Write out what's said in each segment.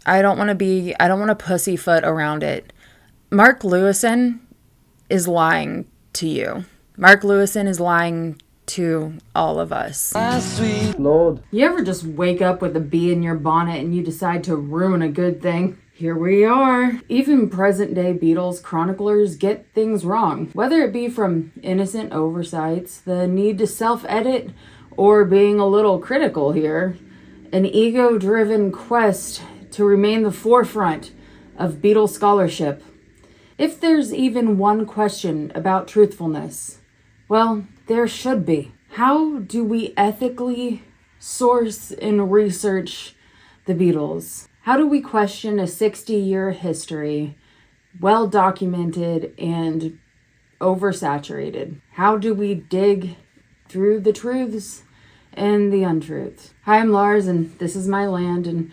I don't want to pussyfoot around it. Mark Lewisohn is lying to you. Mark Lewisohn is lying to all of us. My sweet Lord. You ever just wake up with a bee in your bonnet and you decide to ruin a good thing? Here we are. Even present-day Beatles chroniclers get things wrong. Whether it be from innocent oversights, the need to self-edit, or being a little critical here, an ego-driven quest to remain the forefront of Beatles scholarship. If there's even one question about truthfulness, well, there should be. How do we ethically source and research the Beatles? How do we question a 60-year history, well documented and oversaturated? How do we dig through the truths and the untruths? Hi, I'm Lars, and this is my land, and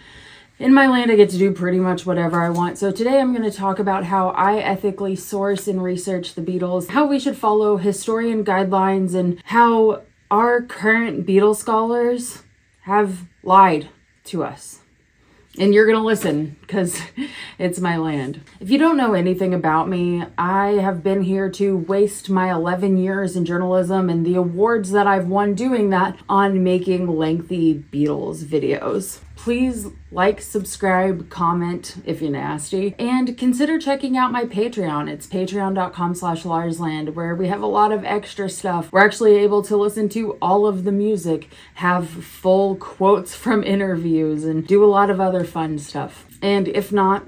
in my land I get to do pretty much whatever I want. So today I'm going to talk about how I ethically source and research the Beatles, how we should follow historian guidelines, and how our current Beatles scholars have lied to us. And you're going to listen because it's my land. If you don't know anything about me, I have been here to waste my 11 years in journalism and the awards that I've won doing that on making lengthy Beatles videos. Please like, subscribe, comment if you're nasty, and consider checking out my Patreon. It's patreon.com/LarsLand, where we have a lot of extra stuff. We're actually able to listen to all of the music, have full quotes from interviews, and do a lot of other fun stuff. And if not,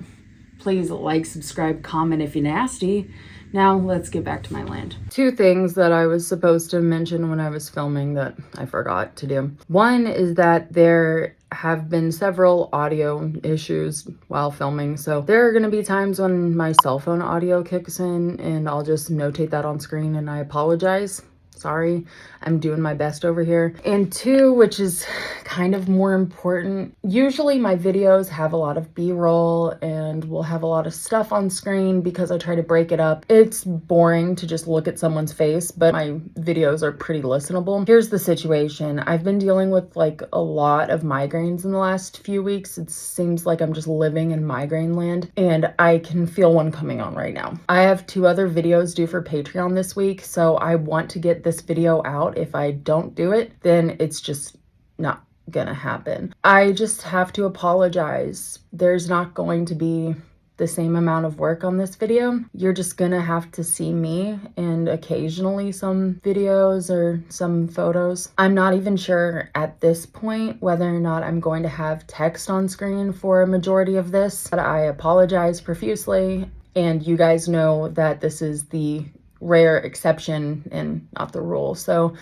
please like, subscribe, comment if you're nasty. Now let's get back to my land. Two things that I was supposed to mention when I was filming that I forgot to do. One is that there have been several audio issues while filming, so there are going to be times when my cell phone audio kicks in, and I'll just notate that on screen, and I apologize. Sorry, I'm doing my best over here. And two, which is kind of more important, usually my videos have a lot of B-roll and will have a lot of stuff on screen because I try to break it up. It's boring to just look at someone's face, but my videos are pretty listenable. Here's the situation. I've been dealing with like a lot of migraines in the last few weeks. It seems like I'm just living in migraine land, and I can feel one coming on right now. I have 2 other videos due for Patreon this week, so I want to get this video out. If I don't do it, then it's just not gonna happen. I just have to apologize. There's not going to be the same amount of work on this video. You're just gonna have to see me and occasionally some videos or some photos. I'm not even sure at this point whether or not I'm going to have text on screen for a majority of this, but I apologize profusely, and you guys know that this is the rare exception and not the rule. So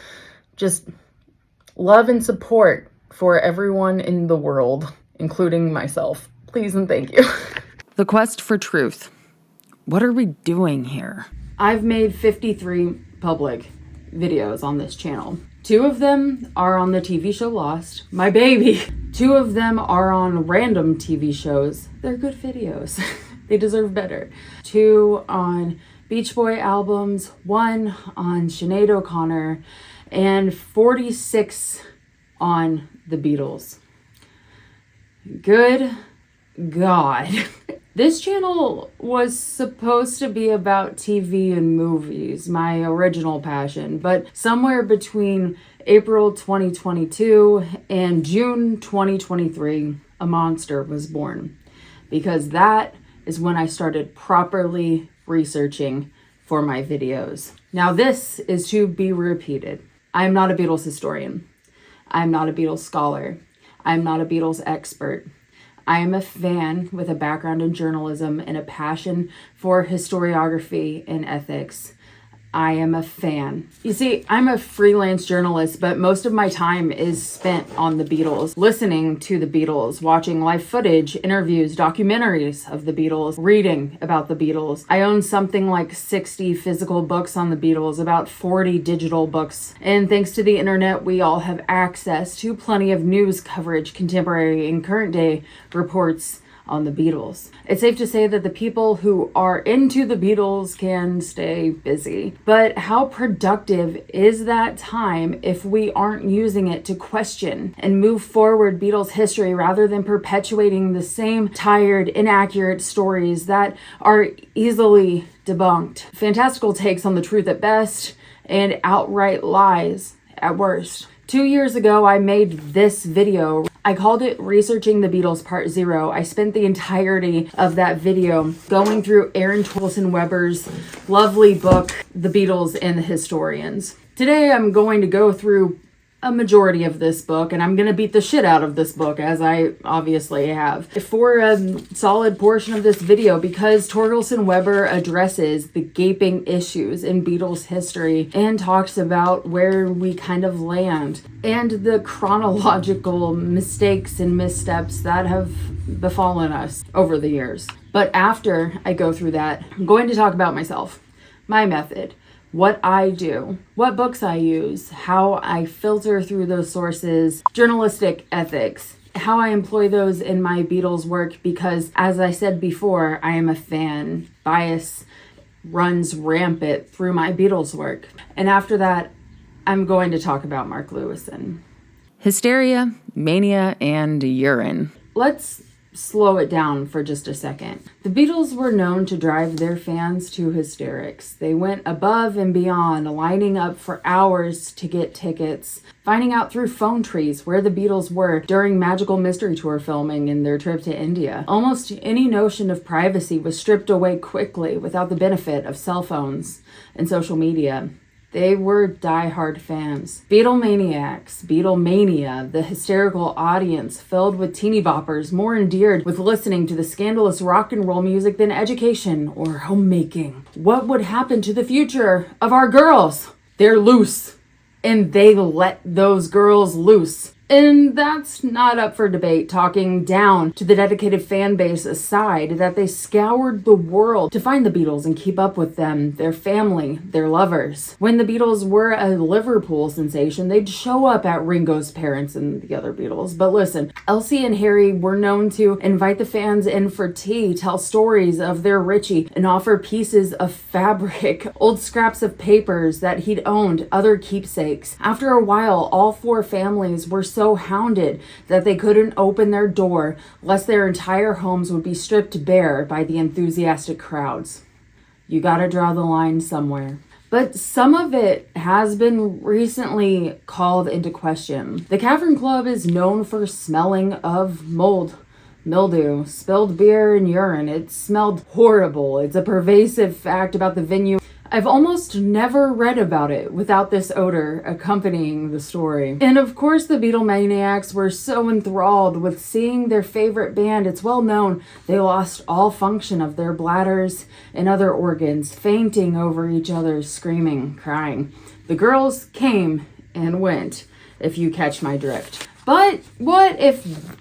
just love and support for everyone in the world, including myself. Please and thank you. The quest for truth. What are we doing here? I've made 53 public videos on this channel. 2 of them are on the TV show Lost, my baby. 2 of them are on random TV shows. They're good videos. They deserve better. 2 on Beach Boy albums, 1 on Sinead O'Connor, and 46 on the Beatles. Good God. This channel was supposed to be about TV and movies, my original passion, but somewhere between April 2022 and June 2023, a monster was born, because that is when I started properly researching for my videos. Now this is to be repeated. I am not a Beatles historian. I am not a Beatles scholar. I am not a Beatles expert. I am a fan with a background in journalism and a passion for historiography and ethics. I am a fan. You see, I'm a freelance journalist, but most of my time is spent on the Beatles, listening to the Beatles, watching live footage, interviews, documentaries of the Beatles, reading about the Beatles. I own something like 60 physical books on the Beatles, about 40 digital books. And thanks to the internet, we all have access to plenty of news coverage, contemporary and current day reports on the Beatles. It's safe to say that the people who are into the Beatles can stay busy. But how productive is that time if we aren't using it to question and move forward Beatles history rather than perpetuating the same tired, inaccurate stories that are easily debunked? Fantastical takes on the truth at best and outright lies at worst. 2 years ago, I made this video. I called it Researching the Beatles Part 0. I spent the entirety of that video going through Erin Torkelson-Weber's lovely book, The Beatles and the Historians. Today, I'm going to go through a majority of this book, and I'm going to beat the shit out of this book, as I obviously have, for a solid portion of this video, because Torkelson-Weber addresses the gaping issues in Beatles history and talks about where we kind of land and the chronological mistakes and missteps that have befallen us over the years. But after I go through that, I'm going to talk about myself, my method, what I do, what books I use, how I filter through those sources, journalistic ethics, how I employ those in my Beatles work, because as I said before, I am a fan. Bias runs rampant through my Beatles work. And after that, I'm going to talk about Mark Lewisohn. Hysteria, Mania, and Urine. Let's slow it down for just a second. The Beatles were known to drive their fans to hysterics. They went above and beyond, lining up for hours to get tickets, finding out through phone trees where the Beatles were during Magical Mystery Tour filming and their trip to India. Almost any notion of privacy was stripped away quickly without the benefit of cell phones and social media. They were die-hard fans. Beatlemaniacs, Beatlemania, the hysterical audience filled with teeny boppers more endeared with listening to the scandalous rock and roll music than education or homemaking. What would happen to the future of our girls? They're loose, and they let those girls loose. And that's not up for debate, talking down to the dedicated fan base aside, that they scoured the world to find the Beatles and keep up with them, their family, their lovers. When the Beatles were a Liverpool sensation, they'd show up at Ringo's parents and the other Beatles. But listen, Elsie and Harry were known to invite the fans in for tea, tell stories of their Richie, and offer pieces of fabric, old scraps of papers that he'd owned, other keepsakes. After a while, all four families were so hounded that they couldn't open their door lest their entire homes would be stripped bare by the enthusiastic crowds. You gotta draw the line somewhere. But some of it has been recently called into question. The Cavern Club is known for smelling of mold, mildew, spilled beer, and urine. It smelled horrible. It's a pervasive fact about the venue. I've almost never read about it without this odor accompanying the story. And of course, the Beatlemaniacs were so enthralled with seeing their favorite band. It's well known they lost all function of their bladders and other organs, fainting over each other, screaming, crying. The girls came and went, if you catch my drift. But what if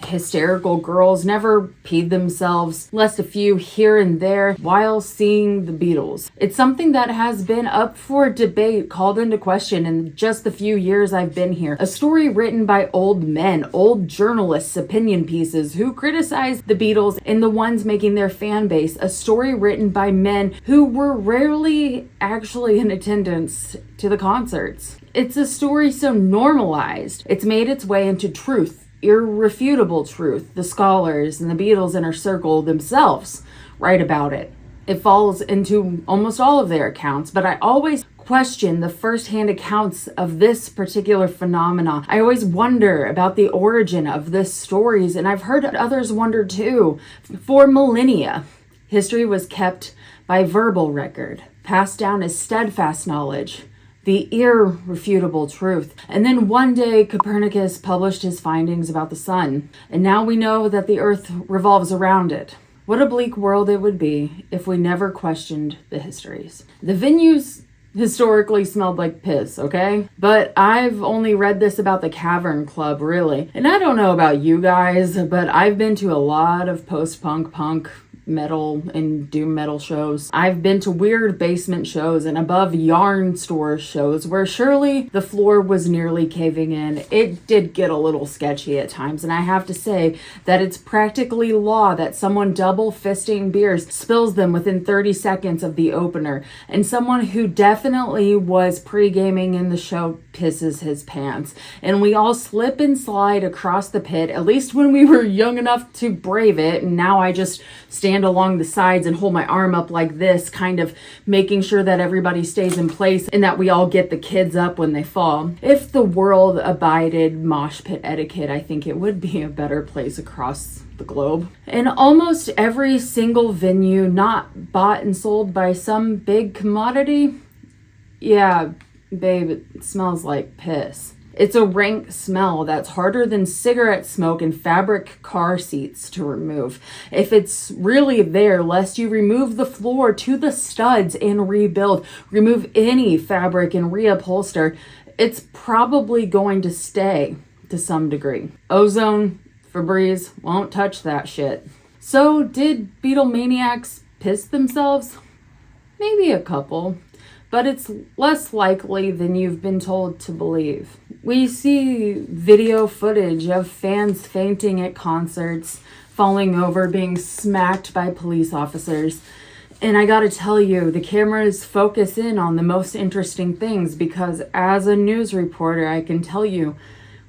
hysterical girls never peed themselves, lest a few here and there, while seeing the Beatles? It's something that has been up for debate, called into question in just the few years I've been here. A story written by old men, old journalists, opinion pieces who criticize the Beatles and the ones making their fan base. A story written by men who were rarely actually in attendance to the concerts. It's a story so normalized, it's made its way into truth. Irrefutable truth. The scholars and the Beatles inner circle themselves write about it. It falls into almost all of their accounts, but I always question the first-hand accounts of this particular phenomenon. I always wonder about the origin of this stories, and I've heard others wonder too. For millennia, history was kept by verbal record, passed down as steadfast knowledge, the irrefutable truth. And then one day, Copernicus published his findings about the sun, and now we know that the earth revolves around it. What a bleak world it would be if we never questioned the histories. The venues historically smelled like piss, okay? But I've only read this about the Cavern Club, really. And I don't know about you guys, but I've been to a lot of post-punk, punk metal and doom metal shows. I've been to weird basement shows and above yarn store shows where surely the floor was nearly caving in. It did get a little sketchy at times, and I have to say that it's practically law that someone double fisting beers spills them within 30 seconds of the opener, and someone who definitely was pre-gaming in the show pisses his pants, and we all slip and slide across the pit, at least when we were young enough to brave it, and now I just stand along the sides and hold my arm up like this, kind of making sure that everybody stays in place and that we all get the kids up when they fall. If the world abided mosh pit etiquette, I think it would be a better place across the globe. In almost every single venue not bought and sold by some big commodity, yeah, babe, it smells like piss. It's a rank smell that's harder than cigarette smoke and fabric car seats to remove. If it's really there, lest you remove the floor to the studs and rebuild, remove any fabric and reupholster, it's probably going to stay to some degree. Ozone, Febreze, won't touch that shit. So did Beatlemaniacs piss themselves? Maybe a couple. But it's less likely than you've been told to believe. We see video footage of fans fainting at concerts, falling over, being smacked by police officers. And I gotta tell you, the cameras focus in on the most interesting things because as a news reporter, I can tell you,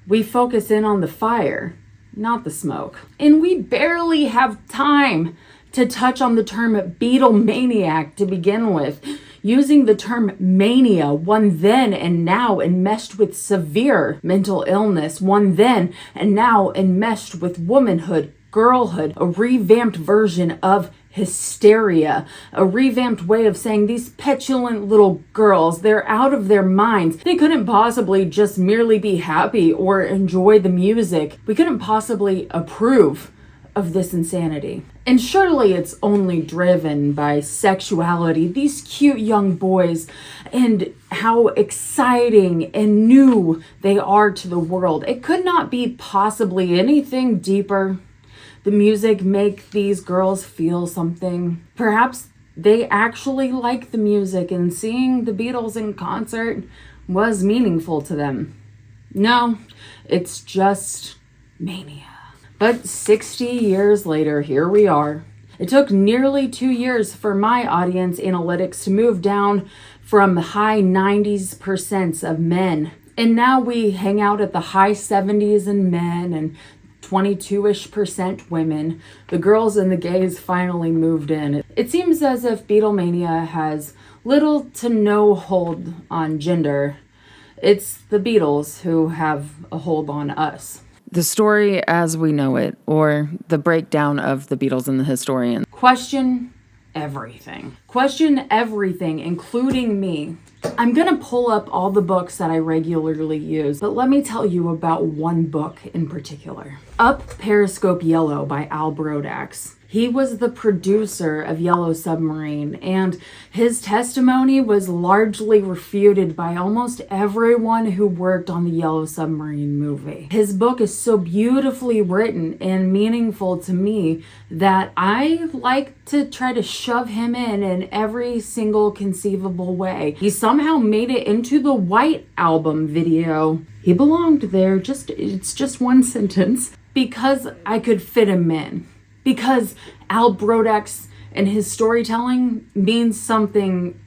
we focus in on the fire, not the smoke. And we barely have time to touch on the term Beatlemaniac to begin with. Using the term mania, one then and now enmeshed with severe mental illness, one then and now enmeshed with womanhood, girlhood, a revamped version of hysteria, a revamped way of saying these petulant little girls, they're out of their minds. They couldn't possibly just merely be happy or enjoy the music. We couldn't possibly approve of this insanity. And surely it's only driven by sexuality, these cute young boys, and how exciting and new they are to the world. It could not be possibly anything deeper. The music make these girls feel something. Perhaps they actually like the music and seeing the Beatles in concert was meaningful to them. No, it's just mania. But 60 years later, here we are. It took nearly 2 years for my audience analytics to move down from the high 90s% of men. And now we hang out at the high 70s in men and 22-ish% women. The girls and the gays finally moved in. It seems as if Beatlemania has little to no hold on gender. It's the Beatles who have a hold on us. The story as we know it, or the breakdown of the Beatles and the historian. Question everything. Question everything, including me. I'm gonna pull up all the books that I regularly use, but let me tell you about one book in particular. Up Periscope Yellow by Al Brodax. He was the producer of Yellow Submarine, and his testimony was largely refuted by almost everyone who worked on the Yellow Submarine movie. His book is so beautifully written and meaningful to me that I like to try to shove him in every single conceivable way. He somehow made it into the White Album video. He belonged there, it's just one sentence, because I could fit him in. Because Al Brodax and his storytelling means something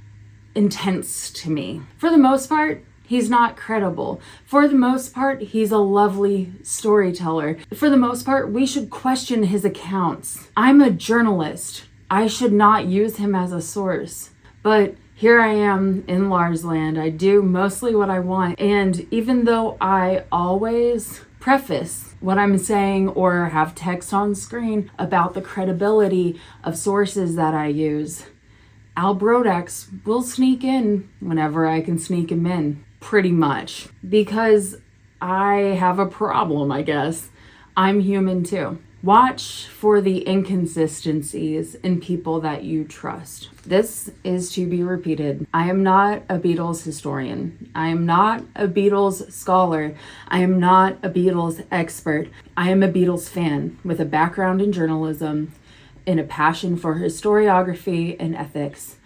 intense to me. For the most part, he's not credible. For the most part, he's a lovely storyteller. For the most part, we should question his accounts. I'm a journalist. I should not use him as a source. But here I am in Lars land. I do mostly what I want. And even though I always preface what I'm saying or have text on screen about the credibility of sources that I use, Al Brodax will sneak in whenever I can sneak him in, pretty much. Because I have a problem, I guess. I'm human too. Watch for the inconsistencies in people that you trust. This is to be repeated. I am not a Beatles historian. I am not a Beatles scholar. I am not a Beatles expert. I am a Beatles fan with a background in journalism and a passion for historiography and ethics.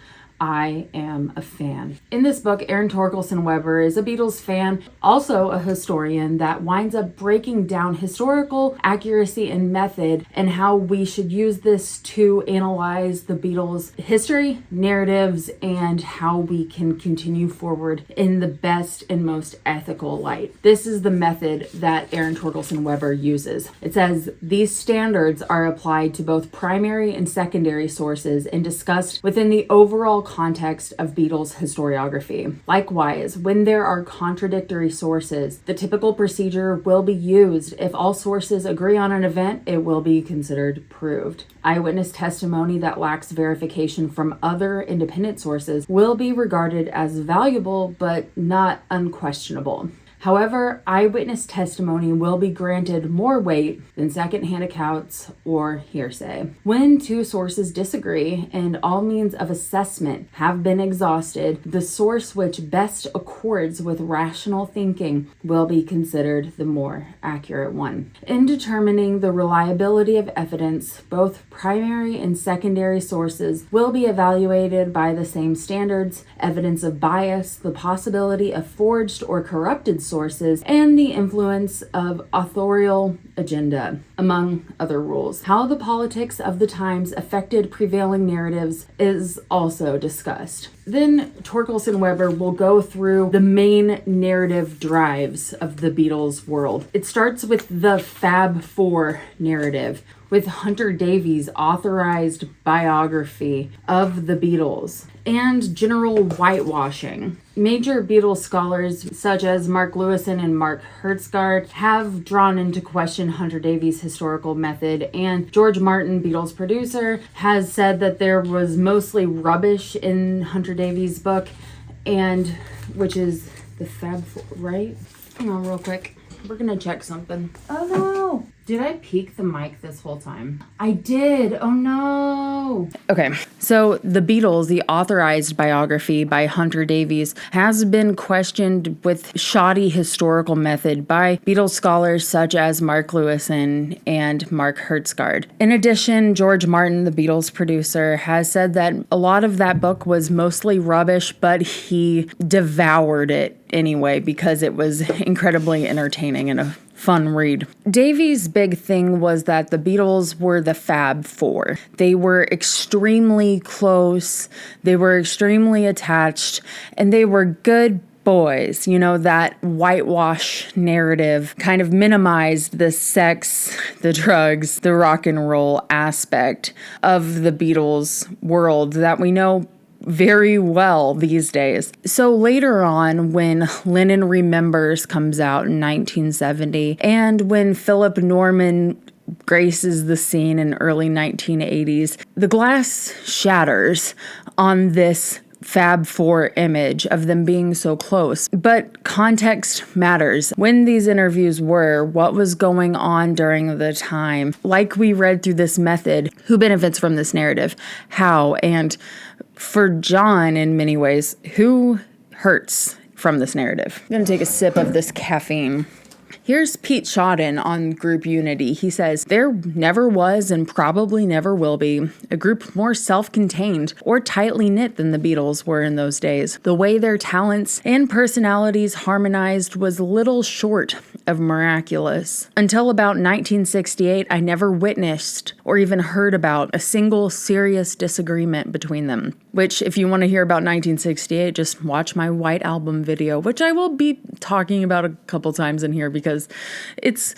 I am a fan. In this book, Erin Torkelson-Weber is a Beatles fan, also a historian that winds up breaking down historical accuracy and method and how we should use this to analyze the Beatles' history, narratives, and how we can continue forward in the best and most ethical light. This is the method that Erin Torkelson-Weber uses. It says, these standards are applied to both primary and secondary sources and discussed within the overall context of Beatles historiography. Likewise, when there are contradictory sources, the typical procedure will be used. If all sources agree on an event, it will be considered proved. Eyewitness testimony that lacks verification from other independent sources will be regarded as valuable but not unquestionable. However, eyewitness testimony will be granted more weight than secondhand accounts or hearsay. When two sources disagree and all means of assessment have been exhausted, the source which best accords with rational thinking will be considered the more accurate one. In determining the reliability of evidence, both primary and secondary sources will be evaluated by the same standards: evidence of bias, the possibility of forged or corrupted sources, and the influence of authorial agenda, among other rules. How the politics of the times affected prevailing narratives is also discussed. Then Torkelson-Weber will go through the main narrative drives of the Beatles world. It starts with the Fab Four narrative, with Hunter Davies' authorized biography of the Beatles, and general whitewashing. Major Beatles scholars such as Mark Lewisohn and Mark Herstgaard have drawn into question Hunter Davies' historical method, and George Martin, Beatles producer, has said that there was mostly rubbish in Hunter Davies' book, and which is the Fab Four, right? Hang on real quick. We're gonna check something. Oh no! Did I peek the mic this whole time? I did. Oh no. Okay, so the Beatles, the authorized biography by Hunter Davies, has been questioned with shoddy historical method by Beatles scholars such as Mark Lewisohn and Mark Herstgaard. In addition, George Martin, the Beatles producer, has said that a lot of that book was mostly rubbish, but he devoured it anyway because it was incredibly entertaining and a fun read. Davies' big thing was that the Beatles were the Fab Four. They were extremely close, they were extremely attached, and they were good boys. You know, that whitewash narrative kind of minimized the sex, the drugs, the rock and roll aspect of the Beatles world that we know very well these days. So later on, when Lennon Remembers comes out in 1970, and when Philip Norman graces the scene in early 1980s, the glass shatters on this Fab Four image of them being so close. But context matters. When these interviews were, what was going on during the time, like we read through this method, who benefits from this narrative, how, and for John, in many ways, who hurts from this narrative. I'm going to take a sip of this caffeine. Here's Pete Shotton on group unity. He says, there never was and probably never will be a group more self-contained or tightly knit than the Beatles were in those days. The way their talents and personalities harmonized was little short of miraculous. Until about 1968, I never witnessed or even heard about a single serious disagreement between them. Which, if you want to hear about 1968, just watch my White Album video, which I will be talking about a couple times in here because it's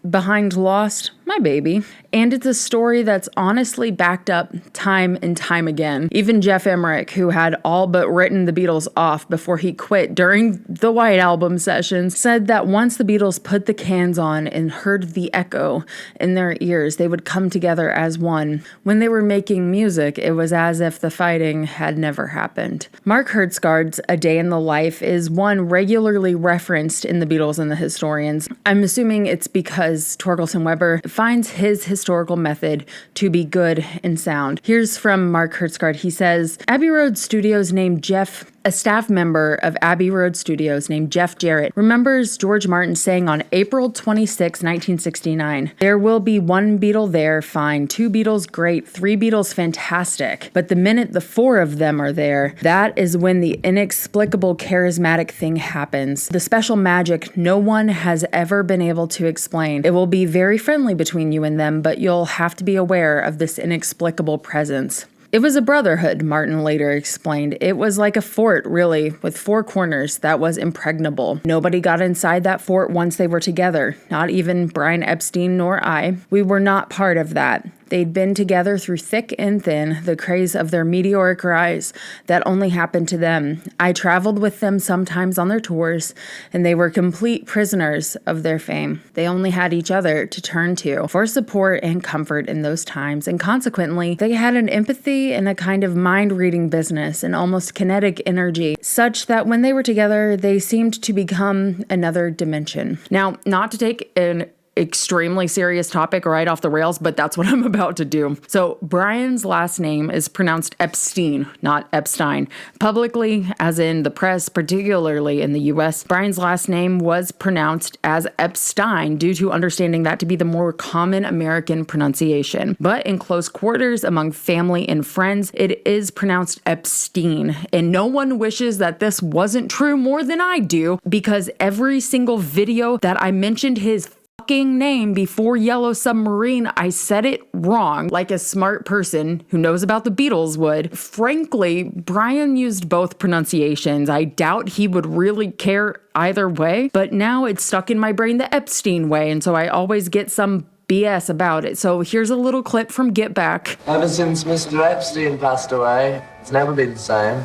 behind Lost, my baby. And it's a story that's honestly backed up time and time again. Even Geoff Emerick, who had all but written the Beatles off before he quit during the White Album sessions, said that once the Beatles put the cans on and heard the echo in their ears, they would come together as one. When they were making music, it was as if the fighting had never happened. Mark Hertsgaard's A Day in the Life is one regularly referenced in the Beatles and the historians. I'm assuming it's because Torkelson-Weber finds his historical method to be good and sound. Here's from Mark Hertsgaard. He says, Abbey Road Studios named Geoff A staff member of Abbey Road Studios named Jeff Jarrett remembers George Martin saying on April 26, 1969, "There will be one Beatle there, fine, two Beatles great, three Beatles fantastic. But the minute the four of them are there, that is when the inexplicable charismatic thing happens. The special magic no one has ever been able to explain. It will be very friendly between you and them, but you'll have to be aware of this inexplicable presence." It was a brotherhood, Martin later explained. It was like a fort, really, with four corners that was impregnable. Nobody got inside that fort once they were together, not even Brian Epstein nor I. We were not part of that. They'd been together through thick and thin, the craze of their meteoric rise that only happened to them. I traveled with them sometimes on their tours, and they were complete prisoners of their fame. They only had each other to turn to for support and comfort in those times, and consequently, they had an empathy and a kind of mind-reading business, an almost kinetic energy, such that when they were together, they seemed to become another dimension. Now, not to take an extremely serious topic right off the rails, but that's what I'm about to do. So Brian's last name is pronounced Epstein, not Epstein. Publicly, as in the press, particularly in the US, Brian's last name was pronounced as Epstein due to understanding that to be the more common American pronunciation. But in close quarters among family and friends, it is pronounced Epstein. And no one wishes that this wasn't true more than I do, because every single video that I mentioned his name before Yellow Submarine, I said it wrong, like a smart person who knows about the Beatles would. Frankly, Brian used both pronunciations. I doubt he would really care either way, but now it's stuck in my brain the Epstein way, and so I always get some BS about it. So here's a little clip from Get Back. Ever since Mr. Epstein passed away, it's never been the same.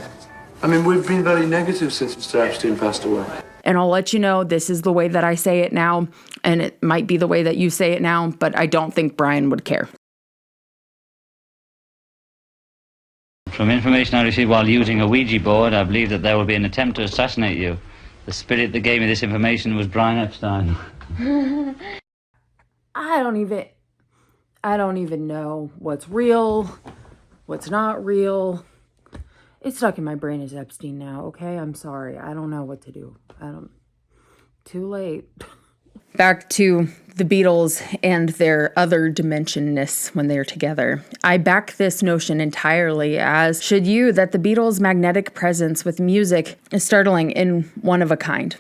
I mean, we've been very negative since Mr. Epstein passed away. And I'll let you know, this is the way that I say it now, and it might be the way that you say it now, but I don't think Brian would care. From information I received while using a Ouija board, I believe that there will be an attempt to assassinate you. The spirit that gave me this information was Brian Epstein. I don't even know what's real, what's not real. It's stuck in my brain as Epstein now, okay? I'm sorry. I don't know what to do. Too late. Back to the Beatles and their other dimensionness when they're together. I back this notion entirely, as should you, that the Beatles' magnetic presence with music is startling and one of a kind.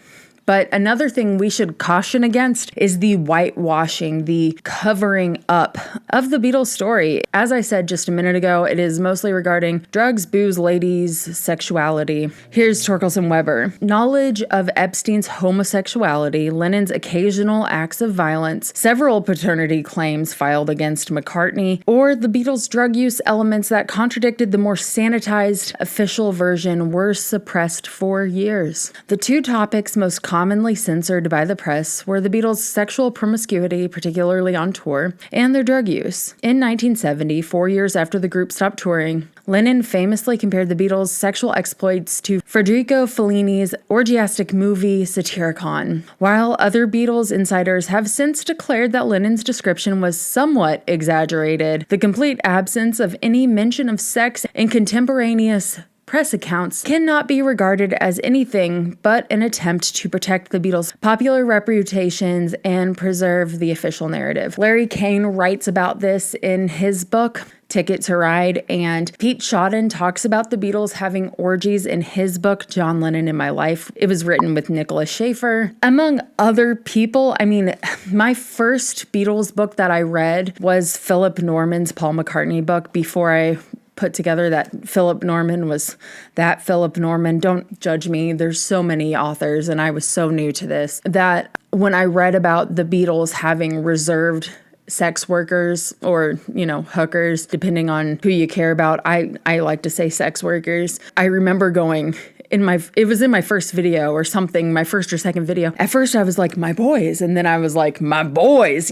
But another thing we should caution against is the whitewashing, the covering up of the Beatles story. As I said just a minute ago, it is mostly regarding drugs, booze, ladies, sexuality. Here's Torkelson-Weber. Knowledge of Epstein's homosexuality, Lennon's occasional acts of violence, several paternity claims filed against McCartney, or the Beatles' drug use elements that contradicted the more sanitized official version were suppressed for years. The two topics most commonly censored by the press were the Beatles' sexual promiscuity, particularly on tour, and their drug use. In 1970, 4 years after the group stopped touring, Lennon famously compared the Beatles' sexual exploits to Federico Fellini's orgiastic movie Satyricon, while other Beatles insiders have since declared that Lennon's description was somewhat exaggerated. The complete absence of any mention of sex in contemporaneous press accounts cannot be regarded as anything but an attempt to protect the Beatles' popular reputations and preserve the official narrative. Larry Kane writes about this in his book, Ticket to Ride, and Pete Shotton talks about the Beatles having orgies in his book, John Lennon in My Life. It was written with Nicholas Schaefer, among other people. I mean, my first Beatles book that I read was Philip Norman's Paul McCartney book before I put together that Philip Norman was that Philip Norman. Don't judge me. There's so many authors, and I was so new to this, that when I read about the Beatles having reserved sex workers or, hookers, depending on who you care about, I like to say sex workers. I remember going, it was in my first video or something, my first or second video. At first I was like, my boys. And then I was like, my boys.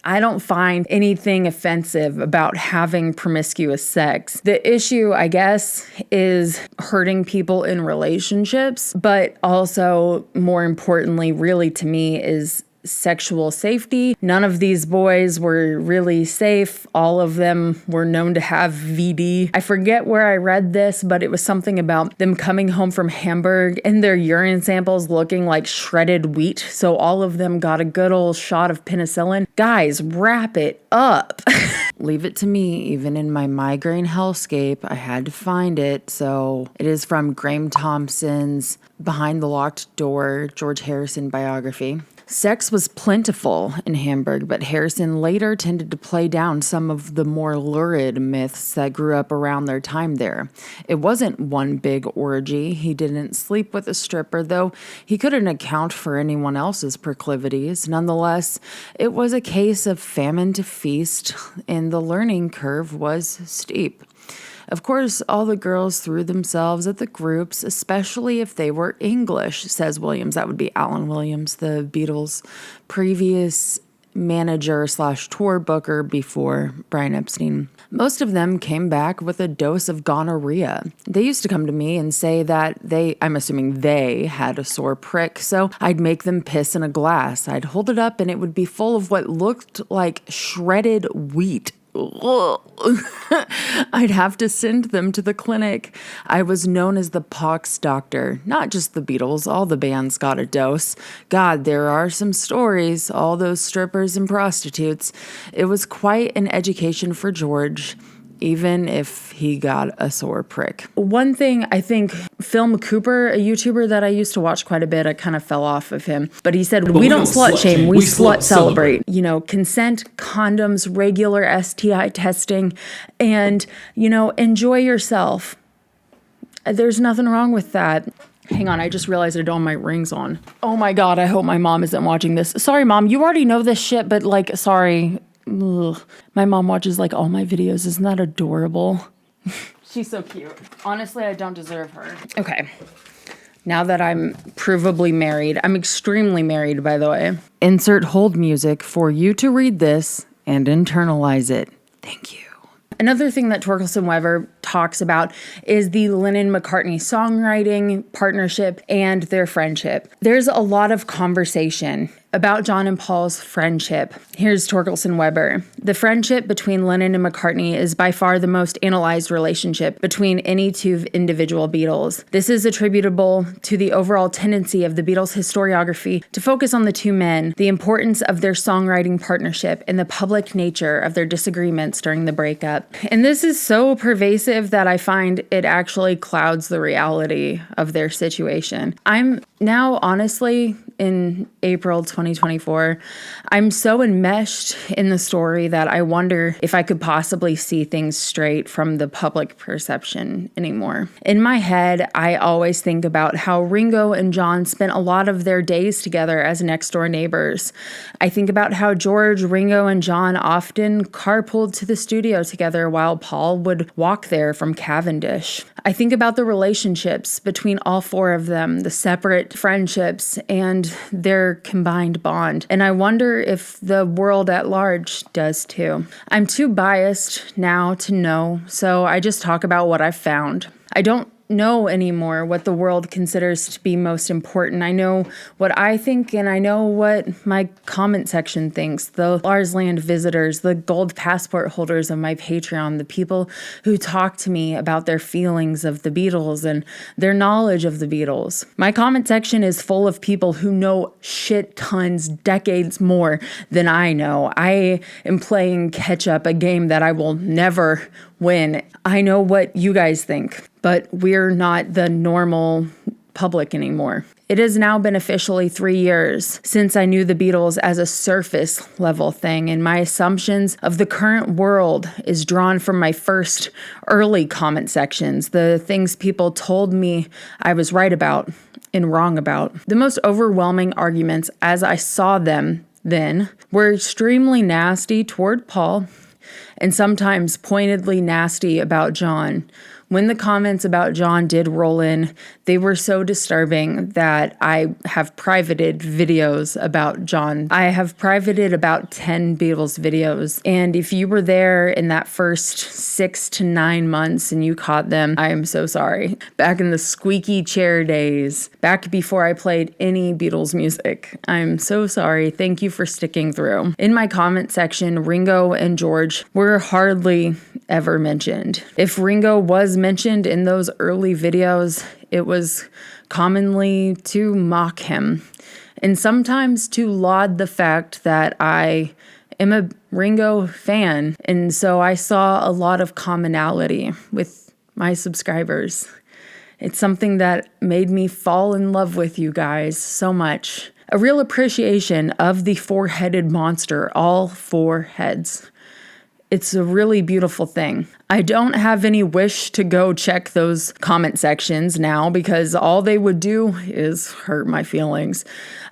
I don't find anything offensive about having promiscuous sex. The issue, I guess, is hurting people in relationships, but also more importantly, really to me, is sexual safety. None of these boys were really safe. All of them were known to have VD. I forget where I read this, but it was something about them coming home from Hamburg and their urine samples looking like shredded wheat. So all of them got a good old shot of penicillin. Guys, wrap it up. Leave it to me. Even in my migraine hellscape, I had to find it. So it is from Graeme Thomson's Behind the Locked Door, George Harrison biography. Sex was plentiful in Hamburg, but Harrison later tended to play down some of the more lurid myths that grew up around their time there. It wasn't one big orgy. He didn't sleep with a stripper, though he couldn't account for anyone else's proclivities. Nonetheless, it was a case of famine to feast, and the learning curve was steep. Of course, all the girls threw themselves at the groups, especially if they were English, says Williams. That would be Alan Williams, the Beatles' previous manager / tour booker before Brian Epstein. Most of them came back with a dose of gonorrhea. They used to come to me and say that I'm assuming they had a sore prick, so I'd make them piss in a glass. I'd hold it up and it would be full of what looked like shredded wheat. I'd have to send them to the clinic. I was known as the pox doctor. Not just the Beatles, all the bands got a dose. God, there are some stories, all those strippers and prostitutes. It was quite an education for George, even if he got a sore prick. One thing, I think Film Cooper, a YouTuber that I used to watch quite a bit, I kind of fell off of him, but he said, we don't slut shame, we slut celebrate. You know, consent, condoms, regular STI testing, and, you know, enjoy yourself. There's nothing wrong with that. Hang on, I just realized I don't have my rings on. Oh my God, I hope my mom isn't watching this. Sorry, Mom, you already know this shit, but like, sorry. Ugh. My mom watches like all my videos. Isn't that adorable? She's so cute. Honestly, I don't deserve her. Okay. Now that I'm provably married, I'm extremely married, by the way. Insert hold music for you to read this and internalize it. Thank you. Another thing that Torkelson-Weber talks about is the Lennon-McCartney songwriting partnership and their friendship. There's a lot of conversation about John and Paul's friendship. Here's Torkelson-Weber. The friendship between Lennon and McCartney is by far the most analyzed relationship between any two individual Beatles. This is attributable to the overall tendency of the Beatles' historiography to focus on the two men, the importance of their songwriting partnership, and the public nature of their disagreements during the breakup. And this is so pervasive that I find it actually clouds the reality of their situation. I'm now, honestly, in April 2024, I'm so enmeshed in the story that I wonder if I could possibly see things straight from the public perception anymore. In my head, I always think about how Ringo and John spent a lot of their days together as next-door neighbors. I think about how George, Ringo, and John often carpooled to the studio together while Paul would walk there from Cavendish. I think about the relationships between all four of them, the separate friendships, and their combined bond. And I wonder if the world at large does too. I'm too biased now to know, so I just talk about what I've found. I don't know anymore what the world considers to be most important. I know what I think, and I know what my comment section thinks. The Lars Land visitors, the gold passport holders of my Patreon, the people who talk to me about their feelings of the Beatles and their knowledge of the Beatles. My comment section is full of people who know shit tons, decades more than I know. I am playing catch up, a game that I will never win. I know what you guys think, but we're not the normal public anymore. It has now been officially 3 years since I knew the Beatles as a surface level thing, and my assumptions of the current world is drawn from my first early comment sections, the things people told me I was right about and wrong about. The most overwhelming arguments as I saw them then were extremely nasty toward Paul and sometimes pointedly nasty about John. When the comments about John did roll in, they were so disturbing that I have privated videos about John. I have privated about 10 Beatles videos, and if you were there in that first 6 to 9 months and you caught them, I am so sorry. Back in the squeaky chair days, back before I played any Beatles music, I'm so sorry. Thank you for sticking through. In my comment section, Ringo and George were hardly ever mentioned. If Ringo was mentioned in those early videos, it was commonly to mock him and sometimes to laud the fact that I am a Ringo fan. And so I saw a lot of commonality with my subscribers. It's something that made me fall in love with you guys so much. A real appreciation of the four-headed monster, all four heads. It's a really beautiful thing. I don't have any wish to go check those comment sections now because all they would do is hurt my feelings.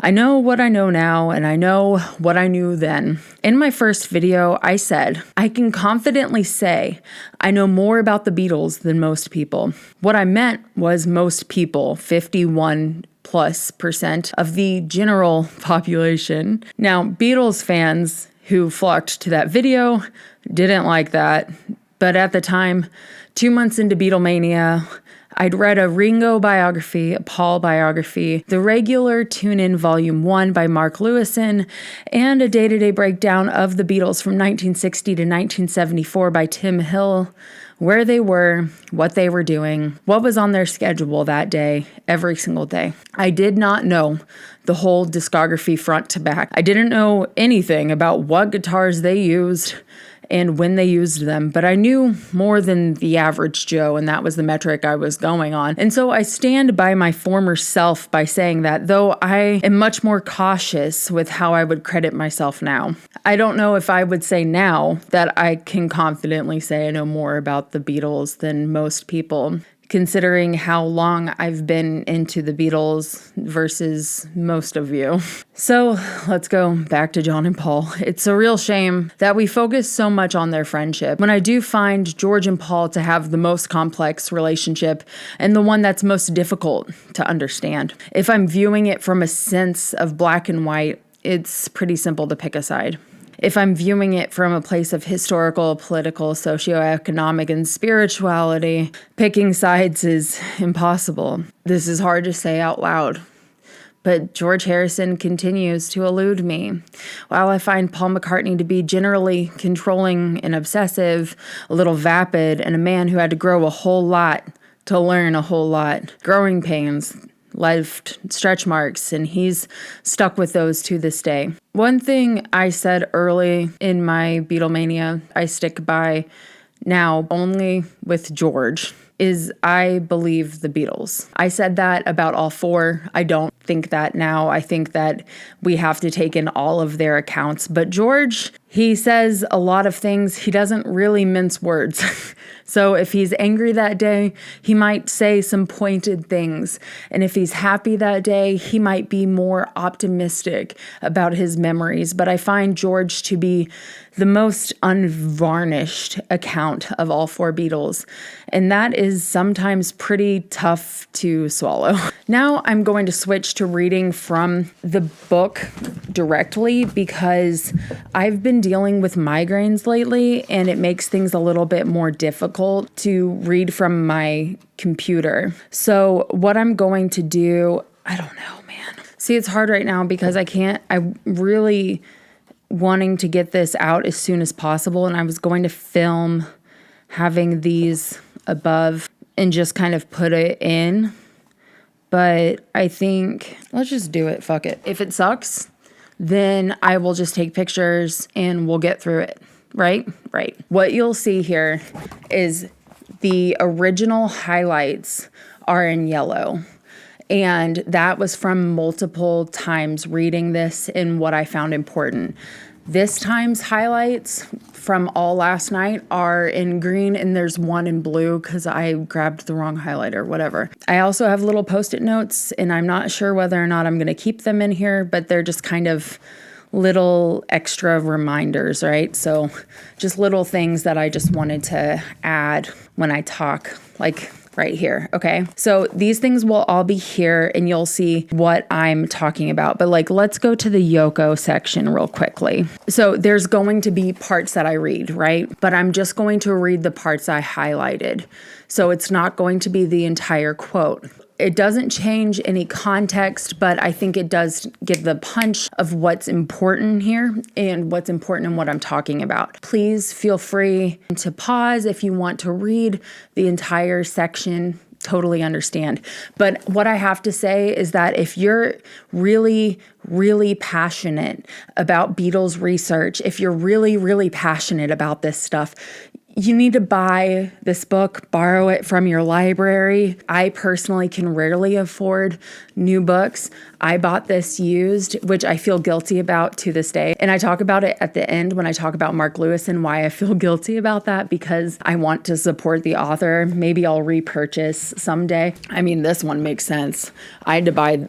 I know what I know now, and I know what I knew then. In my first video, I said, I can confidently say I know more about the Beatles than most people. What I meant was most people, 51+% of the general population. Now, Beatles fans who flocked to that video didn't like that. But at the time, 2 months into Beatlemania, I'd read a Ringo biography, a Paul biography, the regular Tune-In Volume 1 by Mark Lewisohn, and a day-to-day breakdown of the Beatles from 1960 to 1974 by Tim Hill, where they were, what they were doing, what was on their schedule that day, every single day. I did not know the whole discography front to back. I didn't know anything about what guitars they used and when they used them, but I knew more than the average Joe, and that was the metric I was going on. And so I stand by my former self by saying that, though I am much more cautious with how I would credit myself now. I don't know if I would say now that I can confidently say I know more about the Beatles than most people, considering how long I've been into the Beatles versus most of you. So let's go back to John and Paul. It's a real shame that we focus so much on their friendship, when I do find George and Paul to have the most complex relationship and the one that's most difficult to understand. If I'm viewing it from a sense of black and white, it's pretty simple to pick a side. If I'm viewing it from a place of historical, political, socioeconomic, and spirituality, picking sides is impossible. This is hard to say out loud. But George Harrison continues to elude me. While I find Paul McCartney to be generally controlling and obsessive, a little vapid, and a man who had to grow a whole lot to learn a whole lot, growing pains left stretch marks, and he's stuck with those to this day. One thing I said early in my Beatlemania, I stick by now only with George, is I believe the Beatles. I said that about all four. I don't think that now. I think that we have to take in all of their accounts. But George, he says a lot of things. He doesn't really mince words. So if he's angry that day, he might say some pointed things. And if he's happy that day, he might be more optimistic about his memories. But I find George to be the most unvarnished account of all four Beatles. And that is sometimes pretty tough to swallow. Now I'm going to switch to reading from the book directly because I've been dealing with migraines lately and it makes things a little bit more difficult to read from my computer. So what I'm going to do, I don't know, man. See, it's hard right now because I'm really wanting to get this out as soon as possible, and I was going to film having these above and just kind of put it in, but I think let's just do it. Fuck it. If it sucks, then I will just take pictures and we'll get through it. Right? What you'll see here is the original highlights are in yellow. And that was from multiple times reading this and what I found important. This time's highlights from all last night are in green, and there's one in blue because I grabbed the wrong highlighter, whatever. I also have little Post-it notes, and I'm not sure whether or not I'm going to keep them in here, but they're just kind of little extra reminders, right? So just little things that I just wanted to add when I talk, like right here, okay? So these things will all be here and you'll see what I'm talking about. But like, let's go to the Yoko section real quickly. So there's going to be parts that I read, right? But I'm just going to read the parts I highlighted. So it's not going to be the entire quote. It doesn't change any context, but I think it does give the punch of what's important here and what's important in what I'm talking about. Please feel free to pause if you want to read the entire section. Totally understand. But what I have to say is that if you're really, really passionate about Beatles research, if you're really, really passionate about this stuff, you need to buy this book, borrow it from your library. I personally can rarely afford new books. I bought this used, which I feel guilty about to this day. And I talk about it at the end when I talk about Mark Lewis and why I feel guilty about that, because I want to support the author. Maybe I'll repurchase someday. I mean, this one makes sense. I had to buy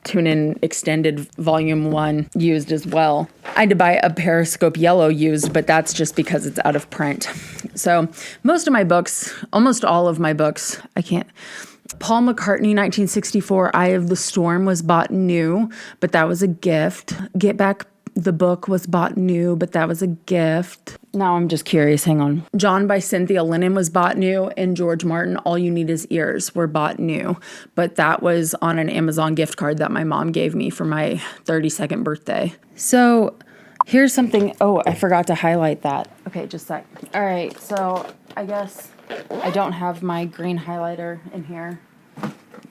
Tune-In Extended Volume 1 used as well. I had to buy a Periscope Yellow used, but that's just because it's out of print. So most of my books, almost all of my books, Paul McCartney, 1964, Eye of the Storm was bought new, but that was a gift. Get Back, the book was bought new, but that was a gift. Now I'm just curious, hang on. John by Cynthia Lennon was bought new, and George Martin, All You Need Is Ears were bought new, but that was on an Amazon gift card that my mom gave me for my 32nd birthday. So here's something, oh, I forgot to highlight that. Okay, just a sec. All right, so I guess I don't have my green highlighter in here.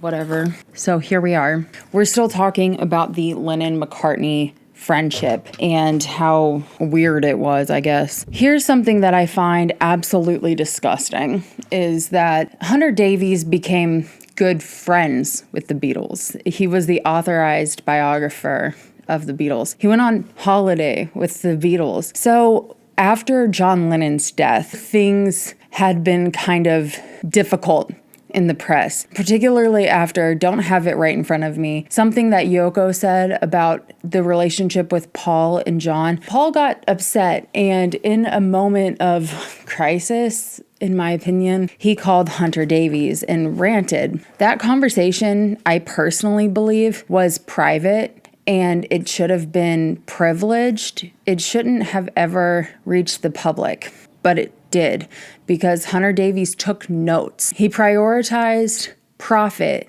Whatever. So here we are. We're still talking about the Lennon-McCartney friendship and how weird it was, I guess. Here's something that I find absolutely disgusting, is that Hunter Davies became good friends with the Beatles. He was the authorized biographer of the Beatles. He went on holiday with the Beatles. So after John Lennon's death, things had been kind of difficult in the press, particularly after, don't have it right in front of me, something that Yoko said about the relationship with Paul and John. Paul got upset, and in a moment of crisis, in my opinion, he called Hunter Davies and ranted. That conversation, I personally believe, was private, and it should have been privileged. It shouldn't have ever reached the public, but it did, because Hunter Davies took notes. He prioritized profit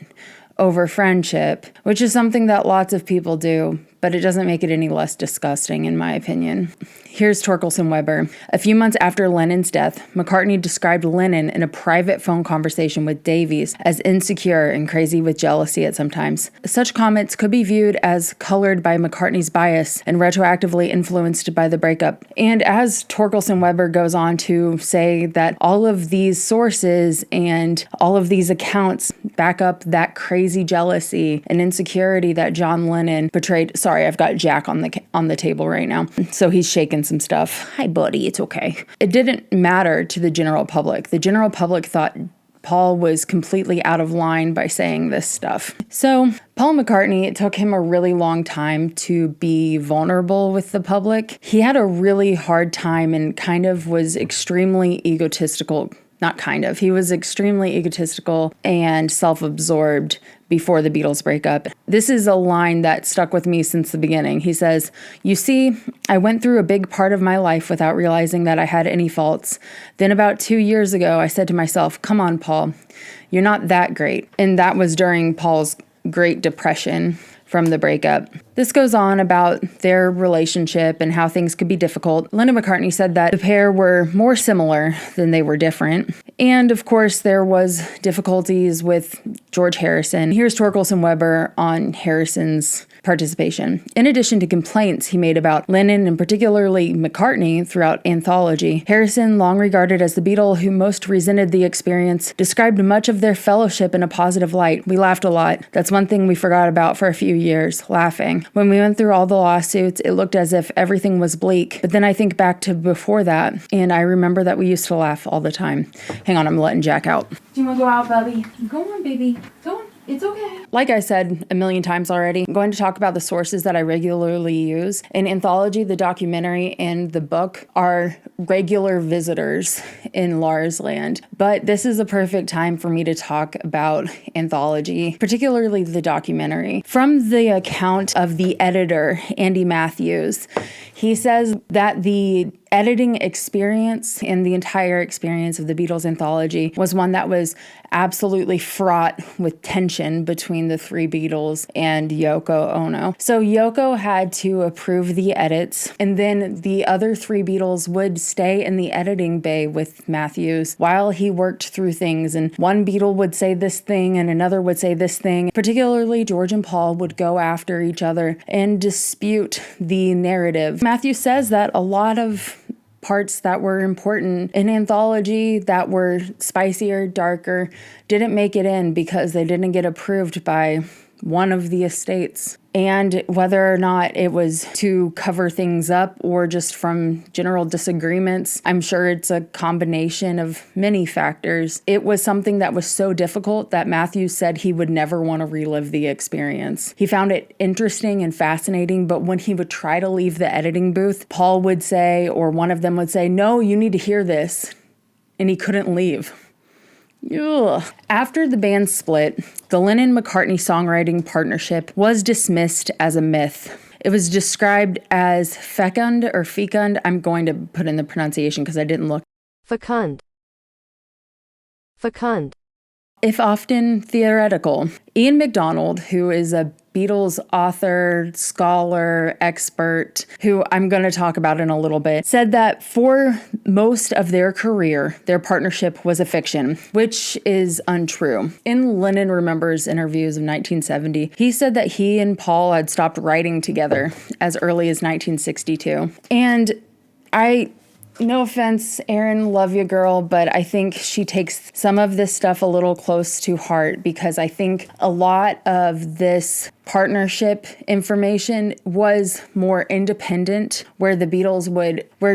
over friendship, which is something that lots of people do, but it doesn't make it any less disgusting, in my opinion. Here's Torkelson-Weber. A few months after Lennon's death, McCartney described Lennon in a private phone conversation with Davies as insecure and crazy with jealousy at some times. Such comments could be viewed as colored by McCartney's bias and retroactively influenced by the breakup. And as Torkelson-Weber goes on to say that all of these sources and all of these accounts back up that crazy jealousy and insecurity that John Lennon portrayed. Sorry, I've got Jack on the table right now. So he's shaking some stuff. Hi, buddy. It's okay. It didn't matter to the general public. The general public thought Paul was completely out of line by saying this stuff. So Paul McCartney, it took him a really long time to be vulnerable with the public. He had a really hard time and kind of was extremely egotistical. Not kind of. He was extremely egotistical and self-absorbed before the Beatles breakup. This is a line that stuck with me since the beginning. He says, "You see, I went through a big part of my life without realizing that I had any faults. Then about 2 years ago, I said to myself, come on, Paul, you're not that great." And that was during Paul's Great Depression from the breakup. This goes on about their relationship and how things could be difficult. Lennon-McCartney said that the pair were more similar than they were different. And of course, there was difficulties with George Harrison. Here's Torkelson-Weber on Harrison's participation. In addition to complaints he made about Lennon and particularly McCartney throughout Anthology, Harrison, long regarded as the Beatle who most resented the experience, described much of their fellowship in a positive light. We laughed a lot. That's one thing we forgot about for a few years, laughing. When we went through all the lawsuits, it looked as if everything was bleak. But then I think back to before that, and I remember that we used to laugh all the time. Hang on, I'm letting Jack out. Do you want to go out, Bubby? Go on, baby. Go on. It's okay. Like I said a million times already, I'm going to talk about the sources that I regularly use. In Anthology, the documentary, and the book are regular visitors in Lars land. But this is a perfect time for me to talk about Anthology, particularly the documentary. From the account of the editor, Andy Matthews, he says that the editing experience and the entire experience of the Beatles anthology was one that was absolutely fraught with tension between the three Beatles and Yoko Ono. So Yoko had to approve the edits, and then the other three Beatles would stay in the editing bay with Matthews while he worked through things, and one Beatle would say this thing and another would say this thing. Particularly George and Paul would go after each other and dispute the narrative. Matthews says that a lot of parts that were important in Anthology, that were spicier, darker, didn't make it in because they didn't get approved by one of the estates. And whether or not it was to cover things up or just from general disagreements, I'm sure it's a combination of many factors. It was something that was so difficult that Matthews said he would never want to relive the experience. He found it interesting and fascinating, but when he would try to leave the editing booth, Paul would say, or one of them would say, "No, you need to hear this." And he couldn't leave. Ugh. After the band split, the Lennon-McCartney songwriting partnership was dismissed as a myth. It was described as fecund or fecund. I'm going to put in the pronunciation because I didn't look. Fecund. Fecund. If often theoretical. Ian MacDonald, who is a Beatles author, scholar, expert, who I'm going to talk about in a little bit, said that for most of their career, their partnership was a fiction, which is untrue. In Lennon Remembers interviews of 1970, he said that he and Paul had stopped writing together as early as 1962. And no offense, Erin, love you, girl, but I think she takes some of this stuff a little close to heart because I think a lot of this partnership information was more independent, where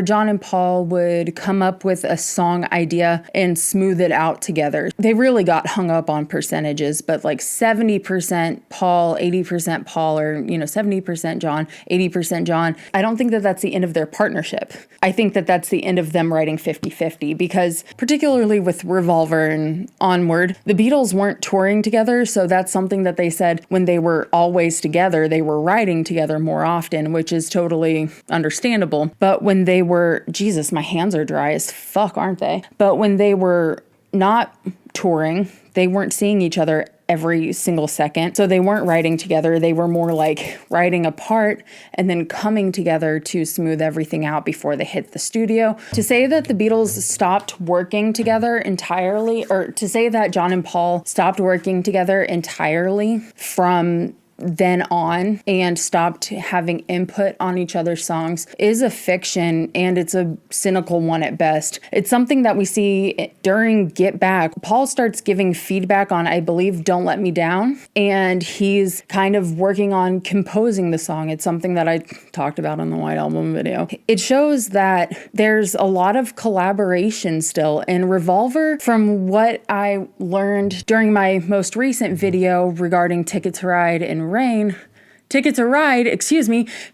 John and Paul would come up with a song idea and smooth it out together. They really got hung up on percentages, but like 70% Paul, 80% Paul, or 70% John, 80% John. I don't think that that's the end of their partnership. I think that that's the end of them writing 50-50 because particularly with Revolver and onward, the Beatles weren't touring together, so that's something that they said when they were always together, they were writing together more often, which is totally understandable. But when they were, Jesus, my hands are dry as fuck, aren't they? But when they were not touring, they weren't seeing each other every single second. So they weren't writing together. They were more like writing apart and then coming together to smooth everything out before they hit the studio. To say that the Beatles stopped working together entirely, or to say that John and Paul stopped working together entirely from then on and stopped having input on each other's songs is a fiction, and it's a cynical one at best. It's something that we see during Get Back. Paul starts giving feedback on, I believe, Don't Let Me Down, and he's kind of working on composing the song. It's something that I talked about in the White Album video. It shows that there's a lot of collaboration still, and Revolver, from what I learned during my most recent video regarding Ticket to Ride and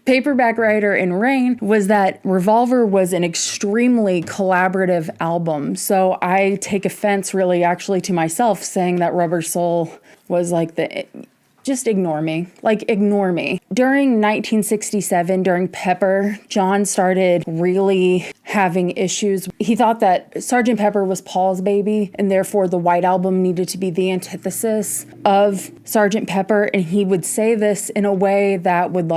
Paperback Writer and Rain, was that Revolver was an extremely collaborative album. So I take offense really actually to myself saying that Rubber Soul was like just ignore me. Like, ignore me. During 1967, during Pepper, John started really having issues. He thought that Sgt. Pepper was Paul's baby, and therefore the White Album needed to be the antithesis of Sgt. Pepper, and he would say this in a way that would,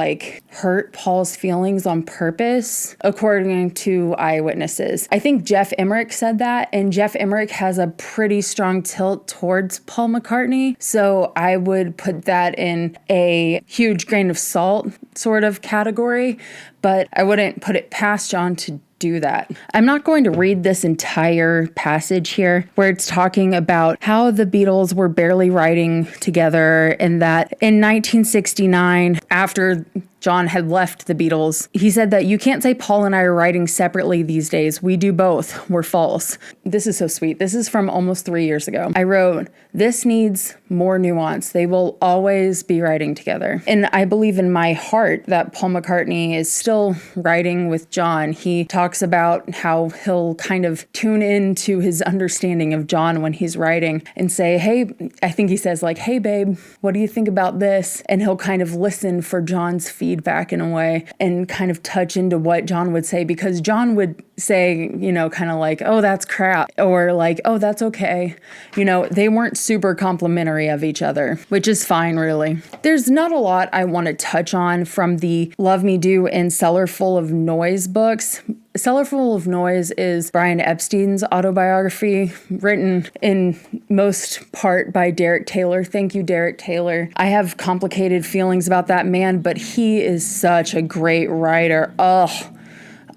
hurt Paul's feelings on purpose, according to eyewitnesses. I think Jeff Emerick said that, and Jeff Emerick has a pretty strong tilt towards Paul McCartney, so I would put that in a huge grain of salt sort of category, but I wouldn't put it past John to do that. I'm not going to read this entire passage here where it's talking about how the Beatles were barely writing together and that in 1969, after John had left the Beatles, he said that you can't say Paul and I are writing separately these days. We do both. We're false. This is so sweet. This is from almost 3 years ago. I wrote, this needs more nuance. They will always be writing together. And I believe in my heart that Paul McCartney is still writing with John. He talks about how he'll kind of tune into his understanding of John when he's writing and say, hey, I think he says like, hey, babe, what do you think about this? And he'll kind of listen for John's feedback in a way and kind of touch into what John would say, because John would say, you know, kind of like, oh, that's crap, or like, oh, that's okay. You know, they weren't super complimentary of each other, which is fine, really. There's not a lot I want to touch on from the Love Me Do and Cellar Full of Noise books. Cellar Full of Noise is Brian Epstein's autobiography, written in most part by Derek Taylor. Thank you, Derek Taylor. I have complicated feelings about that man, but he is such a great writer.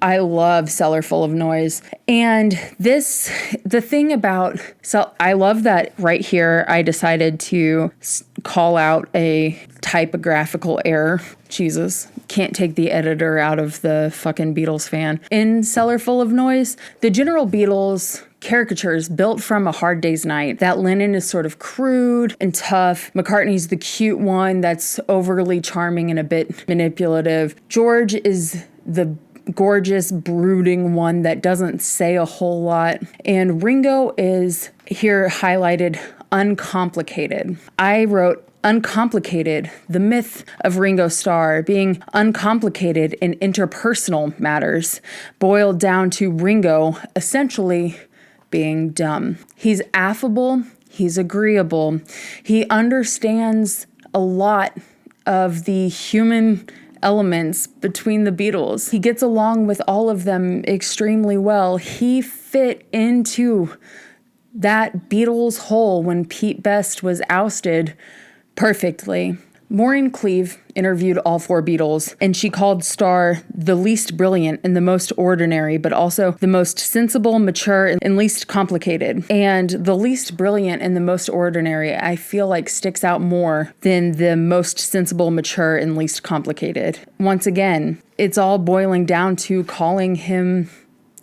I love Cellar Full of Noise. And the thing about, I love that right here I decided to call out a typographical error. Jesus, can't take the editor out of the fucking Beatles fan. In Cellar Full of Noise, the General Beatles caricatures built from A Hard Day's Night. That Lennon is sort of crude and tough. McCartney's the cute one that's overly charming and a bit manipulative. George is the gorgeous, brooding one that doesn't say a whole lot. And Ringo is here highlighted uncomplicated. I wrote uncomplicated, the myth of Ringo Starr being uncomplicated in interpersonal matters, boiled down to Ringo essentially being dumb. He's affable, he's agreeable, he understands a lot of the human elements between the Beatles. He gets along with all of them extremely well. He fit into that Beatles hole when Pete Best was ousted perfectly. Maureen Cleave interviewed all four Beatles, and she called Starr the least brilliant and the most ordinary, but also the most sensible, mature, and least complicated. And the least brilliant and the most ordinary, I feel like sticks out more than the most sensible, mature, and least complicated. Once again, it's all boiling down to calling him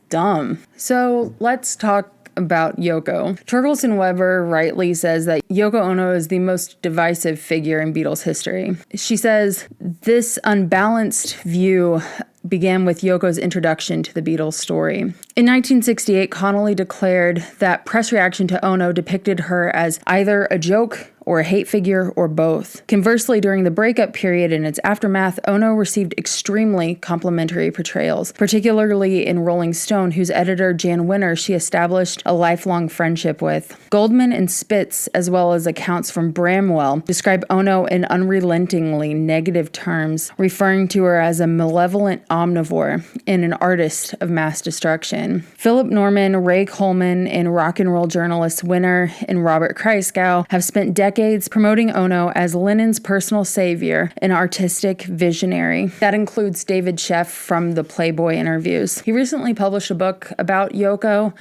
dumb. So let's talk about Yoko. Torkelson-Weber rightly says that Yoko Ono is the most divisive figure in Beatles history. She says, this unbalanced view began with Yoko's introduction to the Beatles story. In 1968, Connolly declared that press reaction to Ono depicted her as either a joke or a hate figure, or both. Conversely, during the breakup period and its aftermath, Ono received extremely complimentary portrayals, particularly in Rolling Stone, whose editor, Jan Winter, she established a lifelong friendship with. Goldman and Spitz, as well as accounts from Bramwell, describe Ono in unrelentingly negative terms, referring to her as a malevolent omnivore and an artist of mass destruction. Philip Norman, Ray Coleman, and rock and roll journalists Winter and Robert Kreisgau have spent decades promoting Ono as Lennon's personal savior and artistic visionary. That includes David Sheff from the Playboy interviews. He recently published a book about Yoko,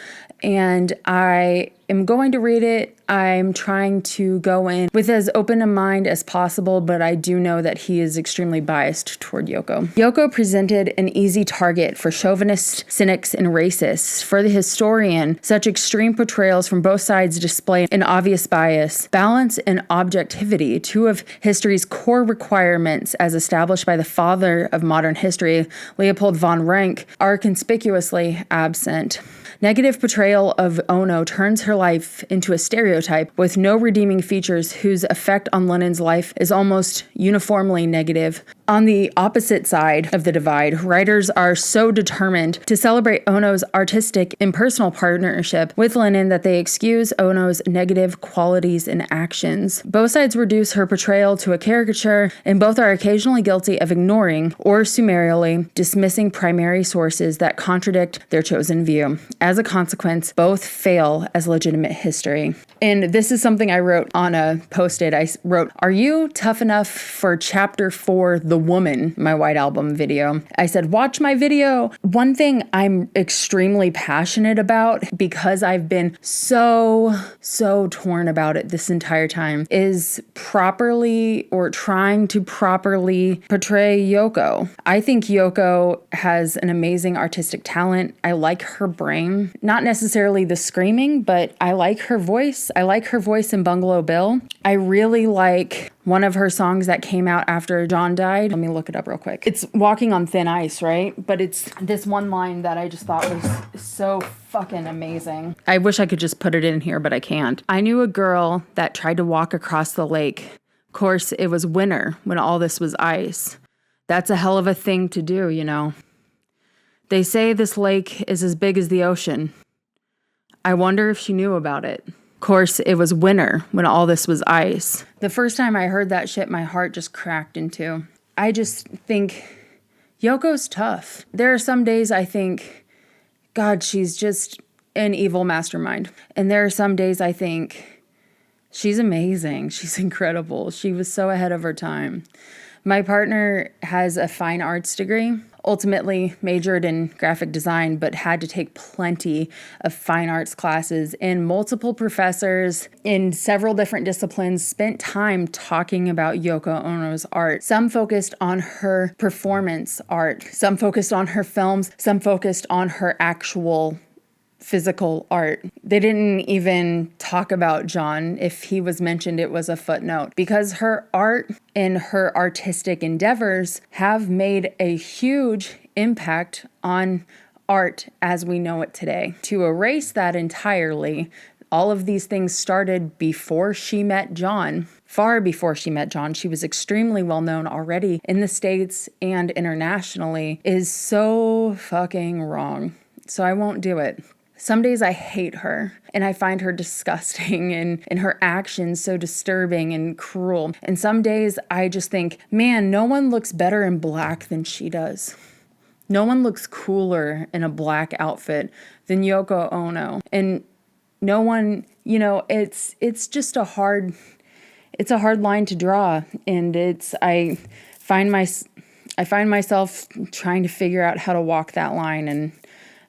and I am going to read it. I'm trying to go in with as open a mind as possible, but I do know that he is extremely biased toward Yoko. Yoko presented an easy target for chauvinists, cynics, and racists. For the historian, such extreme portrayals from both sides display an obvious bias. Balance and objectivity, two of history's core requirements as established by the father of modern history, Leopold von Ranke, are conspicuously absent. Negative portrayal of Ono turns her life into a stereotype with no redeeming features whose effect on Lennon's life is almost uniformly negative. On the opposite side of the divide, writers are so determined to celebrate Ono's artistic and personal partnership with Lennon that they excuse Ono's negative qualities and actions. Both sides reduce her portrayal to a caricature, and both are occasionally guilty of ignoring or summarily dismissing primary sources that contradict their chosen view. As a consequence, both fail as legitimate history. And this is something I wrote on a post-it. I wrote, "Are you tough enough for Chapter 4, The woman in my White Album video. I said, watch my video. One thing I'm extremely passionate about, because I've been so torn about it this entire time, is properly, or trying to properly portray Yoko. I think Yoko has an amazing artistic talent. I like her brain. Not necessarily the screaming, but I like her voice. I like her voice in Bungalow Bill. I really like one of her songs that came out after John died. Let me look it up real quick. It's Walking on Thin Ice, right? But it's this one line that I just thought was so fucking amazing. I wish I could just put it in here, but I can't. I knew a girl that tried to walk across the lake. Of course, it was winter when all this was ice. That's a hell of a thing to do, you know. They say this lake is as big as the ocean. I wonder if she knew about it. Of course, it was winter when all this was ice. The first time I heard that shit, my heart just cracked in two. I just think Yoko's tough. There are some days I think, God, she's just an evil mastermind. And there are some days I think, she's amazing. She's incredible. She was so ahead of her time. My partner has a fine arts degree, ultimately majored in graphic design, but had to take plenty of fine arts classes, and multiple professors in several different disciplines spent time talking about Yoko Ono's art. Some focused on her performance art, some focused on her films, some focused on her actual physical art. They didn't even talk about John. If he was mentioned, it was a footnote, because her art and her artistic endeavors have made a huge impact on art as we know it today. To erase that entirely, all of these things started before she met John. Far before she met John. She was extremely well known already in the States and internationally, is so fucking wrong. So I won't do it. Some days I hate her and I find her disgusting and her actions so disturbing and cruel. And some days I just think, man, no one looks better in black than she does. No one looks cooler in a black outfit than Yoko Ono. And no one, you know, it's just a hard line to draw. And I find myself trying to figure out how to walk that line, and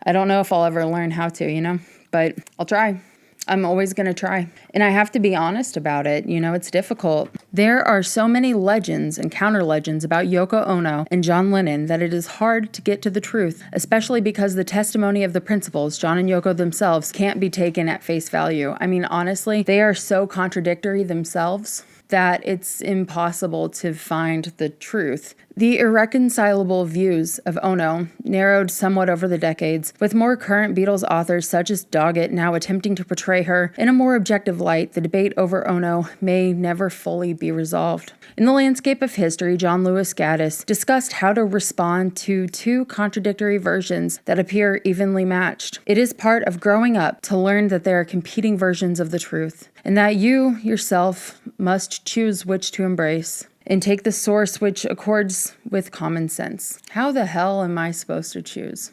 I don't know if I'll ever learn how to, you know, but I'll try. I'm always going to try. And I have to be honest about it. You know, it's difficult. There are so many legends and counter legends about Yoko Ono and John Lennon that it is hard to get to the truth, especially because the testimony of the principals, John and Yoko themselves, can't be taken at face value. I mean, honestly, they are so contradictory themselves that it's impossible to find the truth. The irreconcilable views of Ono narrowed somewhat over the decades, with more current Beatles authors such as Doggett now attempting to portray her in a more objective light. The debate over Ono may never fully be resolved. In the landscape of history, John Lewis Gaddis discussed how to respond to two contradictory versions that appear evenly matched. It is part of growing up to learn that there are competing versions of the truth, and that you yourself must choose which to embrace and take the source which accords with common sense. How the hell am I supposed to choose?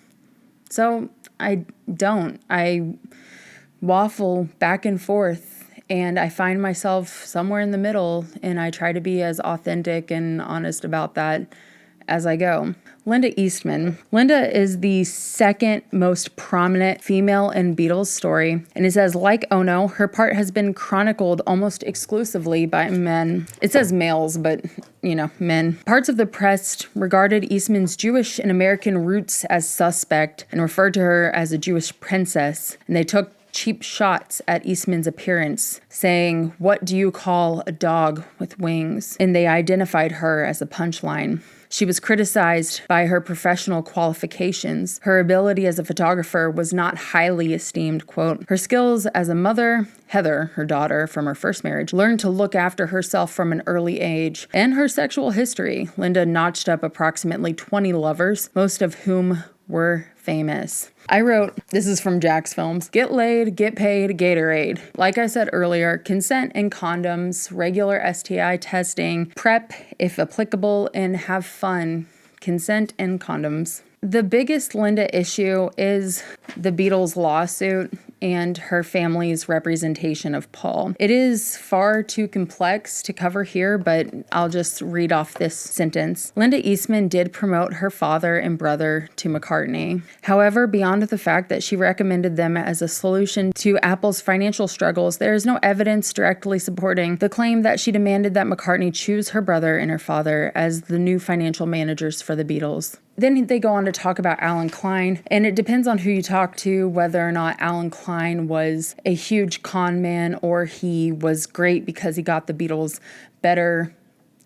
So I don't. I waffle back and forth, and I find myself somewhere in the middle, and I try to be as authentic and honest about that as I go. Linda Eastman. Linda is the second most prominent female in Beatles story, and it says, like Ono, her part has been chronicled almost exclusively by men. It says males, but, you know, men. Parts of the press regarded Eastman's Jewish and American roots as suspect and referred to her as a Jewish princess, and they took cheap shots at Eastman's appearance, saying, "What do you call a dog with wings?" And they identified her as a punchline. She was criticized by her professional qualifications. Her ability as a photographer was not highly esteemed, quote. Her skills as a mother, Heather, her daughter from her first marriage, learned to look after herself from an early age. And her sexual history, Linda notched up approximately 20 lovers, most of whom were famous. I wrote, this is from Jack's Films, get laid, get paid, Gatorade. Like I said earlier, consent and condoms, regular STI testing, PrEP if applicable, and have fun. Consent and condoms. The biggest Linda issue is the Beatles lawsuit. and her family's representation of Paul. It is far too complex to cover here, but I'll just read off this sentence. Linda Eastman did promote her father and brother to McCartney. However, beyond the fact that she recommended them as a solution to Apple's financial struggles, there is no evidence directly supporting the claim that she demanded that McCartney choose her brother and her father as the new financial managers for the Beatles. Then they go on to talk about Alan Klein, and it depends on who you talk to whether or not Alan Klein was a huge con man or he was great because he got the Beatles better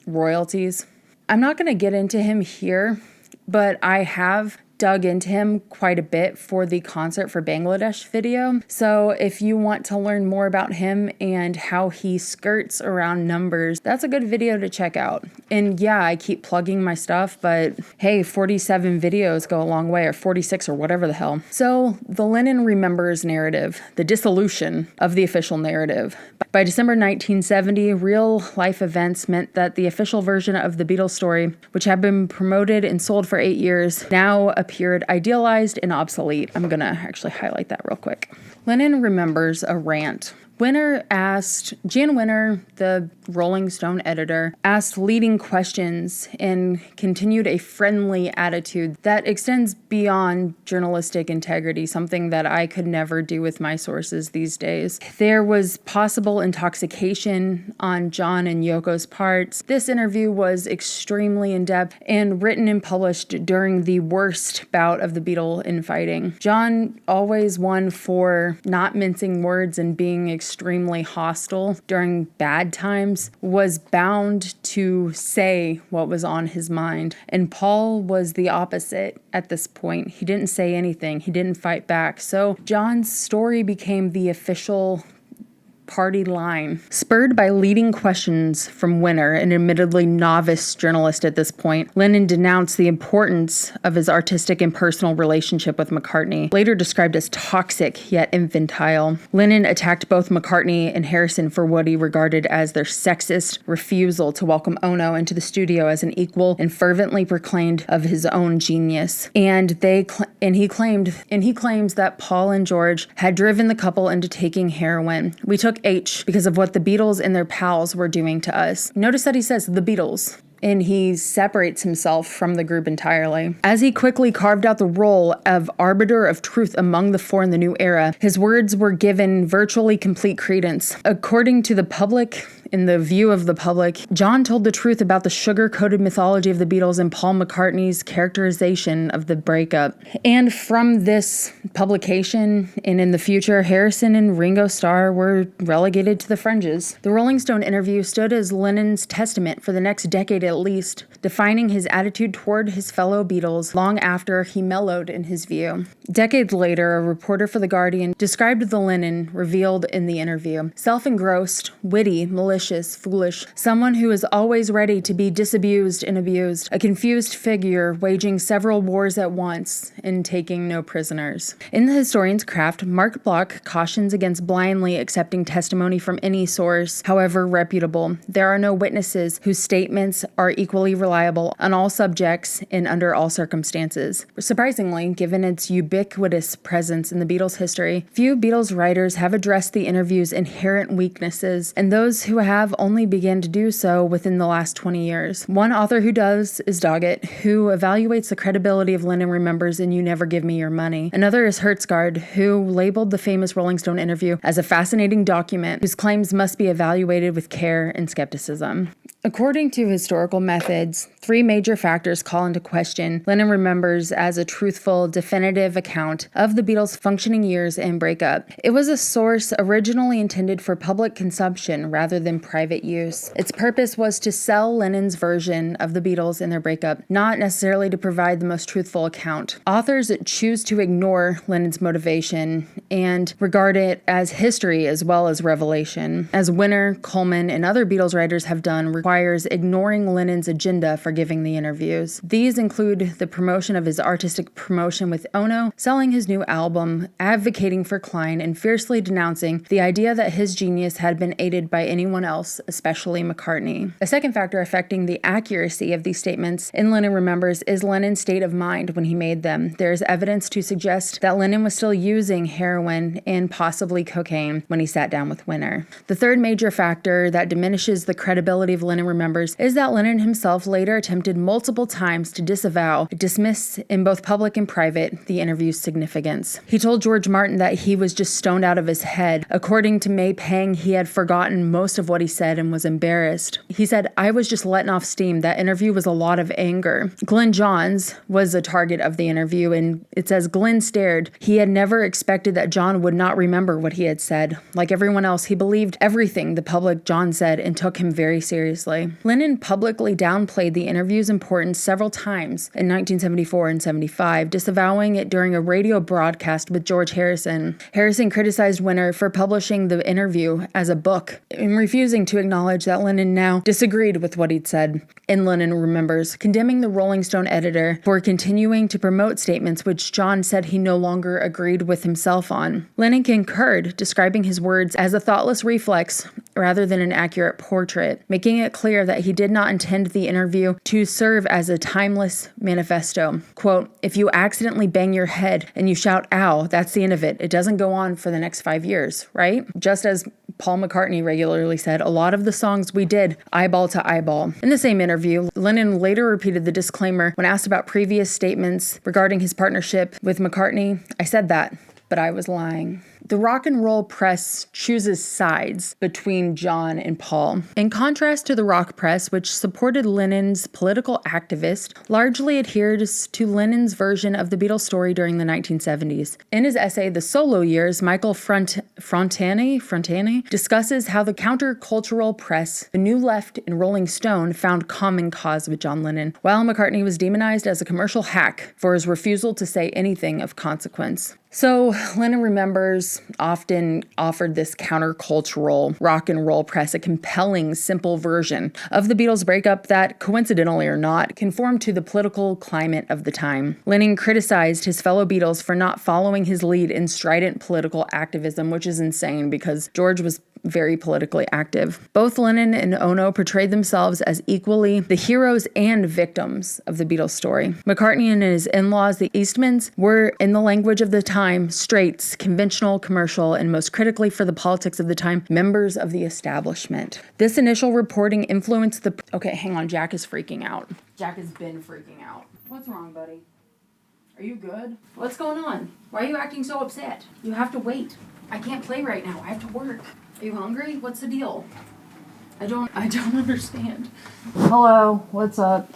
royalties. I'm not going to get into him here, but I have dug into him quite a bit for the Concert for Bangladesh video. So if you want to learn more about him and how he skirts around numbers, that's a good video to check out. And yeah, I keep plugging my stuff, but hey, 47 videos go a long way, or 46 or whatever the hell. So the Lennon Remembers narrative, the dissolution of the official narrative. By December 1970, real life events meant that the official version of the Beatles story, which had been promoted and sold for 8 years, now appeared idealized and obsolete. I'm going to actually highlight that real quick. Lennon remembers a rant. Jan Winter, the Rolling Stone editor, asked leading questions and continued a friendly attitude that extends beyond journalistic integrity, something that I could never do with my sources these days. There was possible intoxication on John and Yoko's parts. This interview was extremely in-depth and written and published during the worst bout of the Beatle infighting. John, always one for not mincing words and being extremely hostile during bad times, was bound to say what was on his mind. And Paul was the opposite at this point. He didn't say anything. He didn't fight back. So John's story became the official party line. Spurred by leading questions from Winter, an admittedly novice journalist at this point, Lennon denounced the importance of his artistic and personal relationship with McCartney, later described as toxic yet infantile. Lennon attacked both McCartney and Harrison for what he regarded as their sexist refusal to welcome Ono into the studio as an equal, and fervently proclaimed of his own genius. And he claims that Paul and George had driven the couple into taking heroin. We took H because of what the Beatles and their pals were doing to us. Notice that he says the Beatles, and he separates himself from the group entirely. As he quickly carved out the role of arbiter of truth among the four in the new era, his words were given virtually complete credence. According to the public, in the view of the public, John told the truth about the sugar-coated mythology of the Beatles and Paul McCartney's characterization of the breakup. And from this publication, and in the future, Harrison and Ringo Starr were relegated to the fringes. The Rolling Stone interview stood as Lennon's testament for the next decade at least, defining his attitude toward his fellow Beatles long after he mellowed in his view. Decades later, a reporter for The Guardian described the Lennon revealed in the interview: self-engrossed, witty, malicious, foolish, someone who is always ready to be disabused and abused, a confused figure waging several wars at once and taking no prisoners. In The Historian's Craft, Mark Bloch cautions against blindly accepting testimony from any source, however reputable. There are no witnesses whose statements are equally reliable on all subjects and under all circumstances. Surprisingly, given its ubiquitous presence in the Beatles' history, few Beatles writers have addressed the interview's inherent weaknesses, and those who have only began to do so within the last 20 years. One author who does is Doggett, who evaluates the credibility of Lennon Remembers and You Never Give Me Your Money. Another is Herstgaard, who labeled the famous Rolling Stone interview as a fascinating document whose claims must be evaluated with care and skepticism. According to historical methods, three major factors call into question Lennon Remembers as a truthful, definitive account of the Beatles' functioning years and breakup. It was a source originally intended for public consumption rather than private use. Its purpose was to sell Lennon's version of the Beatles and their breakup, not necessarily to provide the most truthful account. Authors choose to ignore Lennon's motivation and regard it as history as well as revelation. As Winter, Coleman, and other Beatles writers have done, requires ignoring Lennon's agenda for giving the interviews. These include the promotion of his artistic promotion with Ono, selling his new album, advocating for Klein, and fiercely denouncing the idea that his genius had been aided by anyone else, especially McCartney. A second factor affecting the accuracy of these statements in Lennon Remembers is Lennon's state of mind when he made them. There is evidence to suggest that Lennon was still using heroin and possibly cocaine when he sat down with Winter. The third major factor that diminishes the credibility of Lennon Remembers is that Lennon himself later attempted multiple times to dismiss in both public and private the interview's significance. He told George Martin that he was just stoned out of his head. According to May Pang, he had forgotten most of what he said and was embarrassed. He said, "I was just letting off steam. That interview was a lot of anger." Glenn Johns was a target of the interview, and it says Glenn stared. He had never expected that John would not remember what he had said. Like everyone else, he believed everything the public John said and took him very seriously. Lennon publicly downplayed the interview's importance several times in 1974 and 75, disavowing it during a radio broadcast with George Harrison. Harrison criticized Winter for publishing the interview as a book and refusing to acknowledge that Lennon now disagreed with what he'd said. In Lennon Remembers, condemning the Rolling Stone editor for continuing to promote statements which John said he no longer agreed with himself on. Lennon concurred, describing his words as a thoughtless reflex rather than an accurate portrait, making it clear that he did not intend the interview to serve as a timeless manifesto. Quote, "If you accidentally bang your head and you shout, 'ow,' that's the end of it. It doesn't go on for the next 5 years, right?" Just as Paul McCartney regularly said, a lot of the songs we did eyeball to eyeball. In the same interview, Lennon later repeated the disclaimer when asked about previous statements regarding his partnership with McCartney. "I said that, but I was lying." The rock and roll press chooses sides between John and Paul. In contrast to the rock press, which supported Lennon's political activist, largely adheres to Lennon's version of the Beatles story during the 1970s. In his essay, The Solo Years, Michael Frontani discusses how the countercultural press, the New Left, and Rolling Stone found common cause with John Lennon, while McCartney was demonized as a commercial hack for his refusal to say anything of consequence. So, Lennon Remembers often offered this countercultural rock and roll press a compelling, simple version of the Beatles' breakup that, coincidentally or not, conformed to the political climate of the time. Lennon criticized his fellow Beatles for not following his lead in strident political activism, which is insane because George was very politically active. Both Lennon and Ono portrayed themselves as equally the heroes and victims of the Beatles story. McCartney and his in-laws, the Eastmans, were, in the language of the time, straights, conventional, commercial, and most critically for the politics of the time, members of the establishment. This initial reporting influenced the... Okay, hang on, Jack is freaking out. Jack has been freaking out. What's wrong, buddy? Are you good? What's going on? Why are you acting so upset? You have to wait. I can't play right now. I have to work. Are you hungry? What's the deal? I don't understand. Hello, what's up?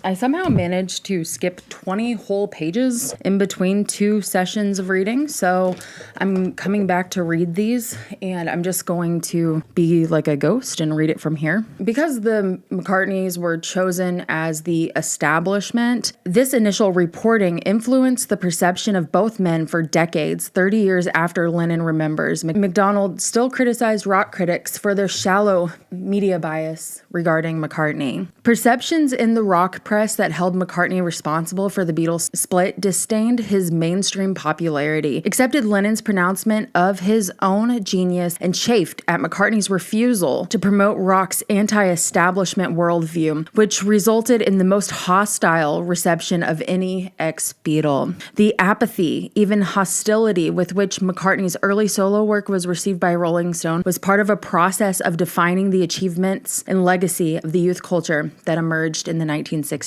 I somehow managed to skip 20 whole pages in between 2 sessions of reading, so I'm coming back to read these, and I'm just going to be like a ghost and read it from here. Because the McCartneys were chosen as the establishment, this initial reporting influenced the perception of both men for decades, 30 years after Lennon Remembers. MacDonald still criticized rock critics for their shallow media bias regarding McCartney. Perceptions in the rock press that held McCartney responsible for the Beatles' split disdained his mainstream popularity, accepted Lennon's pronouncement of his own genius, and chafed at McCartney's refusal to promote rock's anti-establishment worldview, which resulted in the most hostile reception of any ex-Beatle. The apathy, even hostility, with which McCartney's early solo work was received by Rolling Stone was part of a process of defining the achievements and legacy of the youth culture that emerged in the 1960s.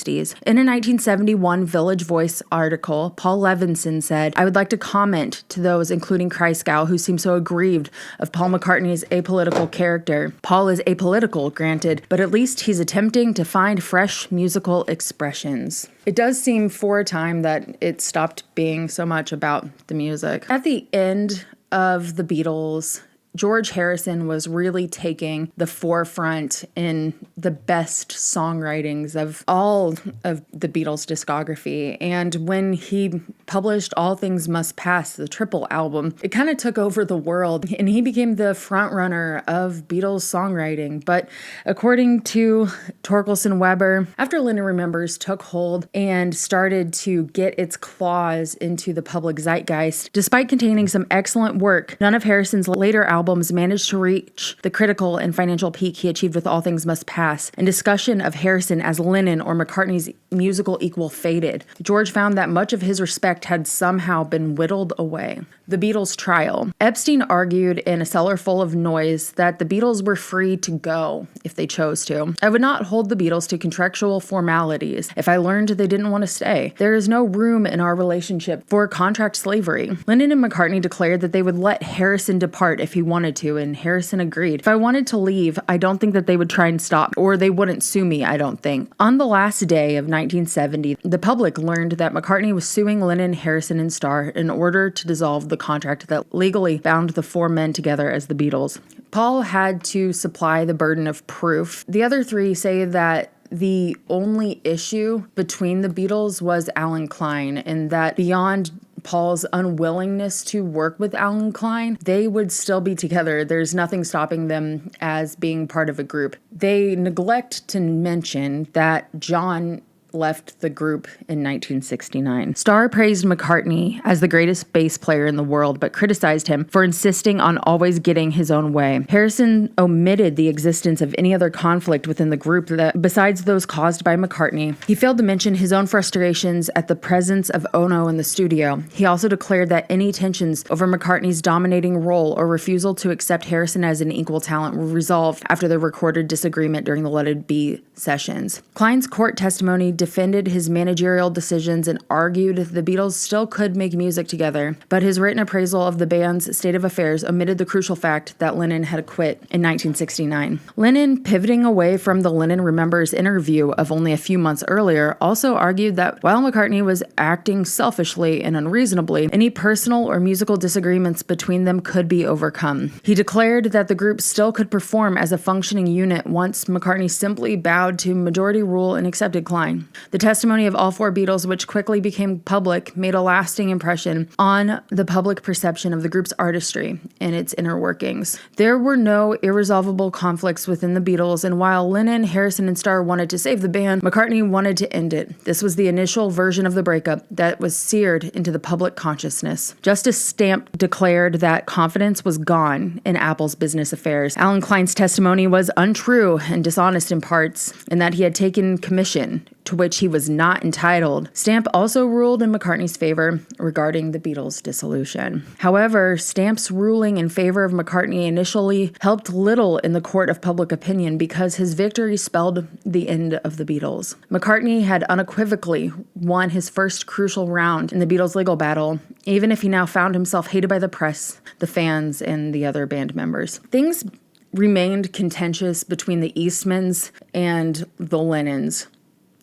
In a 1971 Village Voice article, Paul Levinson said, "I would like to comment to those, including Kreisgau, who seem so aggrieved of Paul McCartney's apolitical character. Paul is apolitical, granted, but at least he's attempting to find fresh musical expressions." It does seem for a time that it stopped being so much about the music. At the end of the Beatles' George Harrison was really taking the forefront in the best songwritings of all of the Beatles' discography. And when he published All Things Must Pass, the triple album, it kind of took over the world, and he became the frontrunner of Beatles songwriting. But according to Torkelson-Weber, after Lennon Remembers took hold and started to get its claws into the public zeitgeist, despite containing some excellent work, none of Harrison's later albums managed to reach the critical and financial peak he achieved with All Things Must Pass, and discussion of Harrison as Lennon or McCartney's musical equal faded. George found that much of his respect had somehow been whittled away. The Beatles' trial. Epstein argued in A Cellar Full of Noise that the Beatles were free to go if they chose to. I would not hold the Beatles to contractual formalities if I learned they didn't want to stay. There is no room in our relationship for contract slavery. Lennon and McCartney declared that they would let Harrison depart if he wanted to, and Harrison agreed. If I wanted to leave, I don't think that they would try and stop, or they wouldn't sue me, I don't think. On the last day of 1970, the public learned that McCartney was suing Lennon, Harrison, and Starr in order to dissolve the contract that legally bound the four men together as the Beatles. Paul had to supply the burden of proof. The other three say that the only issue between the Beatles was Alan Klein, and that beyond Paul's unwillingness to work with Alan Klein, they would still be together. There's nothing stopping them as being part of a group. They neglect to mention that John left the group in 1969. Starr praised McCartney as the greatest bass player in the world, but criticized him for insisting on always getting his own way. Harrison omitted the existence of any other conflict within the group that, besides those caused by McCartney. He failed to mention his own frustrations at the presence of Ono in the studio. He also declared that any tensions over McCartney's dominating role or refusal to accept Harrison as an equal talent were resolved after the recorded disagreement during the Let It Be sessions. Klein's court testimony defended his managerial decisions and argued the Beatles still could make music together, but his written appraisal of the band's state of affairs omitted the crucial fact that Lennon had quit in 1969. Lennon, pivoting away from the Lennon Remembers interview of only a few months earlier, also argued that while McCartney was acting selfishly and unreasonably, any personal or musical disagreements between them could be overcome. He declared that the group still could perform as a functioning unit once McCartney simply bowed to majority rule and accepted Klein. The testimony of all four Beatles, which quickly became public, made a lasting impression on the public perception of the group's artistry and its inner workings. There were no irresolvable conflicts within the Beatles, and while Lennon, Harrison, and Starr wanted to save the band, McCartney wanted to end it. This was the initial version of the breakup that was seared into the public consciousness. Justice Stamp declared that confidence was gone in Apple's business affairs. Alan Klein's testimony was untrue and dishonest in parts, and that he had taken commission to which he was not entitled. Stamp also ruled in McCartney's favor regarding the Beatles' dissolution. However, Stamp's ruling in favor of McCartney initially helped little in the court of public opinion because his victory spelled the end of the Beatles. McCartney had unequivocally won his first crucial round in the Beatles' legal battle, even if he now found himself hated by the press, the fans, and the other band members. Things remained contentious between the Eastmans and the Lennons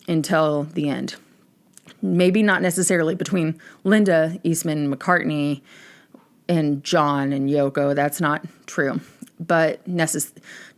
until the end. Maybe not necessarily between Linda Eastman, McCartney, and John and Yoko. That's not true, but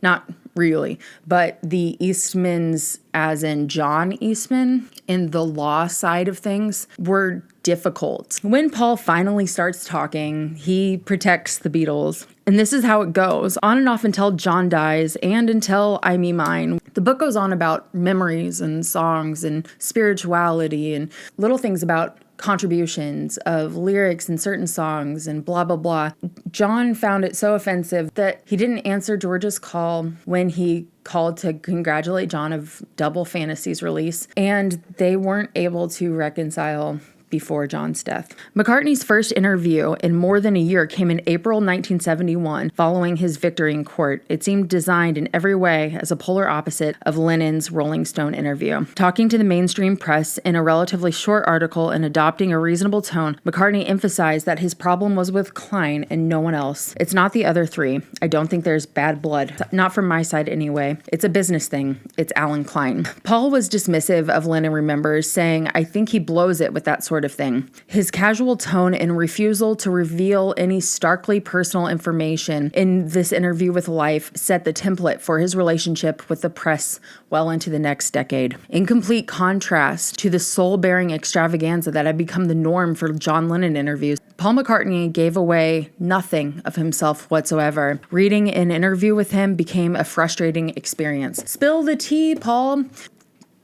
not really. But the Eastmans, as in John Eastman, in the law side of things, were difficult. When Paul finally starts talking, he protects the Beatles. And this is how it goes, on and off until John dies and until I Me Mine. The book goes on about memories and songs and spirituality and little things about contributions of lyrics in certain songs and blah, blah, blah. John found it so offensive that he didn't answer George's call when he called to congratulate John of Double Fantasy's release, and they weren't able to reconcile before John's death. McCartney's first interview in more than a year came in April 1971, following his victory in court. It seemed designed in every way as a polar opposite of Lennon's Rolling Stone interview. Talking to the mainstream press in a relatively short article and adopting a reasonable tone, McCartney emphasized that his problem was with Klein and no one else. It's not the other three. I don't think there's bad blood. Not from my side anyway. It's a business thing. It's Alan Klein. Paul was dismissive of Lennon Remembers, saying, I think he blows it with that sort sort of thing. His casual tone and refusal to reveal any starkly personal information in this interview with Life set the template for his relationship with the press well into the next decade. In complete contrast to the soul-bearing extravaganza that had become the norm for John Lennon interviews, Paul McCartney gave away nothing of himself whatsoever. Reading an interview with him became a frustrating experience. Spill the tea, Paul.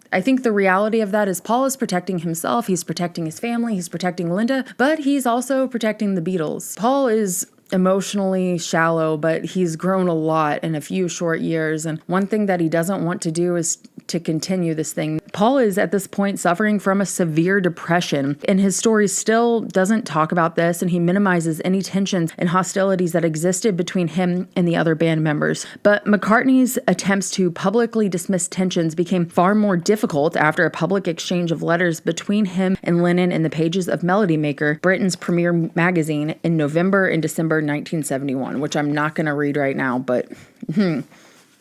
I think the reality of that is Paul is protecting himself, he's protecting his family, he's protecting Linda, but he's also protecting the Beatles. Paul is emotionally shallow, but he's grown a lot in a few short years, and one thing that he doesn't want to do is to continue this thing. Paul is at this point suffering from a severe depression, and his story still doesn't talk about this, and he minimizes any tensions and hostilities that existed between him and the other band members. But McCartney's attempts to publicly dismiss tensions became far more difficult after a public exchange of letters between him and Lennon in the pages of Melody Maker, Britain's premier magazine, in November and December 1971, which I'm not going to read right now, but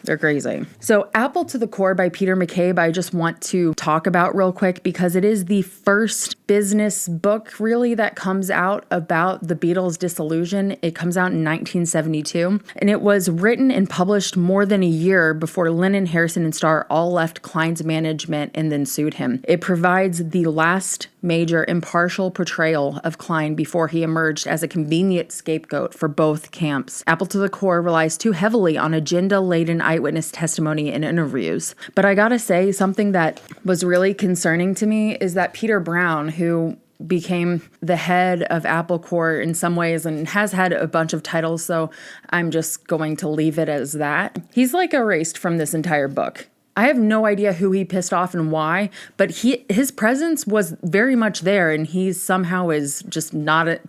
they're crazy. So Apple to the Core by Peter McCabe, I just want to talk about real quick because it is the first business book really that comes out about the Beatles' dissolution. It comes out in 1972, and it was written and published more than a year before Lennon, Harrison, and Starr all left Klein's management and then sued him. It provides the last major impartial portrayal of Klein before he emerged as a convenient scapegoat for both camps. Apple to the Core relies too heavily on agenda-laden eyewitness testimony and interviews. But I gotta say, something that was really concerning to me is that Peter Brown, who became the head of Apple Corps in some ways and has had a bunch of titles, so I'm just going to leave it as that. He's like erased from this entire book. I have no idea who he pissed off and why, but his presence was very much there, and he somehow is just not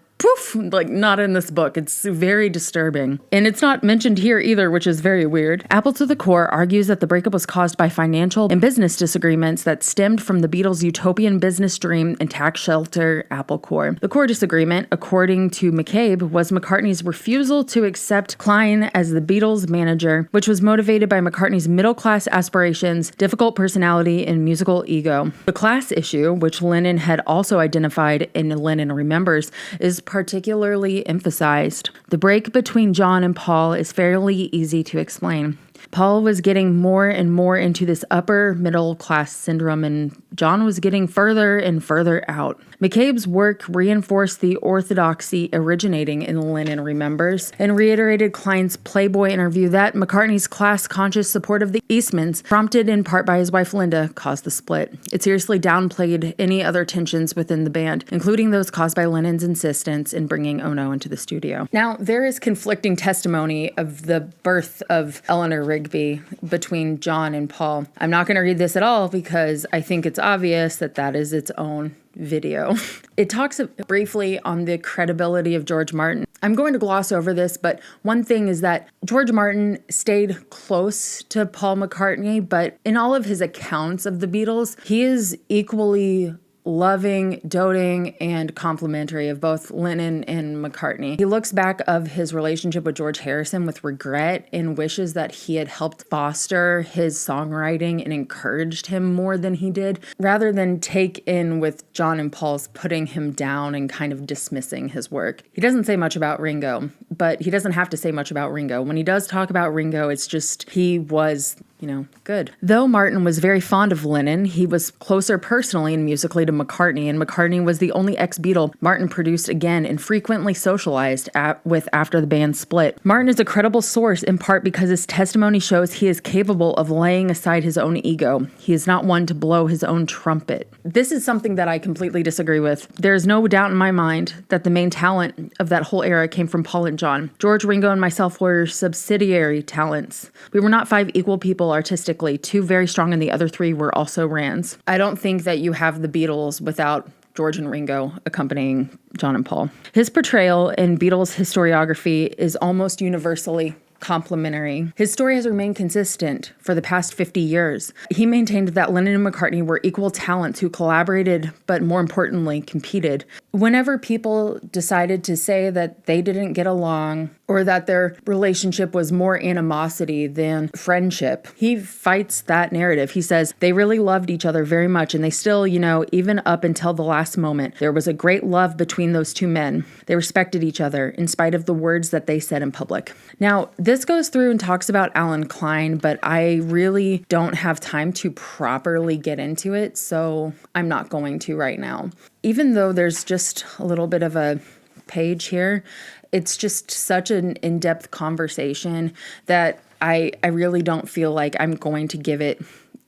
not in this book. It's very disturbing. And it's not mentioned here either, which is very weird. Apple to the Core argues that the breakup was caused by financial and business disagreements that stemmed from the Beatles' utopian business dream and tax shelter Apple Corps. The core disagreement, according to McCabe, was McCartney's refusal to accept Klein as the Beatles' manager, which was motivated by McCartney's middle-class aspirations, difficult personality, and musical ego. The class issue, which Lennon had also identified in Lennon Remembers, is particularly emphasized. The break between John and Paul is fairly easy to explain. Paul was getting more and more into this upper middle class syndrome, and John was getting further and further out. McCabe's work reinforced the orthodoxy originating in Lennon Remembers and reiterated Klein's Playboy interview that McCartney's class-conscious support of the Eastmans, prompted in part by his wife Linda, caused the split. It seriously downplayed any other tensions within the band, including those caused by Lennon's insistence in bringing Ono into the studio. Now, there is conflicting testimony of the birth of Eleanor Rigby between John and Paul. I'm not going to read this at all because I think it's obvious that that is its own video. It talks briefly on the credibility of George Martin. I'm going to gloss over this, but one thing is that George Martin stayed close to Paul McCartney, but in all of his accounts of the Beatles, he is equally loving, doting, and complimentary of both Lennon and McCartney. He looks back of his relationship with George Harrison with regret and wishes that he had helped foster his songwriting and encouraged him more than he did, rather than take in with John and Paul's putting him down and kind of dismissing his work. He doesn't say much about Ringo, but he doesn't have to say much about Ringo. When he does talk about Ringo, it's just he was good. Though Martin was very fond of Lennon, he was closer personally and musically to McCartney, and McCartney was the only ex-Beatle Martin produced again and frequently socialized with after the band split. Martin is a credible source in part because his testimony shows he is capable of laying aside his own ego. He is not one to blow his own trumpet. This is something that I completely disagree with. There is no doubt in my mind that the main talent of that whole era came from Paul and John. George, Ringo, and myself were subsidiary talents. We were not 5 equal people artistically, 2 very strong, and the other 3 were also Rands. I don't think that you have the Beatles without George and Ringo accompanying John and Paul. His portrayal in Beatles historiography is almost universally complimentary. His story has remained consistent for the past 50 years. He maintained that Lennon and McCartney were equal talents who collaborated, but more importantly, competed. Whenever people decided to say that they didn't get along or that their relationship was more animosity than friendship. He fights that narrative. He says they really loved each other very much, and they still, even up until the last moment, there was a great love between those two men. They respected each other in spite of the words that they said in public. Now, this goes through and talks about Alan Klein, but I really don't have time to properly get into it, so I'm not going to right now. Even though there's just a little bit of a page here, it's just such an in-depth conversation that I really don't feel like I'm going to give it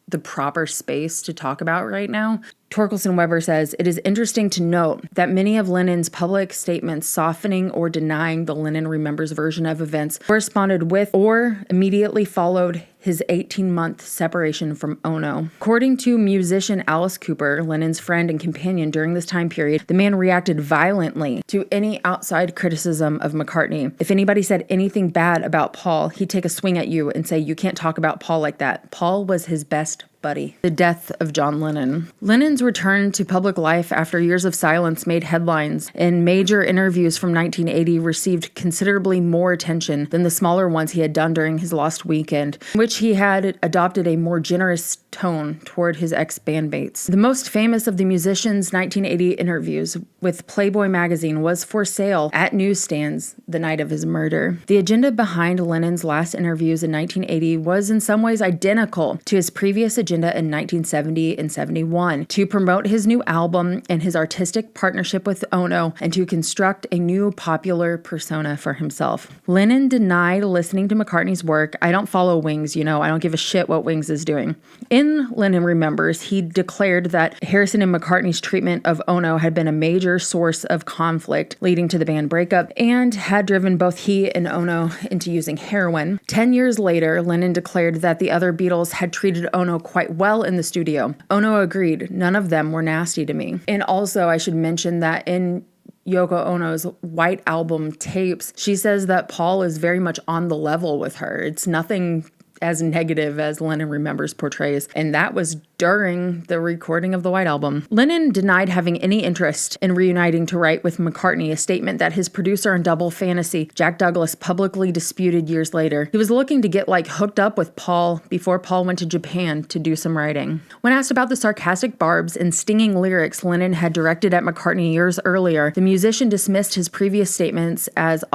the proper space to talk about right now. Torkelson-Weber says, it is interesting to note that many of Lenin's public statements softening or denying the Lenin Remembers version of events corresponded with or immediately followed his 18-month separation from Ono. According to musician Alice Cooper, Lenin's friend and companion during this time period, the man reacted violently to any outside criticism of McCartney. If anybody said anything bad about Paul, he'd take a swing at you and say, you can't talk about Paul like that. Paul was his best buddy. The death of John Lennon. Lennon's return to public life after years of silence made headlines, and major interviews from 1980 received considerably more attention than the smaller ones he had done during his Lost Weekend, in which he had adopted a more generous tone toward his ex-bandmates. The most famous of the musician's 1980 interviews with Playboy magazine was for sale at newsstands the night of his murder. The agenda behind Lennon's last interviews in 1980 was in some ways identical to his previous agenda in 1970 and 71, to promote his new album and his artistic partnership with Ono, and to construct a new popular persona for himself. Lennon denied listening to McCartney's work. I don't follow Wings, I don't give a shit what Wings is doing. In Lennon Remembers, he declared that Harrison and McCartney's treatment of Ono had been a major source of conflict, leading to the band breakup, and had driven both he and Ono into using heroin. 10 years later, Lennon declared that the other Beatles had treated Ono quite well in the studio. Ono agreed, none of them were nasty to me. And also, I should mention that in Yoko Ono's White Album tapes, she says that Paul is very much on the level with her. It's nothing as negative as Lennon Remembers portrays, and that was during the recording of the White Album. Lennon denied having any interest in reuniting to write with McCartney, a statement that his producer on Double Fantasy, Jack Douglas, publicly disputed years later. He was looking to get hooked up with Paul before Paul went to Japan to do some writing. When asked about the sarcastic barbs and stinging lyrics Lennon had directed at McCartney years earlier, the musician dismissed his previous statements as,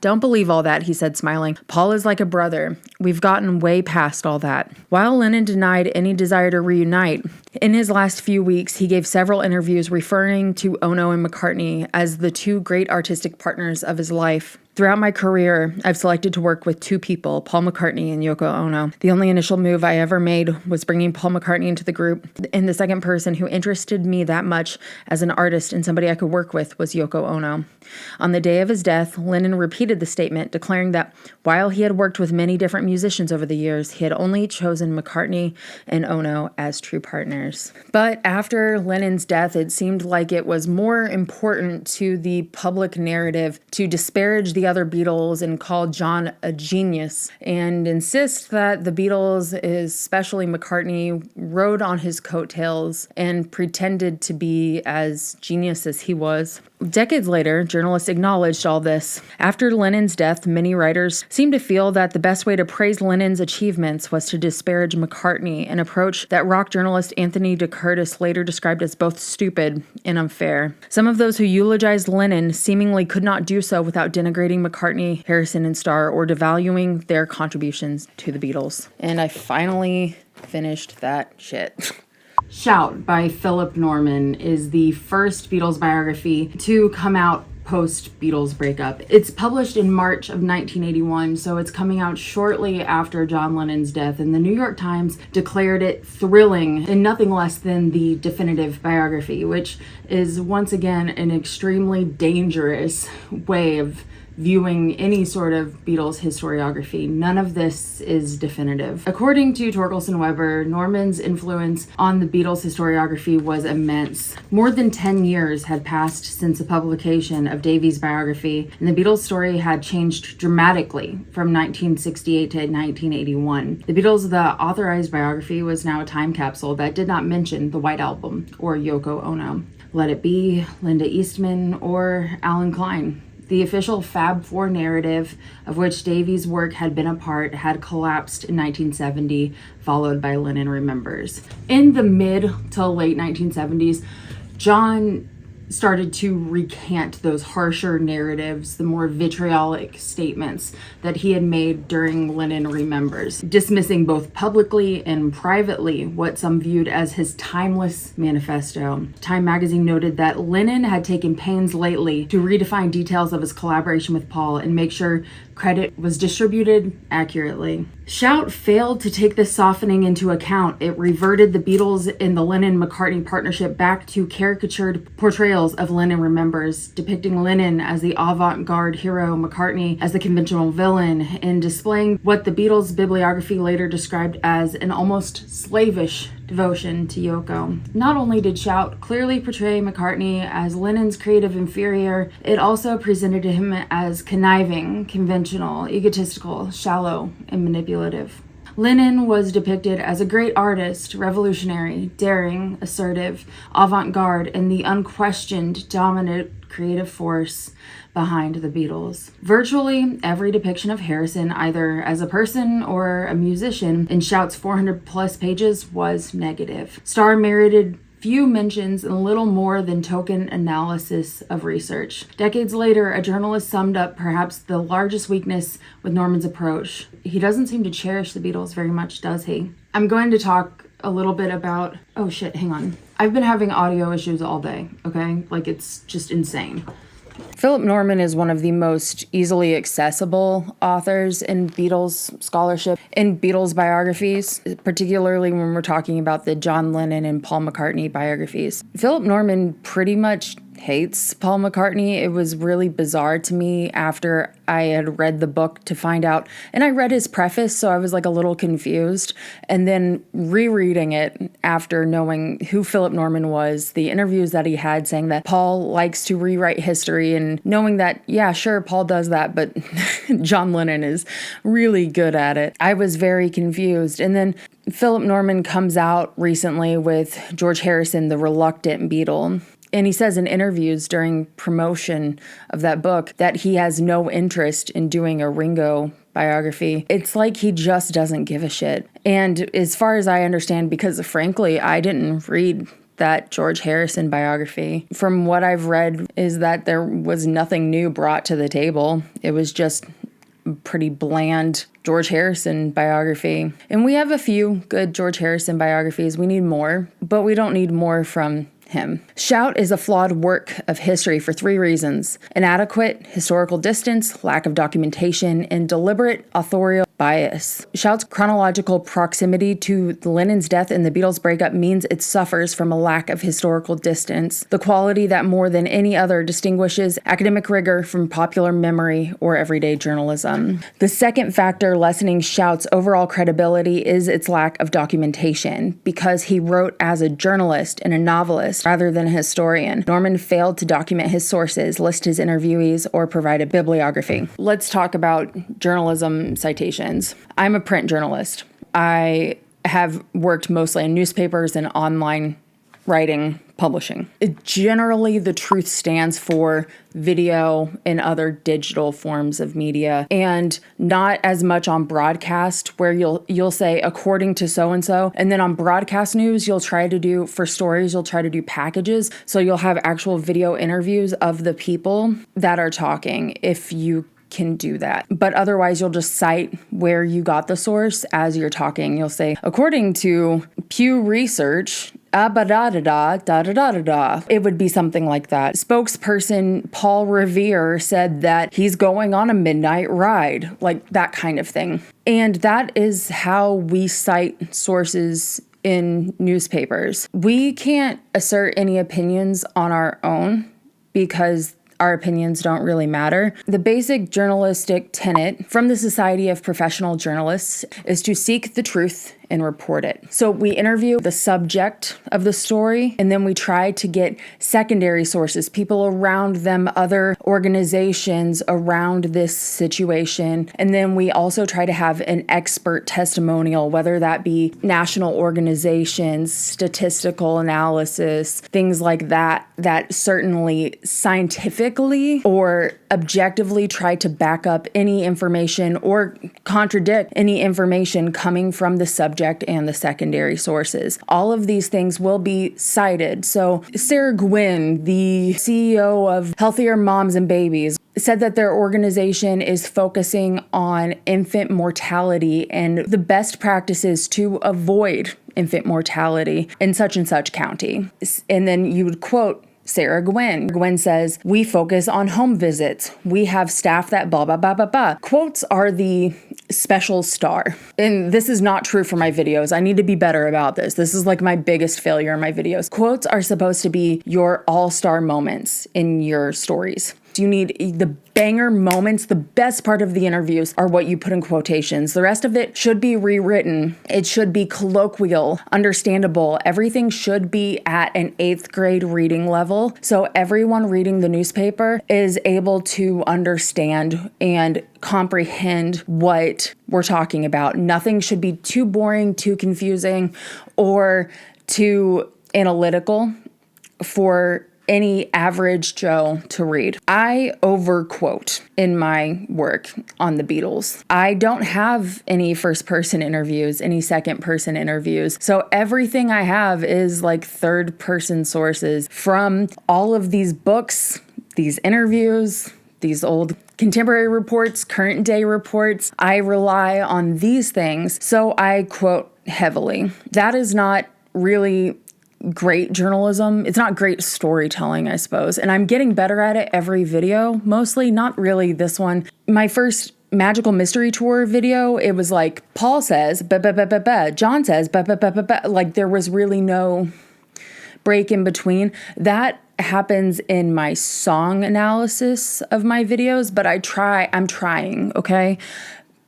don't believe all that, he said, smiling. Paul is like a brother. We've gotten way past all that. While Lennon denied any desire to reunite, in his last few weeks, he gave several interviews referring to Ono and McCartney as the two great artistic partners of his life. Throughout my career, I've selected to work with two people, Paul McCartney and Yoko Ono. The only initial move I ever made was bringing Paul McCartney into the group, and the second person who interested me that much as an artist and somebody I could work with was Yoko Ono. On the day of his death, Lennon repeated the statement, declaring that while he had worked with many different musicians over the years, he had only chosen McCartney and Ono as true partners. But after Lennon's death, it seemed like it was more important to the public narrative to disparage the other Beatles and call John a genius, and insist that the Beatles, especially McCartney, rode on his coattails and pretended to be as genius as he was. Decades later, journalists acknowledged all this. After Lennon's death, many writers seemed to feel that the best way to praise Lennon's achievements was to disparage McCartney, an approach that rock journalist Anthony de Curtis later described as both stupid and unfair. Some of those who eulogized Lennon seemingly could not do so without denigrating McCartney, Harrison, and Starr, or devaluing their contributions to the Beatles. And I finally finished that shit. Shout by Philip Norman is the first Beatles biography to come out post-Beatles breakup. It's published in March of 1981, so it's coming out shortly after John Lennon's death, and the New York Times declared it thrilling and nothing less than the definitive biography, which is once again an extremely dangerous way of viewing any sort of Beatles historiography. None of this is definitive. According to Torkelson-Weber, Norman's influence on the Beatles historiography was immense. More than 10 years had passed since the publication of Davies' biography, and the Beatles story had changed dramatically from 1968 to 1981. The Beatles, the authorized biography, was now a time capsule that did not mention the White Album or Yoko Ono. Let it be Linda Eastman or Alan Klein. The official Fab Four narrative, of which Davies' work had been a part, had collapsed in 1970, followed by Lennon Remembers. In the mid to late 1970s, John started to recant those harsher narratives, the more vitriolic statements that he had made during Lennon Remembers, dismissing both publicly and privately what some viewed as his timeless manifesto. Time magazine noted that Lennon had taken pains lately to redefine details of his collaboration with Paul and make sure credit was distributed accurately. Shout failed to take this softening into account. It reverted the Beatles and the Lennon-McCartney partnership back to caricatured portrayals of Lennon Remembers, depicting Lennon as the avant-garde hero, McCartney as the conventional villain, and displaying what the Beatles' bibliography later described as an almost slavish devotion to Yoko. Not only did Shout clearly portray McCartney as Lennon's creative inferior, it also presented him as conniving, conventional, egotistical, shallow, and manipulative. Lennon was depicted as a great artist, revolutionary, daring, assertive, avant-garde, and the unquestioned dominant creative force behind the Beatles. Virtually every depiction of Harrison, either as a person or a musician, in Shout's 400 plus pages was negative. Starr merited few mentions and little more than token analysis of research. Decades later, a journalist summed up perhaps the largest weakness with Norman's approach. He doesn't seem to cherish the Beatles very much, does he? I'm going to talk a little bit about... Oh shit, hang on. I've been having audio issues all day, okay? Like, it's just insane. Philip Norman is one of the most easily accessible authors in Beatles scholarship, in Beatles biographies, particularly when we're talking about the John Lennon and Paul McCartney biographies. Philip Norman pretty much hates Paul McCartney. It was really bizarre to me after I had read the book to find out, and I read his preface, so I was like a little confused, and then rereading it after knowing who Philip Norman was, the interviews that he had saying that Paul likes to rewrite history, and knowing that, yeah, sure, Paul does that, but John Lennon is really good at it. I was very confused. And then Philip Norman comes out recently with George Harrison, the Reluctant Beatle. And he says in interviews during promotion of that book that he has no interest in doing a Ringo biography. It's like he just doesn't give a shit. And as far as I understand, because frankly, I didn't read that George Harrison biography. From what I've read is that there was nothing new brought to the table. It was just pretty bland George Harrison biography. And we have a few good George Harrison biographies. We need more, but we don't need more from him. Shout is a flawed work of history for three reasons: inadequate historical distance, lack of documentation, and deliberate authorial bias. Shout's chronological proximity to Lennon's death and the Beatles' breakup means it suffers from a lack of historical distance, the quality that more than any other distinguishes academic rigor from popular memory or everyday journalism. The second factor lessening Shout's overall credibility is its lack of documentation. Because he wrote as a journalist and a novelist rather than a historian, Norman failed to document his sources, list his interviewees, or provide a bibliography. Let's talk about journalism citations. I'm a print journalist. I have worked mostly in newspapers and online writing, publishing. Generally, the truth stands for video and other digital forms of media, and not as much on broadcast, where you'll say according to so and so, and then on broadcast news you'll try to do, for stories you'll try to do packages, so you'll have actual video interviews of the people that are talking, if you can do that. But otherwise, you'll just cite where you got the source as you're talking. You'll say, according to Pew Research, da-da-da-da-da-da-da-da. It would be something like that. Spokesperson Paul Revere said that he's going on a midnight ride, like that kind of thing. And that is how we cite sources in newspapers. We can't assert any opinions on our own because our opinions don't really matter. The basic journalistic tenet from the Society of Professional Journalists is to seek the truth and report it. So we interview the subject of the story, and then we try to get secondary sources, people around them, other organizations around this situation. And then we also try to have an expert testimonial, whether that be national organizations, statistical analysis, things like that, that certainly scientifically or objectively try to back up any information or contradict any information coming from the subject and the secondary sources. All of these things will be cited. So Sarah Gwynn, the CEO of Healthier Moms and Babies, said that their organization is focusing on infant mortality and the best practices to avoid infant mortality in such and such county. And then you would quote Sarah Gwynn. Gwynn says, "We focus on home visits. We have staff that blah, blah, blah, blah, blah." Quotes are the special star. And this is not true for my videos. I need to be better about this. This is like my biggest failure in my videos. Quotes are supposed to be your all-star moments in your stories. You need the banger moments. The best part of the interviews are what you put in quotations. The rest of it should be rewritten. It should be colloquial, understandable. Everything should be at an 8th grade reading level. So everyone reading the newspaper is able to understand and comprehend what we're talking about. Nothing should be too boring, too confusing, or too analytical for any average Joe to read. I overquote in my work on the Beatles. I don't have any first-person interviews, any second-person interviews. So everything I have is like third-person sources from all of these books, these interviews, these old contemporary reports, current day reports. I rely on these things, so I quote heavily. That is not really great journalism. It's not great storytelling, I suppose. And I'm getting better at it every video, mostly, not really this one. My first Magical Mystery Tour video, it was like, Paul says, John says, like there was really no break in between. That happens in my song analysis of my videos, but I'm trying, okay?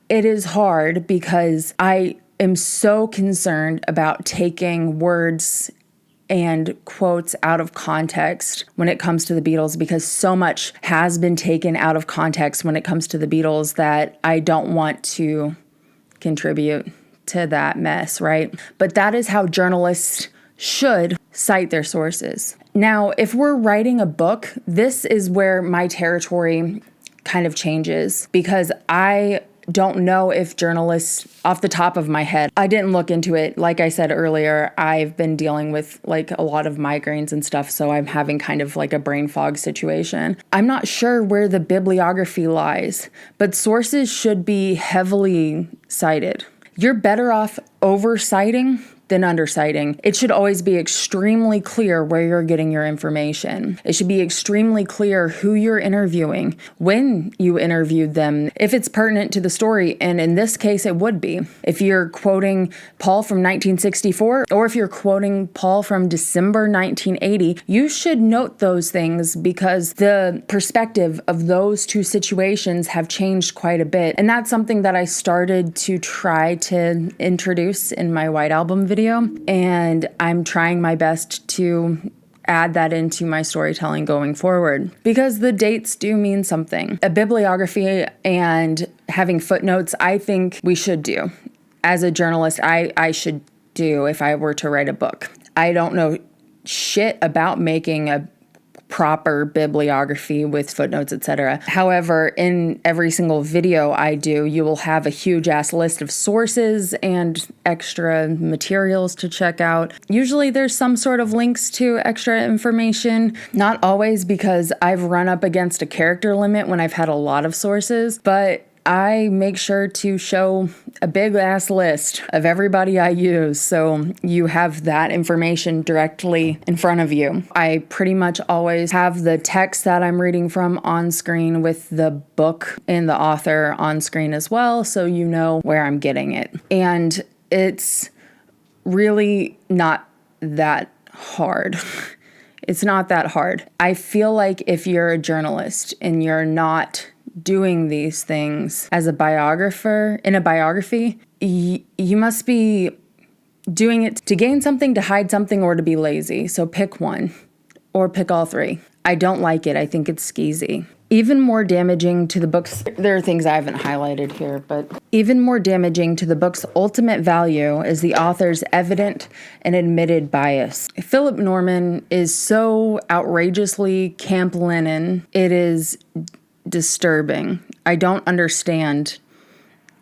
It is hard because I am so concerned about taking words and quotes out of context when it comes to the Beatles, because so much has been taken out of context when it comes to the Beatles that I don't want to contribute to that mess, right? But that is how journalists should cite their sources. Now, if we're writing a book, this is where my territory kind of changes, because I don't know if journalists, off the top of my head, I didn't look into it. Like I said earlier, I've been dealing with like a lot of migraines and stuff, so I'm having kind of like a brain fog situation. I'm not sure where the bibliography lies, but sources should be heavily cited. You're better off oversighting than underciting. It should always be extremely clear where you're getting your information. It should be extremely clear who you're interviewing, when you interviewed them, if it's pertinent to the story, and in this case it would be. If you're quoting Paul from 1964, or if you're quoting Paul from December 1980, you should note those things because the perspective of those two situations have changed quite a bit. And that's something that I started to try to introduce in my White Album video, and I'm trying my best to add that into my storytelling going forward, because the dates do mean something. A bibliography and having footnotes, I think we should do. As a journalist, I should do if I were to write a book. I don't know shit about making a proper bibliography with footnotes, etc. However, in every single video I do, you will have a huge ass list of sources and extra materials to check out. Usually there's some sort of links to extra information, not always, because I've run up against a character limit when I've had a lot of sources, but I make sure to show a big ass list of everybody I use, so you have that information directly in front of you. I pretty much always have the text that I'm reading from on screen with the book and the author on screen as well, so you know where I'm getting it. And it's really not that hard. It's not that hard. I feel like if you're a journalist and you're not doing these things as a biographer, in a biography, you must be doing it to gain something, to hide something, or to be lazy. So pick one, or pick all three. I don't like it. I think it's skeezy. Even more damaging to the book's, there are things I haven't highlighted here, but even more damaging to the book's ultimate value is the author's evident and admitted bias. Philip Norman is so outrageously Camp Lennon, it is disturbing. I don't understand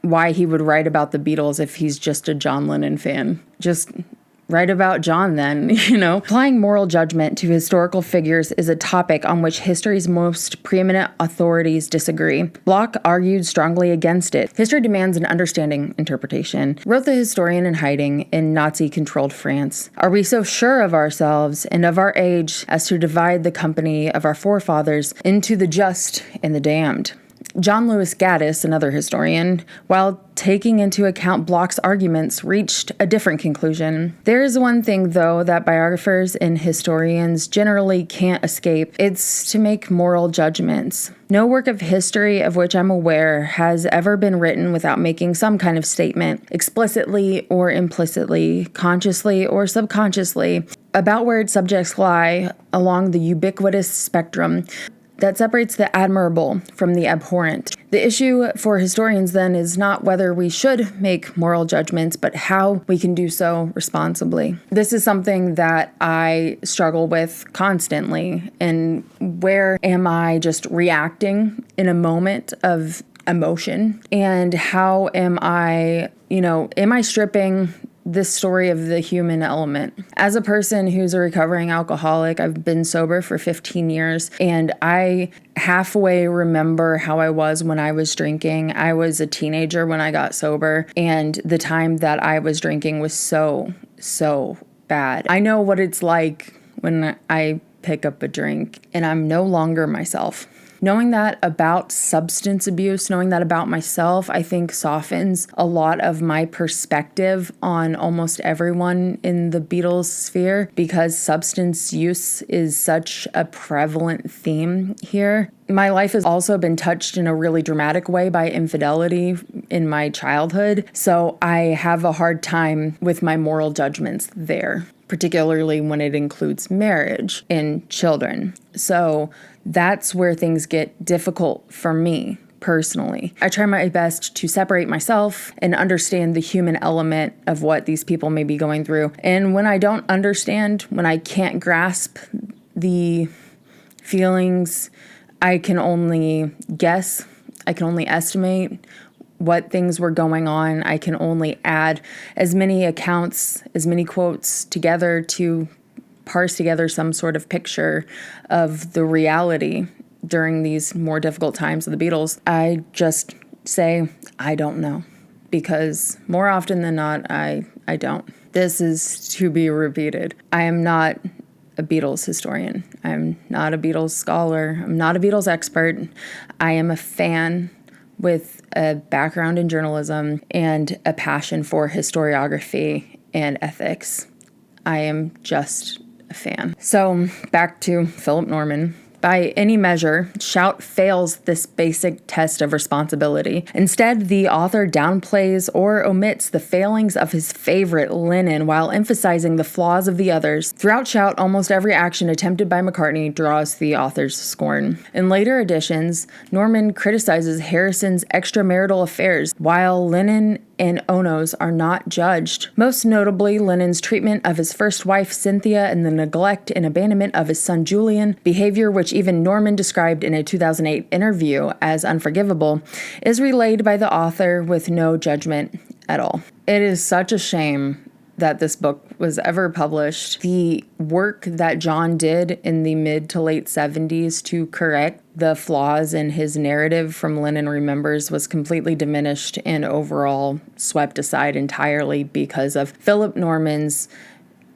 why he would write about the Beatles if he's just a John Lennon fan. Just write about John then, Applying moral judgment to historical figures is a topic on which history's most preeminent authorities disagree. Bloch argued strongly against it. History demands an understanding interpretation, wrote the historian in hiding in Nazi-controlled France. Are we so sure of ourselves and of our age as to divide the company of our forefathers into the just and the damned? John Lewis Gaddis, another historian, while taking into account Bloch's arguments, reached a different conclusion. There is one thing, though, that biographers and historians generally can't escape. It's to make moral judgments. No work of history of which I'm aware has ever been written without making some kind of statement, explicitly or implicitly, consciously or subconsciously, about where its subjects lie along the ubiquitous spectrum that separates the admirable from the abhorrent. The issue for historians then is not whether we should make moral judgments, but how we can do so responsibly. This is something that I struggle with constantly. And where am I just reacting in a moment of emotion? And how am I stripping this story of the human element? As a person who's a recovering alcoholic, I've been sober for 15 years, and I halfway remember how I was when I was drinking. I was a teenager when I got sober, and the time that I was drinking was so bad. I know what it's like when I pick up a drink, and I'm no longer myself. Knowing that about substance abuse, knowing that about myself, I think softens a lot of my perspective on almost everyone in the Beatles sphere, because substance use is such a prevalent theme here. My life has also been touched in a really dramatic way by infidelity in my childhood, so I have a hard time with my moral judgments there, particularly when it includes marriage and children. So that's where things get difficult for me personally. I try my best to separate myself and understand the human element of what these people may be going through. And when I don't understand, when I can't grasp the feelings, I can only guess, I can only estimate what things were going on. I can only add as many accounts, as many quotes together to parse together some sort of picture of the reality during these more difficult times of the Beatles. I just say, I don't know, because more often than not, I don't. This is to be repeated. I am not a Beatles historian. I'm not a Beatles scholar. I'm not a Beatles expert. I am a fan with a background in journalism and a passion for historiography and ethics. I am just a fan. So back to Philip Norman. By any measure, Shout fails this basic test of responsibility. Instead, the author downplays or omits the failings of his favorite, Lennon, while emphasizing the flaws of the others. Throughout Shout, almost every action attempted by McCartney draws the author's scorn. In later editions, Norman criticizes Harrison's extramarital affairs, while Lennon and Ono's are not judged. Most notably, Lennon's treatment of his first wife, Cynthia, and the neglect and abandonment of his son, Julian, behavior which even Norman described in a 2008 interview as unforgivable, is relayed by the author with no judgment at all. It is such a shame that this book was ever published. The work that John did in the mid to late 70s to correct the flaws in his narrative from Lennon Remembers was completely diminished and overall swept aside entirely because of Philip Norman's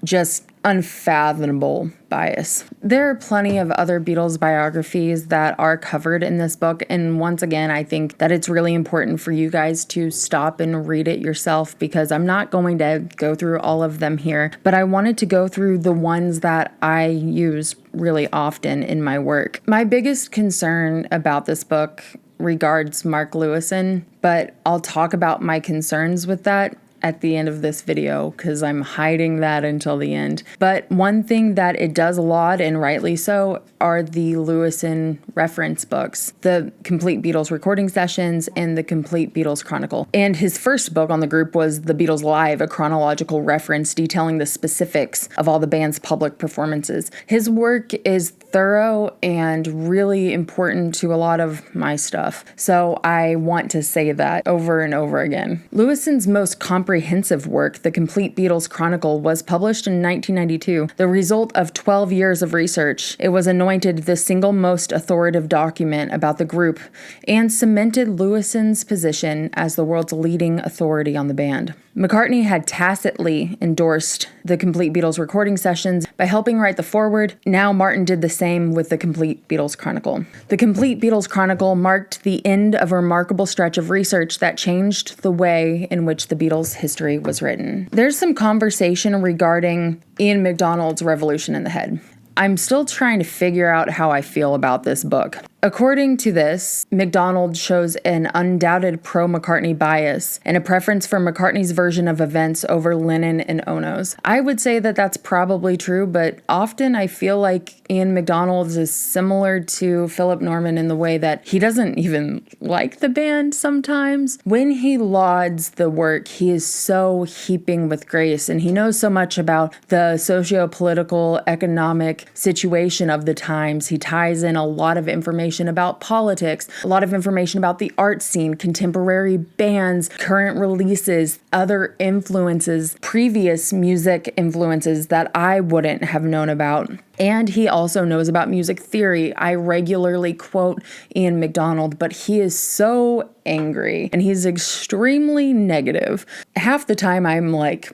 just unfathomable bias. There are plenty of other Beatles biographies that are covered in this book, and once again, I think that it's really important for you guys to stop and read it yourself, because I'm not going to go through all of them here, but I wanted to go through the ones that I use really often in my work. My biggest concern about this book regards Mark Lewisohn, but I'll talk about my concerns with that at the end of this video because I'm hiding that until the end. But one thing that it does laud, and rightly so, are the Lewisohn reference books, the Complete Beatles Recording Sessions and the Complete Beatles Chronicle. And his first book on the group was The Beatles Live, a chronological reference detailing the specifics of all the band's public performances. His work is thorough and really important to a lot of my stuff. So I want to say that over and over again. Lewisohn's most comprehensive work, The Complete Beatles Chronicle, was published in 1992, the result of 12 years of research. It was anointed the single most authoritative document about the group and cemented Lewisohn's position as the world's leading authority on the band. McCartney had tacitly endorsed the Complete Beatles Recording Sessions by helping write the foreword. Now Martin did the same with the Complete Beatles Chronicle. The Complete Beatles Chronicle marked the end of a remarkable stretch of research that changed the way in which the Beatles' history was written. There's some conversation regarding Ian MacDonald's Revolution in the Head. I'm still trying to figure out how I feel about this book. According to this, MacDonald shows an undoubted pro-McCartney bias and a preference for McCartney's version of events over Lennon and Ono's. I would say that that's probably true, but often I feel like Ian MacDonald is similar to Philip Norman in the way that he doesn't even like the band sometimes. When he lauds the work, he is so heaping with grace, and he knows so much about the socio-political, economic situation of the times. He ties in a lot of information about politics, a lot of information about the art scene, contemporary bands, current releases, other influences, previous music influences that I wouldn't have known about. And he also knows about music theory. I regularly quote Ian MacDonald, but he is so angry and he's extremely negative. Half the time I'm like,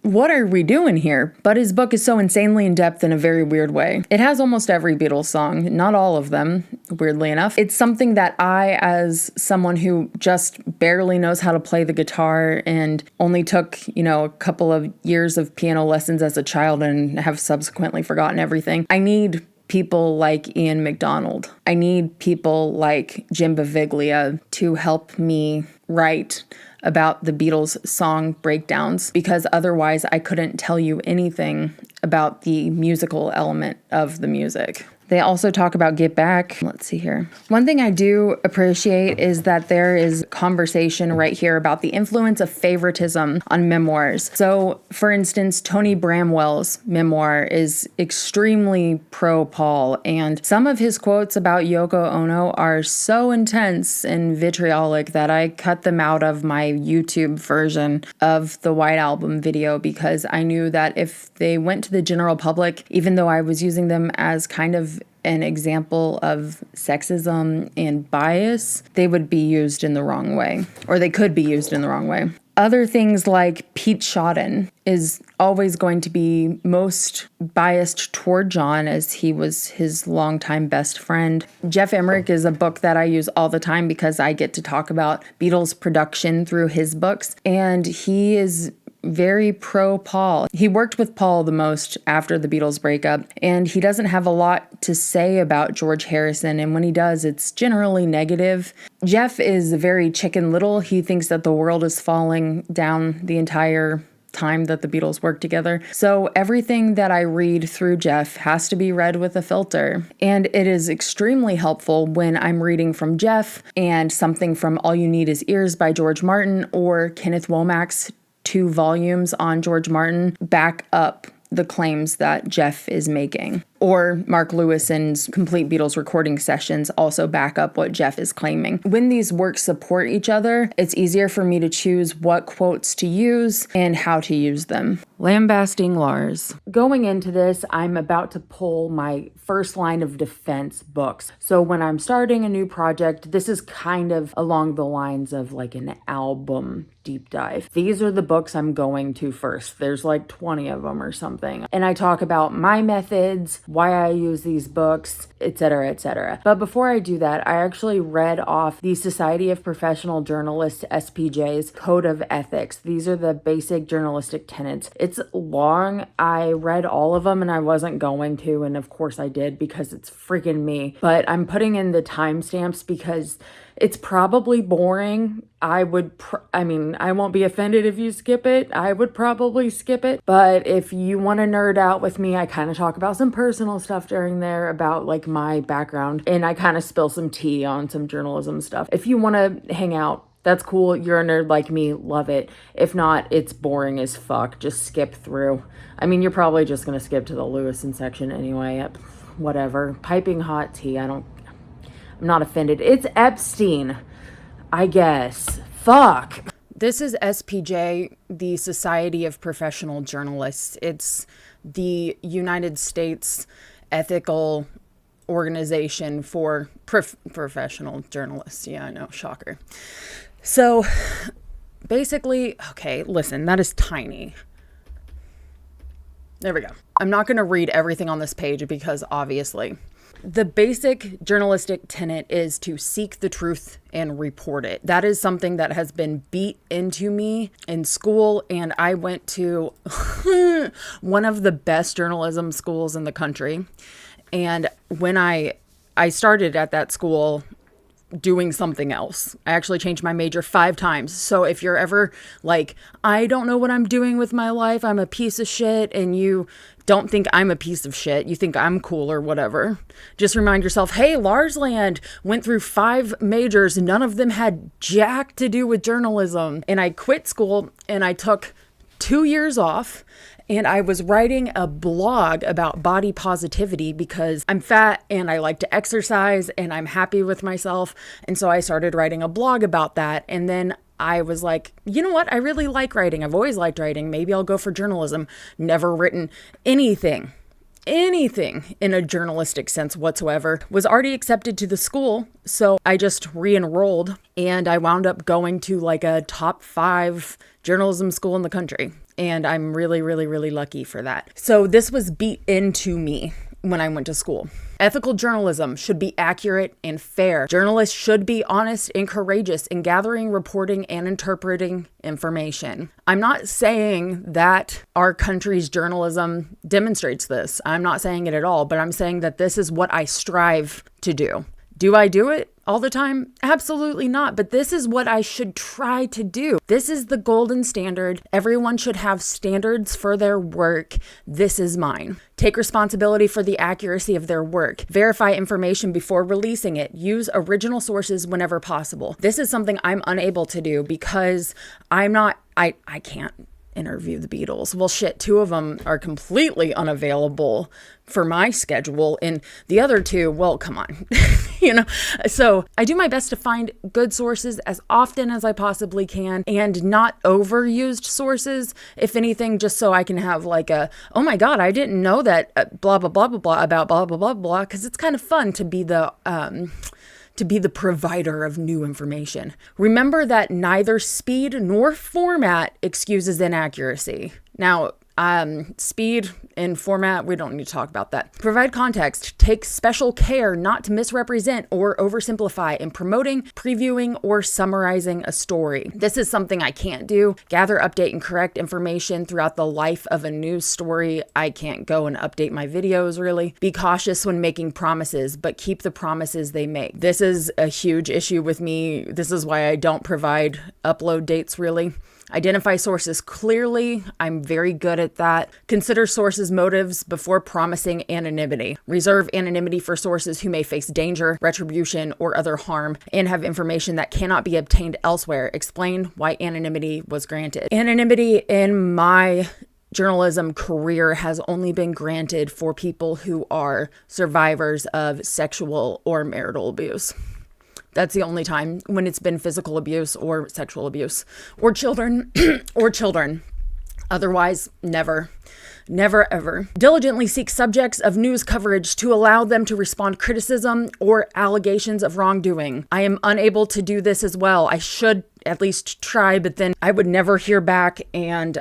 what are we doing here? But his book is so insanely in-depth in a very weird way. It has almost every Beatles song, not all of them, weirdly enough. It's something that I, as someone who just barely knows how to play the guitar and only took, a couple of years of piano lessons as a child and have subsequently forgotten everything, I need people like Ian MacDonald. I need people like Jim Beviglia to help me write about the Beatles song breakdowns, because otherwise I couldn't tell you anything about the musical element of the music. They also talk about Get Back. Let's see here. One thing I do appreciate is that there is conversation right here about the influence of favoritism on memoirs. So, for instance, Tony Bramwell's memoir is extremely pro-Paul, and some of his quotes about Yoko Ono are so intense and vitriolic that I cut them out of my YouTube version of the White Album video because I knew that if they went to the general public, even though I was using them as kind of an example of sexism and bias, they would be used in the wrong way, or they could be used in the wrong way. Other things like Pete Shotton is always going to be most biased toward John, as he was his longtime best friend. Geoff Emerick is a book that I use all the time because I get to talk about Beatles production through his books, and he is very pro-Paul. He worked with Paul the most after the Beatles breakup, and he doesn't have a lot to say about George Harrison, and when he does, it's generally negative. Geoff is very Chicken Little. He thinks that the world is falling down the entire time that the Beatles worked together. So everything that I read through Geoff has to be read with a filter. And it is extremely helpful when I'm reading from Geoff and something from All You Need Is Ears by George Martin or Kenneth Womack's 2 volumes on George Martin back up the claims that Geoff is making. Or Mark Lewisohn's Complete Beatles Recording Sessions also back up what Geoff is claiming. When these works support each other, it's easier for me to choose what quotes to use and how to use them. Lambasting Lars. Going into this, I'm about to pull my first line of defense books. So when I'm starting a new project, this is kind of along the lines of like an album deep dive. These are the books I'm going to first. There's like 20 of them or something. And I talk about my methods, why I use these books, etc., etc. But before I do that, I actually read off the Society of Professional Journalists, SPJ's Code of Ethics. These are the basic journalistic tenets. It's long. I read all of them and I wasn't going to, and of course I did because it's freaking me. But I'm putting in the timestamps because It's probably boring. I mean, I won't be offended if you skip it. I would probably skip it. But if you want to nerd out with me, I kind of talk about some personal stuff during there about like my background. And I kind of spill some tea on some journalism stuff. If you want to hang out, that's cool. You're a nerd like me. Love it. If not, it's boring as fuck. Just skip through. I mean, you're probably just going to skip to the Lewisohn section anyway. Whatever. Piping hot tea. I'm not offended. It's Epstein, I guess. Fuck. This is SPJ, the Society of Professional Journalists. It's the United States ethical organization for professional journalists. Yeah, I know. Shocker. So basically, okay, listen, that is tiny. There we go. I'm not going to read everything on this page because obviously the basic journalistic tenet is to seek the truth and report it. That is something that has been beat into me in school, and I went to one of the best journalism schools in the country. And when I started at that school doing something else. I actually changed my major 5 times. So if you're ever like, I don't know what I'm doing with my life, I'm a piece of shit, and you don't think I'm a piece of shit, you think I'm cool or whatever, just remind yourself, hey, Lars Land went through 5 majors. None of them had jack to do with journalism. And I quit school and I took 2 years off. And I was writing a blog about body positivity because I'm fat and I like to exercise and I'm happy with myself. And so I started writing a blog about that. And then I was like, you know what? I really like writing. I've always liked writing. Maybe I'll go for journalism. Never written anything in a journalistic sense whatsoever. Was already accepted to the school. So I just re-enrolled and I wound up going to like a top 5 journalism school in the country. And I'm really, really, really lucky for that. So this was beat into me when I went to school. Ethical journalism should be accurate and fair. Journalists should be honest and courageous in gathering, reporting, and interpreting information. I'm not saying that our country's journalism demonstrates this. I'm not saying it at all, but I'm saying that this is what I strive to do. Do I do it all the time? Absolutely not. But this is what I should try to do. This is the golden standard. Everyone should have standards for their work. This is mine. Take responsibility for the accuracy of their work. Verify information before releasing it. Use original sources whenever possible. This is something I'm unable to do because I can't interview the Beatles. Well, shit, 2 of them are completely unavailable for my schedule, and the other 2, well, come on. So I do my best to find good sources as often as I possibly can and not overused sources, if anything, just so I can have like oh my God, I didn't know that blah, blah, blah, blah, blah about blah, blah, blah, blah, because it's kind of fun to be the provider of new information. Remember that neither speed nor format excuses inaccuracy. Now, speed and format, we don't need to talk about that. Provide context. Take special care not to misrepresent or oversimplify in promoting, previewing, or summarizing a story. This is something I can't do. Gather, update, and correct information throughout the life of a news story. I can't go and update my videos, really. Be cautious when making promises, but keep the promises they make. This is a huge issue with me. This is why I don't provide upload dates, really. Identify sources clearly. I'm very good at that. Consider sources' motives before promising anonymity. Reserve anonymity for sources who may face danger, retribution, or other harm, and have information that cannot be obtained elsewhere. Explain why anonymity was granted. Anonymity in my journalism career has only been granted for people who are survivors of sexual or marital abuse. That's the only time when it's been physical abuse or sexual abuse or children Otherwise, never ever. Diligently seek subjects of news coverage to allow them to respond criticism or allegations of wrongdoing. I am unable to do this as well. I should at least try, but then I would never hear back and,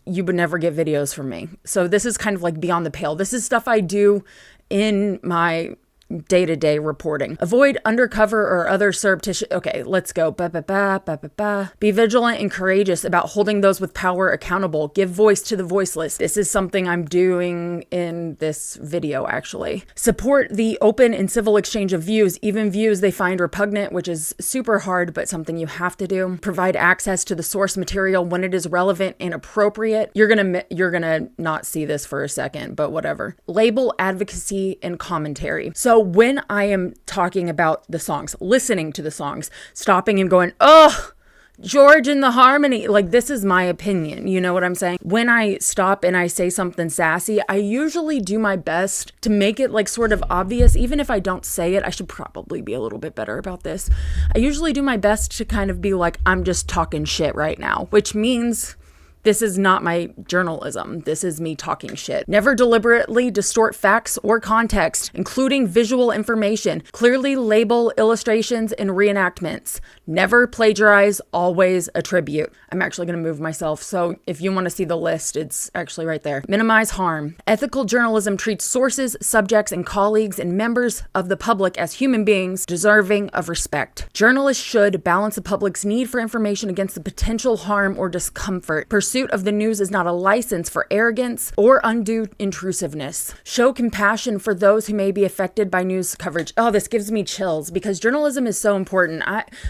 you would never get videos from me. So this is kind of like beyond the pale. This is stuff I do in my day-to-day reporting. Avoid undercover or other surreptitious... Okay, let's go. Be vigilant and courageous about holding those with power accountable. Give voice to the voiceless. This is something I'm doing in this video, actually. Support the open and civil exchange of views, even views they find repugnant, which is super hard, but something you have to do. Provide access to the source material when it is relevant and appropriate. You're gonna not see this for a second, but whatever. Label advocacy and commentary. So when I am talking about the songs, listening to the songs, stopping and going, oh, George and the harmony, like, this is my opinion, you know what I'm saying? When I stop and I say something sassy, I usually do my best to make it like sort of obvious. Even if I don't say it, I should probably be a little bit better about this. I usually do my best to kind of be like, I'm just talking shit right now, which means this is not my journalism. This is me talking shit. Never deliberately distort facts or context, including visual information. Clearly label illustrations and reenactments. Never plagiarize, always attribute. I'm actually going to move myself, so if you want to see the list, it's actually right there. Minimize harm. Ethical journalism treats sources, subjects, and colleagues and members of the public as human beings deserving of respect. Journalists should balance the public's need for information against the potential harm or discomfort. Pursuit of the news is not a license for arrogance or undue intrusiveness. Show compassion for those who may be affected by news coverage. Oh, this gives me chills because journalism is so important.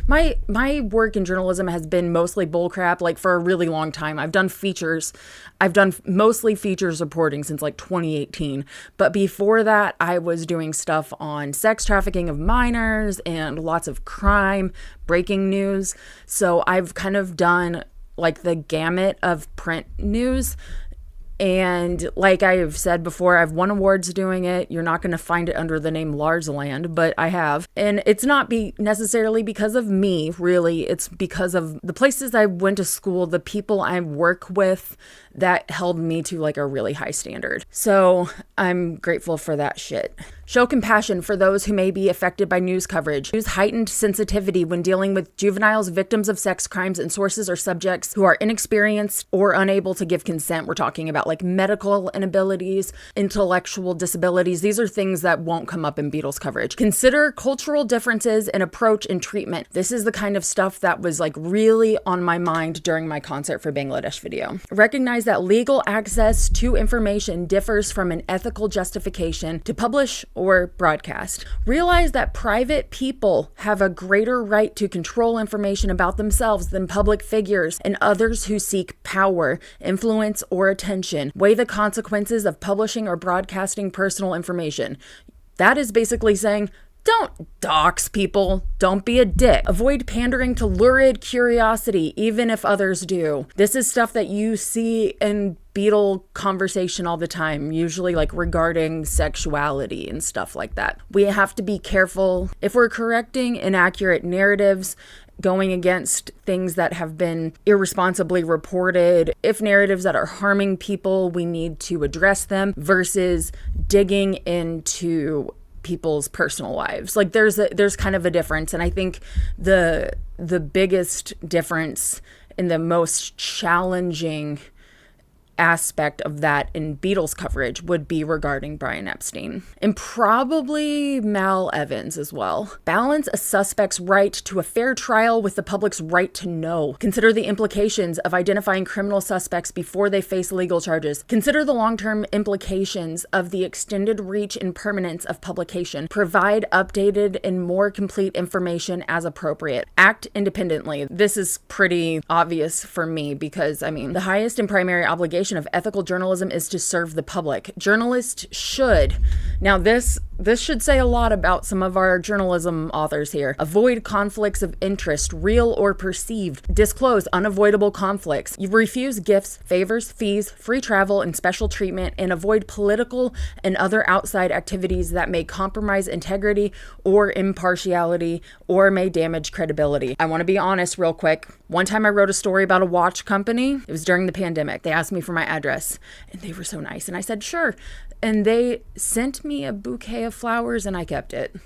My work in journalism has been mostly bullcrap, like, for a really long time. I've done features. I've done mostly features reporting since like 2018. But before that, I was doing stuff on sex trafficking of minors and lots of crime, breaking news. So I've kind of done like the gamut of print news. And like I've said before, I've won awards doing it. You're not going to find it under the name Lars Land, but I have. And it's not necessarily because of me, really. It's because of the places I went to school, the people I work with, that held me to like a really high standard. So I'm grateful for that shit. Show compassion for those who may be affected by news coverage. Use heightened sensitivity when dealing with juveniles, victims of sex crimes, and sources or subjects who are inexperienced or unable to give consent. We're talking about like medical inabilities, intellectual disabilities. These are things that won't come up in Beatles coverage. Consider cultural differences in approach and treatment. This is the kind of stuff that was like really on my mind during my concert for Bangladesh video. Recognize that legal access to information differs from an ethical justification to publish or broadcast. Realize that private people have a greater right to control information about themselves than public figures and others who seek power, influence, or attention. Weigh the consequences of publishing or broadcasting personal information. That is basically saying, don't dox people. Don't be a dick. Avoid pandering to lurid curiosity, even if others do. This is stuff that you see in Beatle conversation all the time, usually like regarding sexuality and stuff like that. We have to be careful. If we're correcting inaccurate narratives, going against things that have been irresponsibly reported, if narratives that are harming people, we need to address them versus digging into people's personal lives. Like there's kind of a difference. And I think the biggest difference and the most challenging aspect of that in Beatles coverage would be regarding Brian Epstein and probably Mal Evans as well. Balance a suspect's right to a fair trial with the public's right to know. Consider the implications of identifying criminal suspects before they face legal charges. Consider the long-term implications of the extended reach and permanence of publication. Provide updated and more complete information as appropriate. Act independently. This is pretty obvious for me because, I mean, the highest and primary obligation of ethical journalism is to serve the public. Journalists should, now this should say a lot about some of our journalism authors here. Avoid conflicts of interest, real or perceived. Disclose unavoidable conflicts. You refuse gifts, favors, fees, free travel, and special treatment, and avoid political and other outside activities that may compromise integrity or impartiality or may damage credibility. I want to be honest real quick. One time I wrote a story about a watch company. It was during the pandemic. They asked me for my address and they were so nice. And I said, sure. And they sent me a bouquet of flowers and I kept it.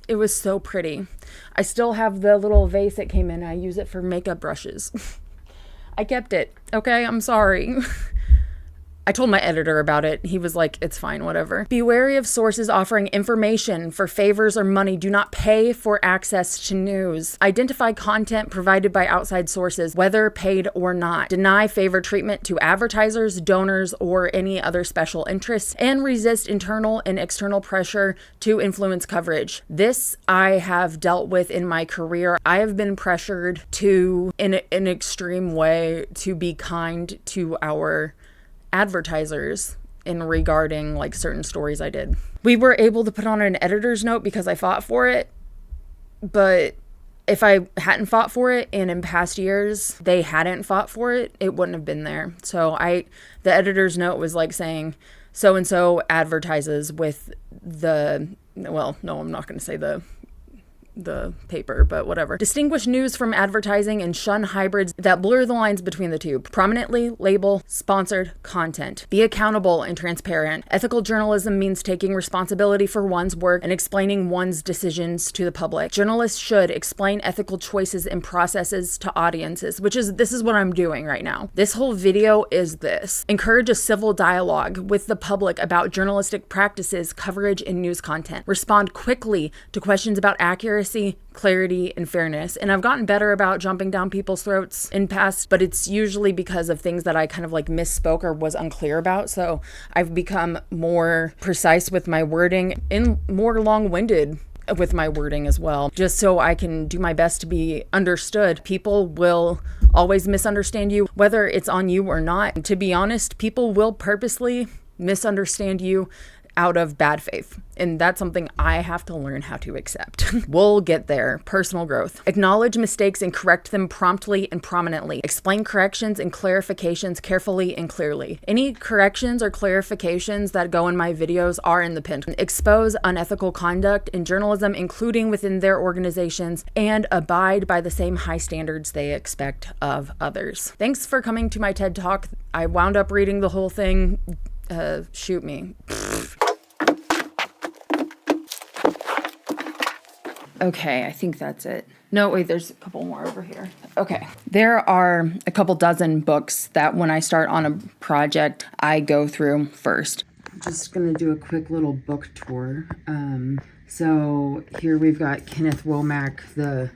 It was so pretty. I still have the little vase it came in. I use it for makeup brushes. I kept it. Okay, I'm sorry. I told my editor about it. He was like, it's fine, whatever. Be wary of sources offering information for favors or money. Do not pay for access to news. Identify content provided by outside sources, whether paid or not. Deny favor treatment to advertisers, donors, or any other special interests, and resist internal and external pressure to influence coverage. This I have dealt with in my career. I have been pressured to, in an extreme way, to be kind to our advertisers in regarding like certain stories I did. We were able to put on an editor's note because I fought for it, but if I hadn't fought for it and in past years they hadn't fought for it, it wouldn't have been there. So the editor's note was like saying so and so advertises with well, no, I'm not going to say the paper, but whatever. Distinguish news from advertising and shun hybrids that blur the lines between the two. Prominently label sponsored content. Be accountable and transparent. Ethical journalism means taking responsibility for one's work and explaining one's decisions to the public. Journalists should explain ethical choices and processes to audiences, this is what I'm doing right now. This whole video is this. Encourage a civil dialogue with the public about journalistic practices, coverage, and news content. Respond quickly to questions about accuracy, clarity, and fairness. And I've gotten better about jumping down people's throats in past, but it's usually because of things that I kind of like misspoke or was unclear about. So I've become more precise with my wording and more long-winded with my wording as well, just so I can do my best to be understood. People will always misunderstand you, whether it's on you or not. To be honest, people will purposely misunderstand you out of bad faith. And that's something I have to learn how to accept. We'll get there. Personal growth. Acknowledge mistakes and correct them promptly and prominently. Explain corrections and clarifications carefully and clearly. Any corrections or clarifications that go in my videos are in the pin. Expose unethical conduct in journalism, including within their organizations, and abide by the same high standards they expect of others. Thanks for coming to my TED Talk. I wound up reading the whole thing. Shoot me. Okay, I think that's it. No, wait, there's a couple more over here. Okay. There are a couple dozen books that when I start on a project, I go through first. I'm just going to do a quick little book tour. So here we've got Kenneth Womack, the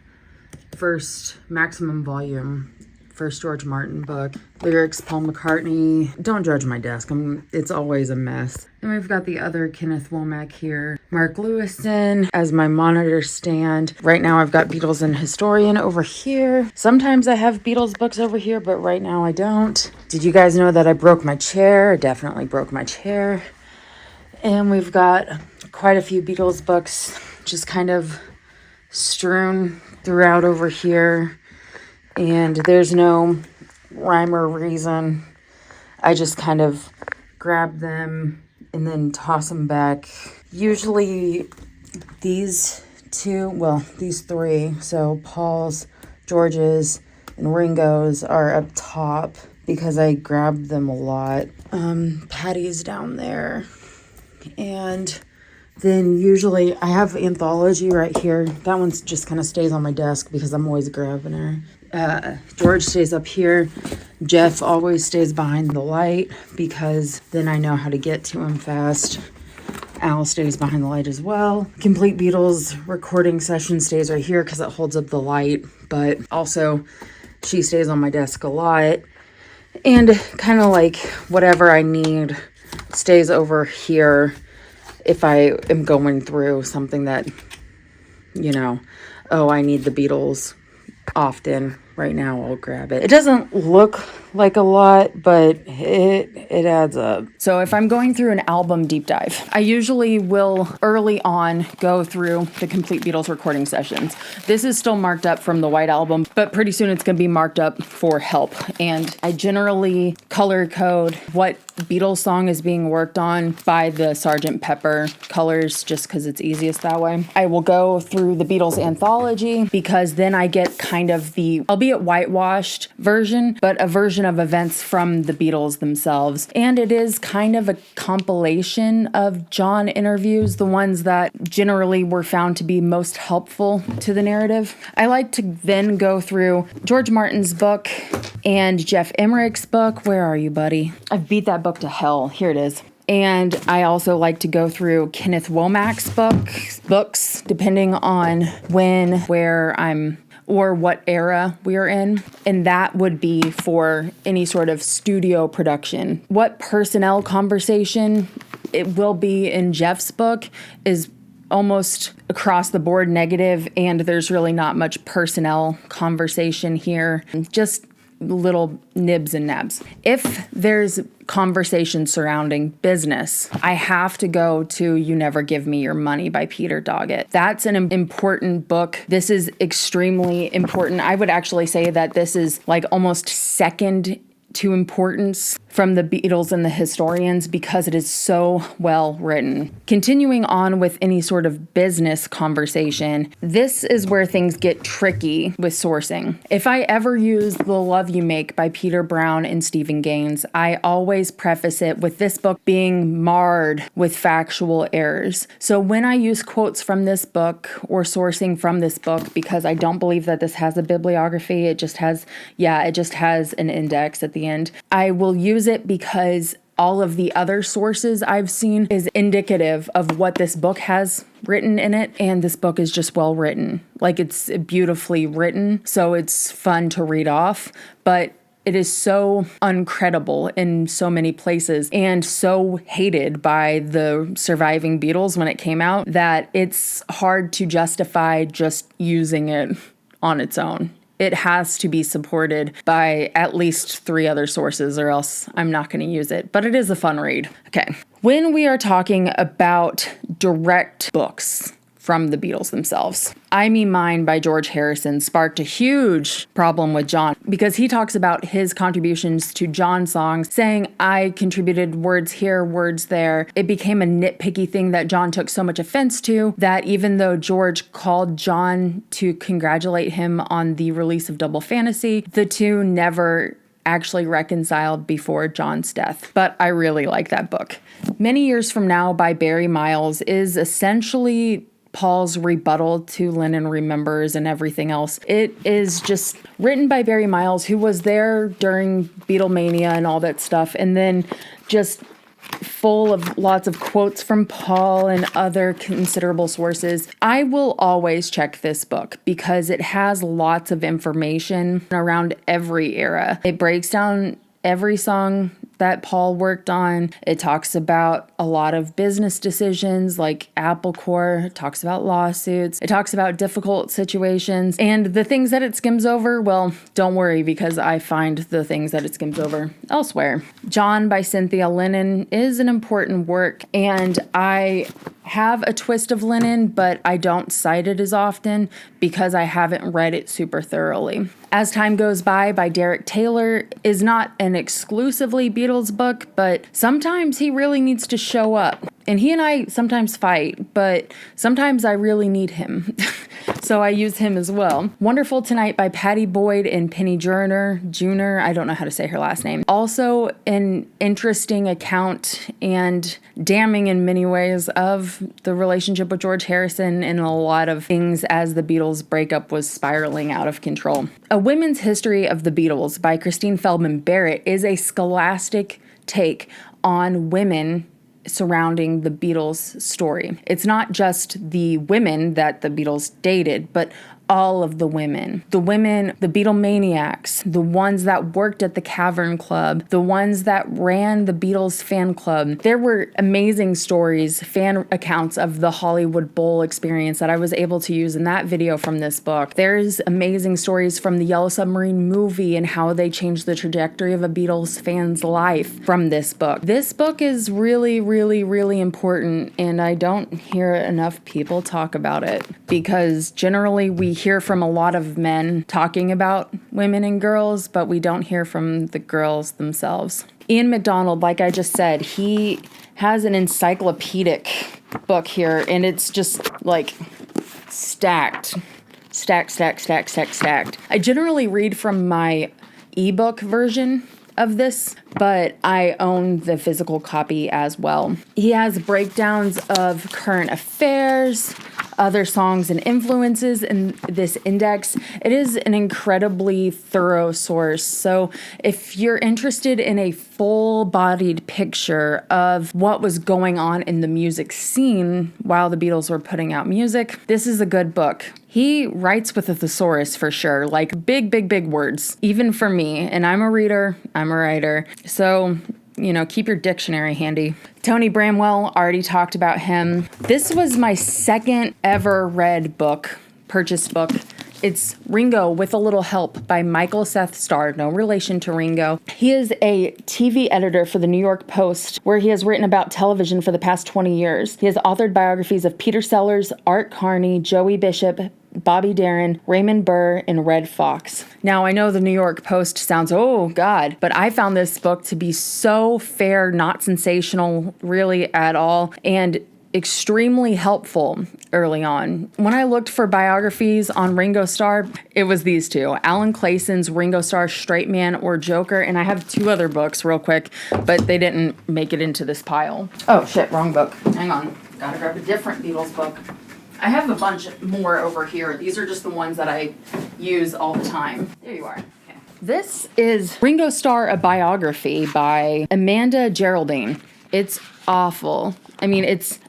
first maximum volume, first George Martin book. Lyrics, Paul McCartney. Don't judge my desk. It's always a mess. And we've got the other Kenneth Womack here. Mark Lewisohn as my monitor stand. Right now I've got Beatles and Historian over here. Sometimes I have Beatles books over here, but right now I don't. Did you guys know that I broke my chair? I definitely broke my chair. And we've got quite a few Beatles books just kind of strewn throughout over here. And there's no rhyme or reason. I just kind of grab them and then toss them back. Usually these three, so Paul's, George's, and Ringo's are up top because I grab them a lot. Patty's down there. And then usually I have Anthology right here. That one's just kind of stays on my desk because I'm always grabbing her. George stays up here. Geoff always stays behind the light because then I know how to get to him fast. Al stays behind the light as well. Complete Beatles recording session stays right here because it holds up the light, but also she stays on my desk a lot. And kind of like whatever I need stays over here if I am going through something that, I need the Beatles often. Right now I'll grab it. It doesn't look like a lot, but it adds up. So if I'm going through an album deep dive, I usually will early on go through the complete Beatles recording sessions. This is still marked up from the White Album, but pretty soon it's going to be marked up for Help. And I generally color code what Beatles song is being worked on by the Sgt. Pepper colors just because it's easiest that way. I will go through the Beatles anthology because then I get kind of I'll be albeit whitewashed version, but a version of events from the Beatles themselves. And it is kind of a compilation of John interviews, the ones that generally were found to be most helpful to the narrative. I like to then go through George Martin's book and Geoff Emerick's book. Where are you, buddy? I've beat that book to hell. Here it is. And I also like to go through Kenneth Womack's books, depending on when, where I'm, or what era we're in. And that would be for any sort of studio production. What personnel conversation it will be in Geoff's book is almost across the board negative, and there's really not much personnel conversation here. Just little nibs and nabs. If there's conversation surrounding business, I have to go to You Never Give Me Your Money by Peter Doggett. That's an important book. This is extremely important. I would actually say that this is like almost second to importance from the Beatles and the historians because it is so well written. Continuing on with any sort of business conversation, this is where things get tricky with sourcing. If I ever use The Love You Make by Peter Brown and Stephen Gaines, I always preface it with this book being marred with factual errors. So when I use quotes from this book or sourcing from this book, because I don't believe that this has a bibliography, it just has an index at the end, I will use it because all of the other sources I've seen is indicative of what this book has written in it, and this book is just well written. Like, it's beautifully written, so it's fun to read off, but it is so uncredible in so many places and so hated by the surviving Beatles when it came out that it's hard to justify just using it on its own. It has to be supported by at least 3 other sources or else I'm not going to use it. But it is a fun read. Okay. When we are talking about direct books from the Beatles themselves, I Me Mine by George Harrison sparked a huge problem with John because he talks about his contributions to John's songs, saying, I contributed words here, words there. It became a nitpicky thing that John took so much offense to that even though George called John to congratulate him on the release of Double Fantasy, the two never actually reconciled before John's death. But I really like that book. Many Years From Now by Barry Miles is essentially Paul's rebuttal to Lennon Remembers and everything else. It is just written by Barry Miles, who was there during Beatlemania and all that stuff, and then just full of lots of quotes from Paul and other considerable sources. I will always check this book because it has lots of information around every era. It breaks down every song that Paul worked on. It talks about a lot of business decisions like Apple Corps. It talks about lawsuits. It talks about difficult situations. And the things that it skims over, well, don't worry because I find the things that it skims over elsewhere. John by Cynthia Lennon is an important work, and I have a twist of Lennon, but I don't cite it as often because I haven't read it super thoroughly. As Time Goes By Derek Taylor is not an exclusively Beatles book, but sometimes he really needs to show up. And he and I sometimes fight, but sometimes I really need him. So I use him as well. Wonderful Tonight by Patty Boyd and Penny Junior. I don't know how to say her last name. Also an interesting account and damning in many ways of the relationship with George Harrison and a lot of things as the Beatles breakup was spiraling out of control. A Women's History of the Beatles by Christine Feldman-Barrett is a scholastic take on women surrounding the Beatles' story. It's not just the women that the Beatles dated, but all of the women, the Beatlemaniacs, the ones that worked at the Cavern Club, the ones that ran the Beatles fan club. There were amazing stories, fan accounts of the Hollywood Bowl experience that I was able to use in that video from this book. There's amazing stories from the Yellow Submarine movie and how they changed the trajectory of a Beatles fan's life from this book. This book is really, really, really important, and I don't hear enough people talk about it because generally we hear from a lot of men talking about women and girls, but we don't hear from the girls themselves. Ian MacDonald, like I just said, he has an encyclopedic book here, and it's just like stacked stacked. I generally read from my ebook version of this, but I own the physical copy as well. He has breakdowns of current affairs, other songs and influences in this index. It is an incredibly thorough source. So if you're interested in a full-bodied picture of what was going on in the music scene while the Beatles were putting out music, this is a good book. He writes with a thesaurus for sure, like big words, even for me. And I'm a reader, I'm a writer. So, keep your dictionary handy. Tony Bramwell, already talked about him. This was my second ever read book, purchased book. It's Ringo with a Little Help by Michael Seth Starr, no relation to Ringo. He is a TV editor for the New York Post, where he has written about television for the past 20 years. He has authored biographies of Peter Sellers, Art Carney, Joey Bishop, Bobby Darin, Raymond Burr, and Red Fox. Now, I know the New York Post sounds, oh God, but I found this book to be so fair, not sensational really at all, and extremely helpful early on. When I looked for biographies on Ringo Starr, it was these two, Alan Clayson's Ringo Starr, Straight Man or Joker, and I have two other books real quick, but they didn't make it into this pile. Oh shit, wrong book. Hang on, gotta grab a different Beatles book. I have a bunch more over here. These are just the ones that I use all the time. There you are. Okay. This is Ringo Starr, a biography by Amanda Geraldine. It's awful. I mean,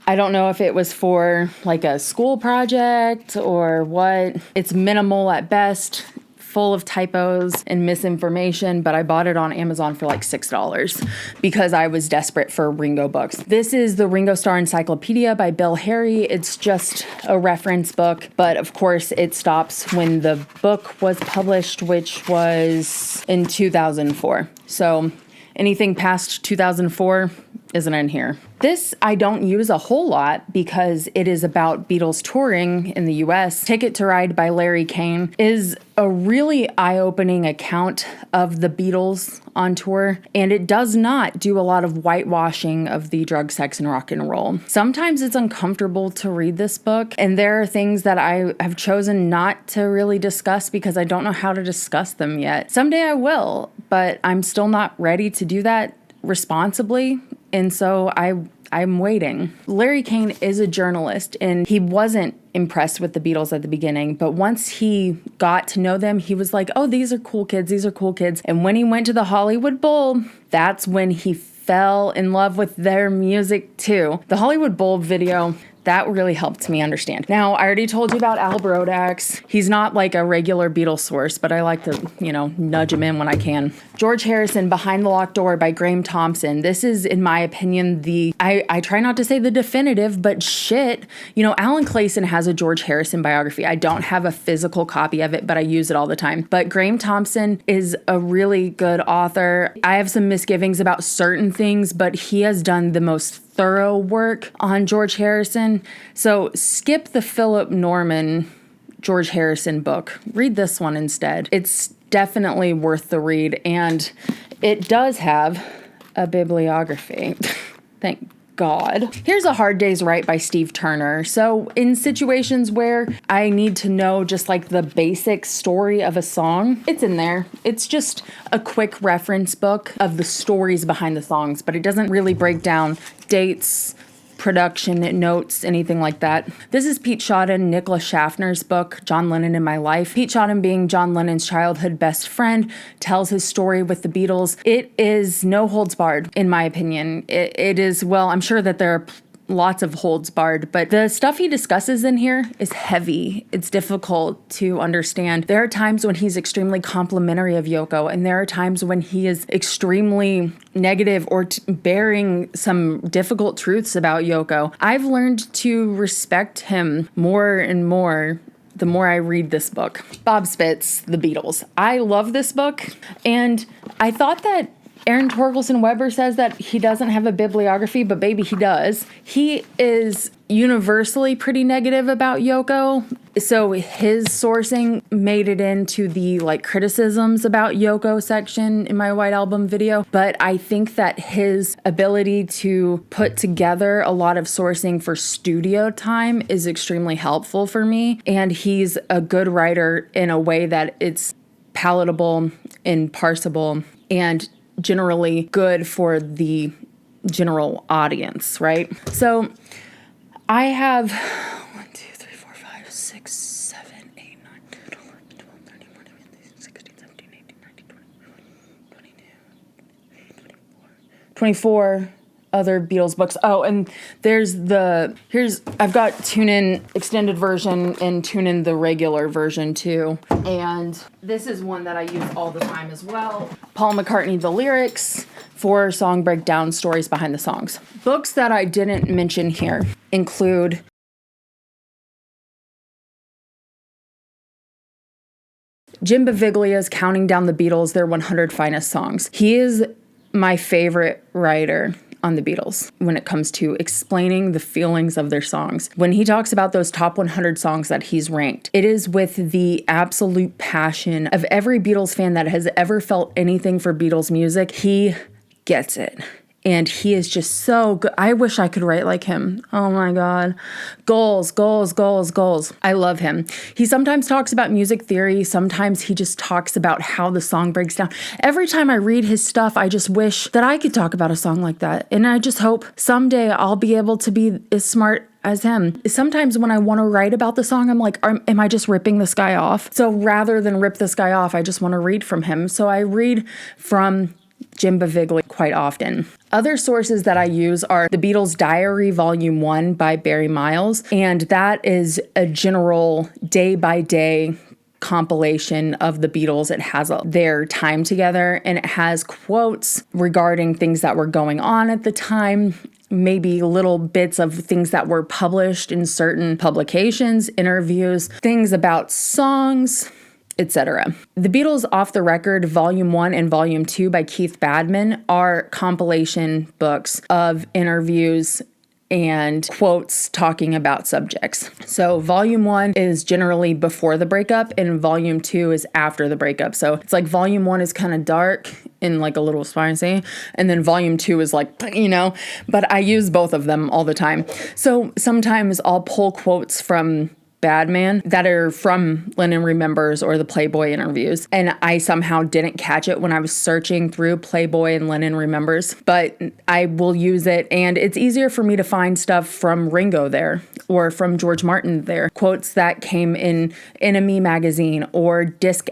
I don't know if it was for like a school project or what. It's minimal at best, full of typos and misinformation, but I bought it on Amazon for like $6 because I was desperate for Ringo books. This is the Ringo Starr Encyclopedia by Bill Harry. It's just a reference book, but of course it stops when the book was published, which was in 2004. So anything past 2004 isn't in here. This I don't use a whole lot because it is about Beatles touring in the US. Ticket to Ride by Larry Kane is a really eye-opening account of the Beatles on tour, and it does not do a lot of whitewashing of the drug, sex, and rock and roll. Sometimes it's uncomfortable to read this book, and there are things that I have chosen not to really discuss because I don't know how to discuss them yet. Someday I will, but I'm still not ready to do that responsibly. And so I'm waiting. Larry Kane is a journalist, and he wasn't impressed with the Beatles at the beginning, but once he got to know them, he was like, oh, these are cool kids. And when he went to the Hollywood Bowl, that's when he fell in love with their music too. The Hollywood Bowl video, that really helped me understand. Now, I already told you about Al Brodax. He's not like a regular Beatles source, but I like to, nudge him in when I can. George Harrison, Behind the Locked Door by Graeme Thomson. This is, in my opinion, I try not to say the definitive, but shit. Alan Clayson has a George Harrison biography. I don't have a physical copy of it, but I use it all the time. But Graeme Thomson is a really good author. I have some misgivings about certain things, but he has done the most thorough work on George Harrison. So skip the Philip Norman George Harrison book. Read this one instead. It's definitely worth the read, and it does have a bibliography. Thank God. Here's A Hard Day's Right by Steve Turner. So in situations where I need to know just like the basic story of a song, it's in there. It's just a quick reference book of the stories behind the songs, but it doesn't really break down dates, production notes, anything like that. This is Pete Shotton, Nicholas Schaffner's book, John Lennon in My Life. Pete Shotton, being John Lennon's childhood best friend, tells his story with the Beatles. It is no holds barred, in my opinion. It is, well, I'm sure that there are lots of holds barred, but the stuff he discusses in here is heavy. It's difficult to understand. There are times when he's extremely complimentary of Yoko, and there are times when he is extremely negative or bearing some difficult truths about Yoko. I've learned to respect him more and more the more I read this book. Bob Spitz, The Beatles. I love this book, and I thought that Erin Torkelson-Weber says that he doesn't have a bibliography, but baby, he does. He is universally pretty negative about Yoko. So his sourcing made it into the like criticisms about Yoko section in my White Album video. But I think that his ability to put together a lot of sourcing for studio time is extremely helpful for me. And he's a good writer in a way that it's palatable and parsable and generally good for the general audience, right? So I have 1, 2, 3, 4, 5, 6, 7, 8, 9, 10, 11, 12, 13, 14, 15, 16, 17, 18, 19, 20, 22, 24 other Beatles books. Oh, and I've got Tune In extended version and Tune In the regular version too. And this is one that I use all the time as well. Paul McCartney, the lyrics, 4 song breakdown, stories behind the songs. Books that I didn't mention here include Jim Beviglia's Counting Down the Beatles, Their 100 Finest Songs. He is my favorite writer on the Beatles when it comes to explaining the feelings of their songs. When he talks about those top 100 songs that he's ranked, it is with the absolute passion of every Beatles fan that has ever felt anything for Beatles music. He gets it. And he is just so good. I wish I could write like him. Oh my God. Goals, goals, goals, goals. I love him. He sometimes talks about music theory. Sometimes he just talks about how the song breaks down. Every time I read his stuff, I just wish that I could talk about a song like that. And I just hope someday I'll be able to be as smart as him. Sometimes when I want to write about the song, I'm like, am I just ripping this guy off? So rather than rip this guy off, I just want to read from him. So I read from Jim Beviglia quite often. Other sources that I use are The Beatles Diary Volume 1 by Barry Miles, and that is a general day-by-day compilation of the Beatles. It has their time together, and it has quotes regarding things that were going on at the time, maybe little bits of things that were published in certain publications, interviews, things about songs, etc. The Beatles Off the Record Volume 1 and Volume 2 by Keith Badman are compilation books of interviews and quotes talking about subjects. So Volume 1 is generally before the breakup and Volume 2 is after the breakup. So it's like Volume 1 is kind of dark and like a little spicy, and then Volume 2 is like, but I use both of them all the time. So sometimes I'll pull quotes from Badman that are from Lennon Remembers or the Playboy interviews. And I somehow didn't catch it when I was searching through Playboy and Lennon Remembers, but I will use it. And it's easier for me to find stuff from Ringo there or from George Martin there. Quotes that came in Enemy magazine or Disc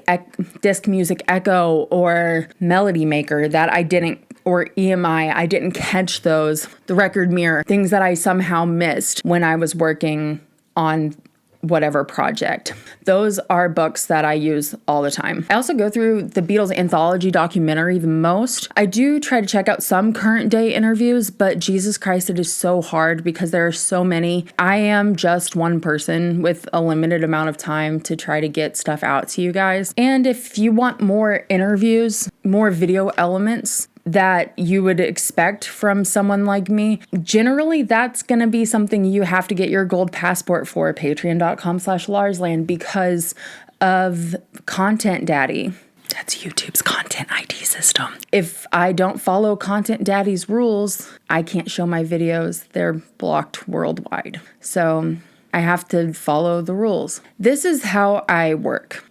Music Echo or Melody Maker that I didn't, or EMI, I didn't catch those. The Record Mirror, things that I somehow missed when I was working on whatever project. Those are books that I use all the time. I also go through the Beatles Anthology documentary the most. I do try to check out some current day interviews, but Jesus Christ, it is so hard because there are so many. I am just one person with a limited amount of time to try to get stuff out to you guys. And if you want more interviews, more video elements that you would expect from someone like me, generally that's going to be something you have to get your gold passport for, patreon.com/Larsland, because of Content Daddy. That's YouTube's content ID system. If I don't follow Content Daddy's rules, I can't show my videos. They're blocked worldwide. So I have to follow the rules. This is how I work.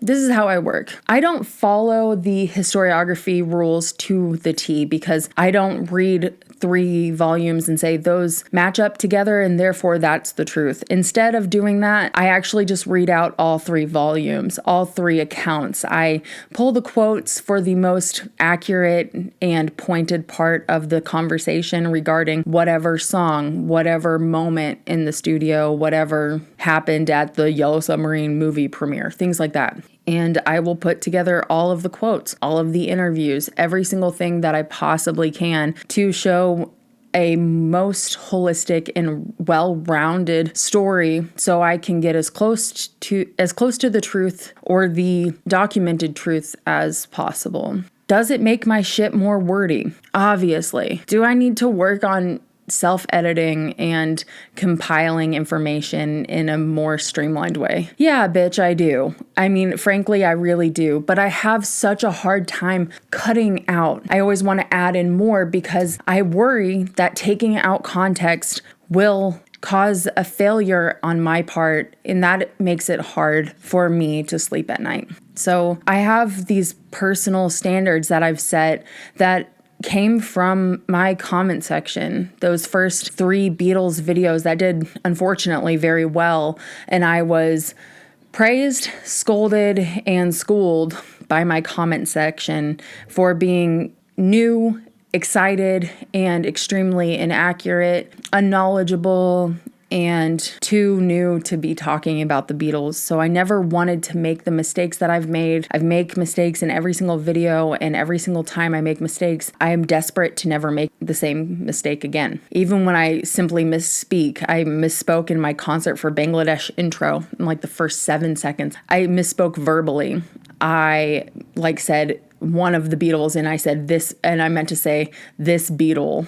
I don't follow the historiography rules to the T because I don't read 3 volumes and say those match up together and therefore that's the truth. Instead of doing that, I actually just read out all 3 volumes, all 3 accounts. I pull the quotes for the most accurate and pointed part of the conversation regarding whatever song, whatever moment in the studio, whatever happened at the Yellow Submarine movie premiere, things like that. And I will put together all of the quotes, all of the interviews, every single thing that I possibly can to show a most holistic and well-rounded story so I can get as close to the truth or the documented truth as possible. Does it make my shit more wordy? Obviously. Do I need to work on self-editing and compiling information in a more streamlined way. Yeah, bitch, I do. I mean, frankly, I really do. But I have such a hard time cutting out. I always want to add in more because I worry that taking out context will cause a failure on my part, and that makes it hard for me to sleep at night. So I have these personal standards that I've set that came from my comment section. Those first 3 Beatles videos that did, unfortunately, very well. And I was praised, scolded, and schooled by my comment section for being new, excited, and extremely inaccurate, unknowledgeable, and too new to be talking about the Beatles. So I never wanted to make the mistakes that I've made. I make mistakes in every single video, and every single time I make mistakes, I am desperate to never make the same mistake again. Even when I simply misspeak, I misspoke in my Concert for Bangladesh intro in like the first 7 seconds. I misspoke verbally. I said one of the Beatles, and I said this, and I meant to say this Beatle.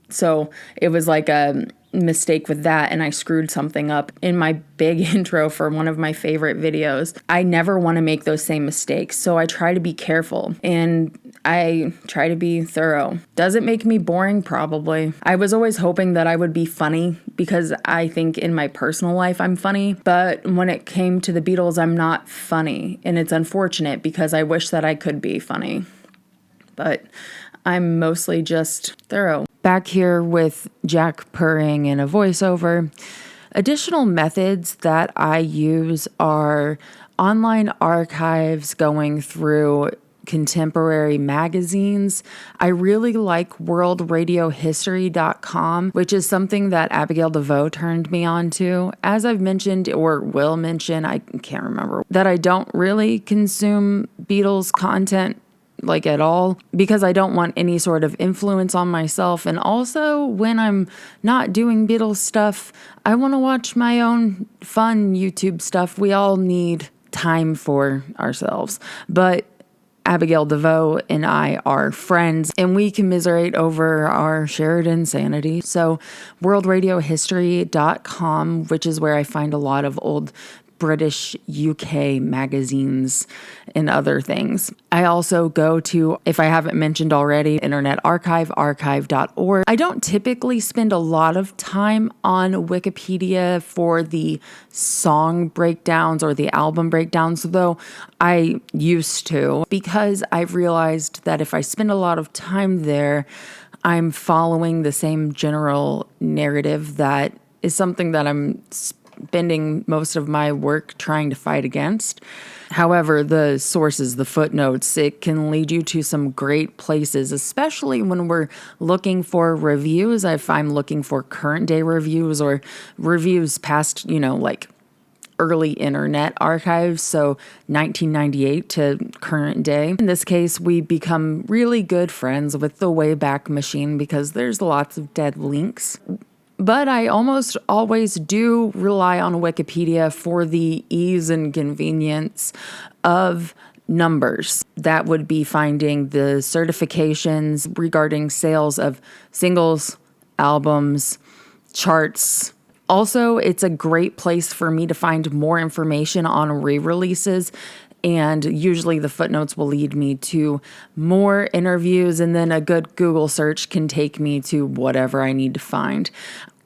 So it was like a mistake with that, and I screwed something up in my big intro for one of my favorite videos. I never want to make those same mistakes, so I try to be careful and I try to be thorough. Does it make me boring? Probably. I was always hoping that I would be funny because I think in my personal life I'm funny, but when it came to the Beatles, I'm not funny, and it's unfortunate because I wish that I could be funny, but I'm mostly just thorough. Back here with Jack purring and a voiceover. Additional methods that I use are online archives going through contemporary magazines. I really like worldradiohistory.com, which is something that Abigail DeVoe turned me on to. As I've mentioned, or will mention, I can't remember, that I don't really consume Beatles content at all, because I don't want any sort of influence on myself. And also, when I'm not doing Beatles stuff, I want to watch my own fun YouTube stuff. We all need time for ourselves. But Abigail DeVoe and I are friends, and we commiserate over our shared insanity. So worldradiohistory.com, which is where I find a lot of old British, UK magazines and other things. I also go to, if I haven't mentioned already, Internet Archive, archive.org. I don't typically spend a lot of time on Wikipedia for the song breakdowns or the album breakdowns, though I used to, because I've realized that if I spend a lot of time there, I'm following the same general narrative that is something that I'm spending most of my work trying to fight against. However, the sources, the footnotes, it can lead you to some great places, especially when we're looking for reviews. If I'm looking for current day reviews or reviews past, early internet archives, so 1998 to current day. In this case, we become really good friends with the Wayback Machine because there's lots of dead links. But I almost always do rely on Wikipedia for the ease and convenience of numbers. That would be finding the certifications regarding sales of singles, albums, charts. Also, it's a great place for me to find more information on re-releases, and usually the footnotes will lead me to more interviews, and then a good Google search can take me to whatever I need to find.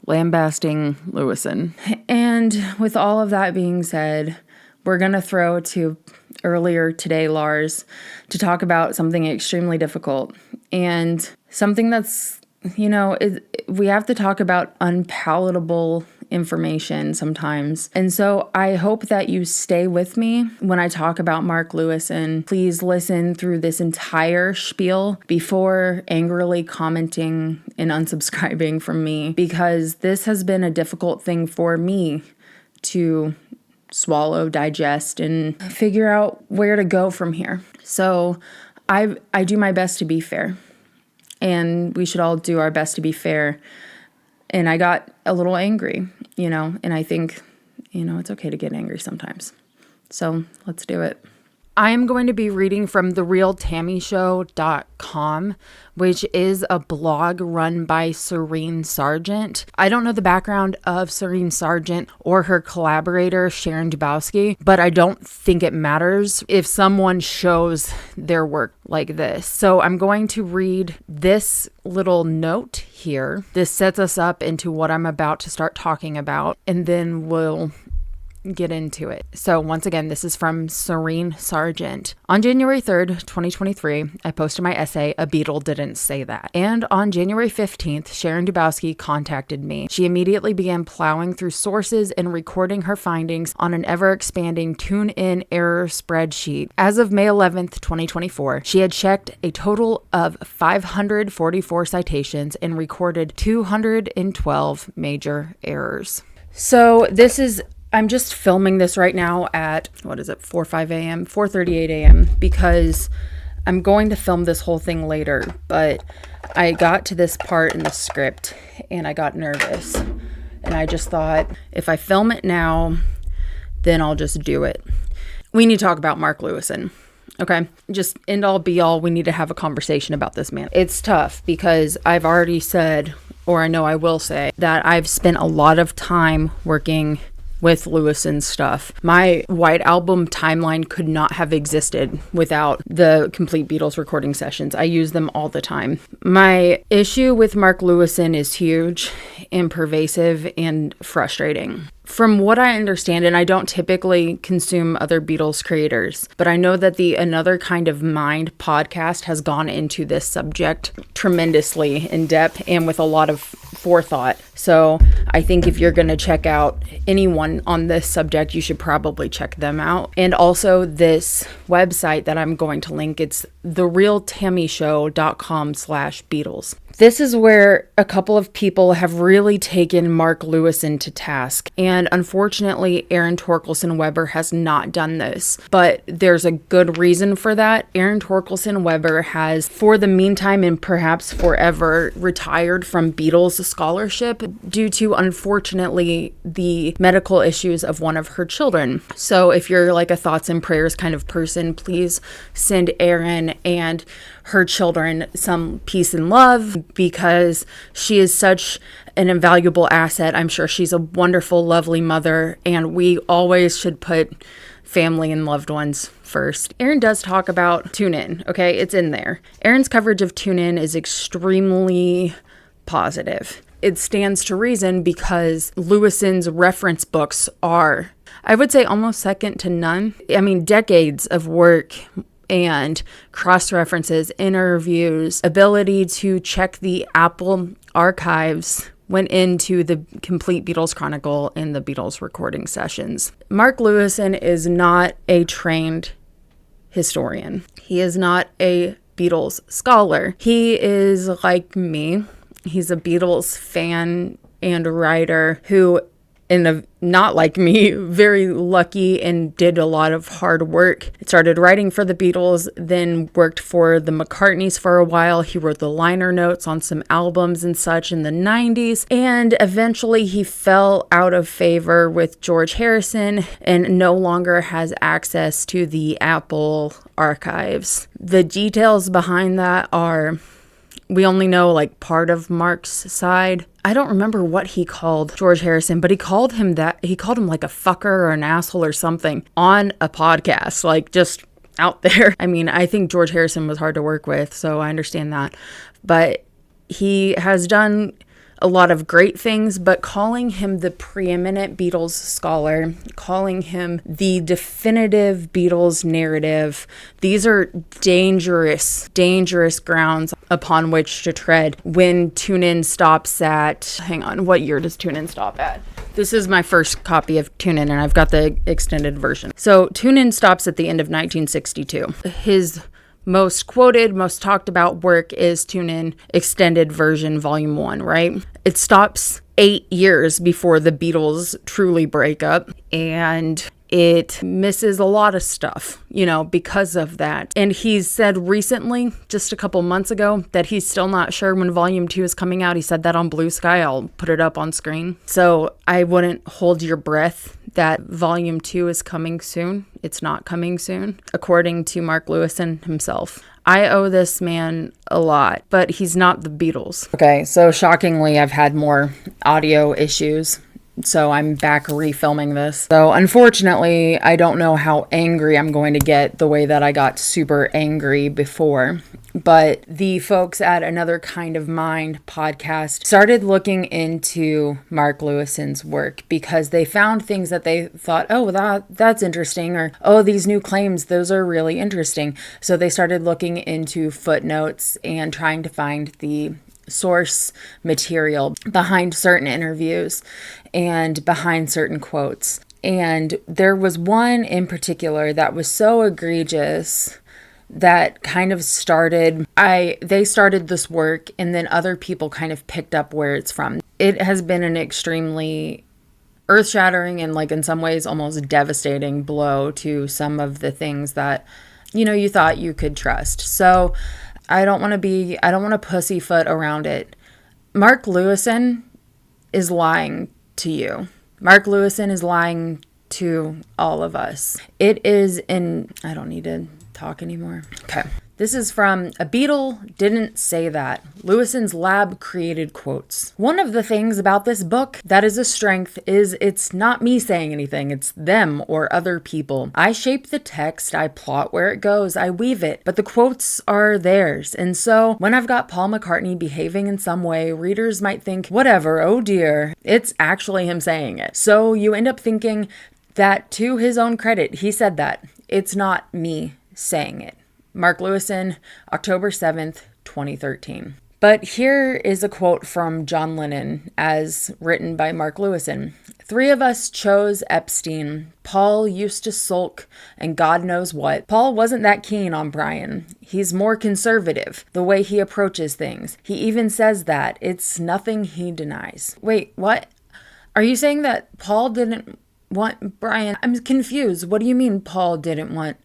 Lambasting Lewisohn. And with all of that being said, we're going to throw to earlier today, Lars, to talk about something extremely difficult and something that's, we have to talk about unpalatable information sometimes. And so I hope that you stay with me when I talk about Mark Lewisohn. Please listen through this entire spiel before angrily commenting and unsubscribing from me, because this has been a difficult thing for me to swallow, digest, and figure out where to go from here. So I do my best to be fair, and we should all do our best to be fair. And I got a little angry, and I think, it's okay to get angry sometimes. So let's do it. I am going to be reading from therealtammyshow.com, which is a blog run by Serene Sargent. I don't know the background of Serene Sargent or her collaborator, Sharon Dubowski, but I don't think it matters if someone shows their work like this. So I'm going to read this little note here. This sets us up into what I'm about to start talking about, and then we'll get into it. So once again, this is from Serene Sargent. On January 3rd, 2023, I posted my essay, A Beatle Didn't Say That. And on January 15th, Sharon Dubowski contacted me. She immediately began plowing through sources and recording her findings on an ever-expanding tune-in error spreadsheet. As of May 11th, 2024, she had checked a total of 544 citations and recorded 212 major errors. So I'm just filming this right now at, 4:38 a.m. because I'm going to film this whole thing later, but I got to this part in the script and I got nervous. And I just thought, if I film it now, then I'll just do it. We need to talk about Mark Lewisohn. Okay, just end all be all, we need to have a conversation about this man. It's tough because I've already said, or I know I will say, that I've spent a lot of time working with Lewisohn's stuff. My White Album timeline could not have existed without the complete Beatles recording sessions. I use them all the time. My issue with Mark Lewisohn is huge and pervasive and frustrating. From what I understand, and I don't typically consume other Beatles creators, but I know that the Another Kind of Mind podcast has gone into this subject tremendously in depth and with a lot of forethought. So I think if you're going to check out anyone on this subject, you should probably check them out. And also this website that I'm going to link, it's therealtammyshow.com/Beatles. This is where a couple of people have really taken Mark Lewisohn to task. And unfortunately, Erin Torkelson-Weber has not done this. But there's a good reason for that. Erin Torkelson-Weber has, for the meantime and perhaps forever, retired from Beatles scholarship due to, unfortunately, the medical issues of one of her children. So if you're like a thoughts and prayers kind of person, please send Erin and her children some peace and love, because she is such an invaluable asset. I'm sure she's a wonderful, lovely mother, and we always should put family and loved ones first. Erin does talk about TuneIn, okay? It's in there. Erin's coverage of TuneIn is extremely positive. It stands to reason because Lewisohn's reference books are, I would say, almost second to none. I mean, decades of work and cross-references, interviews, ability to check the Apple archives went into the complete Beatles Chronicle and the Beatles recording sessions. Mark Lewisohn is not a trained historian. He is not a Beatles scholar. He is like me. He's a Beatles fan and writer who, not like me, very lucky and did a lot of hard work. Started writing for the Beatles, then worked for the McCartneys for a while. He wrote the liner notes on some albums and such in the 90s, and eventually he fell out of favor with George Harrison and no longer has access to the Apple archives. The details behind that are, we only know like part of Mark's side. I don't remember what he called George Harrison, but he called him like a fucker or an asshole or something on a podcast, like just out there. I mean, I think George Harrison was hard to work with, so I understand that. But he has done a lot of great things, but calling him the preeminent Beatles scholar, calling him the definitive Beatles narrative, these are dangerous, dangerous grounds upon which to tread when TuneIn stops at, hang on, what year does TuneIn stop at? This is my first copy of TuneIn, and I've got the extended version. So TuneIn stops at the end of 1962. His most quoted, most talked about work is TuneIn Extended Version Volume 1, right? It stops 8 years before the Beatles truly break up, and it misses a lot of stuff, because of that. And he's said recently, just a couple months ago, that he's still not sure when Volume 2 is coming out. He said that on Blue Sky. I'll put it up on screen. So I wouldn't hold your breath that Volume 2 is coming soon. It's not coming soon, according to Mark Lewisohn himself. I owe this man a lot, but he's not the Beatles. Okay, so shockingly, I've had more audio issues, so I'm back refilming this. So unfortunately, I don't know how angry I'm going to get the way that I got super angry before. But the folks at Another Kind of Mind podcast started looking into Mark Lewisohn's work because they found things that they thought, oh, that's interesting, or oh, these new claims, those are really interesting. So they started looking into footnotes and trying to find the source material behind certain interviews and behind certain quotes. And there was one in particular that was so egregious that kind of they started this work, and then other people kind of picked up where it's from. It has been an extremely earth-shattering and, in some ways, almost devastating blow to some of the things that, you thought you could trust. So I don't want to pussyfoot around it. Mark Lewisohn is lying to you. Mark Lewisohn is lying to all of us. I don't need to talk anymore. Okay. This is from A Beatle Didn't Say That. Lewisohn's lab created quotes. One of the things about this book that is a strength is it's not me saying anything. It's them or other people. I shape the text. I plot where it goes. I weave it. But the quotes are theirs. And so when I've got Paul McCartney behaving in some way, readers might think, whatever, oh dear, it's actually him saying it. So you end up thinking that to his own credit, he said that. It's not me saying it. Mark Lewisohn, October 7th, 2013. But here is a quote from John Lennon as written by Mark Lewisohn. 3 of us chose Epstein. Paul used to sulk and God knows what. Paul wasn't that keen on Brian. He's more conservative, the way he approaches things. He even says that. It's nothing he denies. Wait, what? Are you saying that Paul didn't want Brian? I'm confused. What do you mean Paul didn't want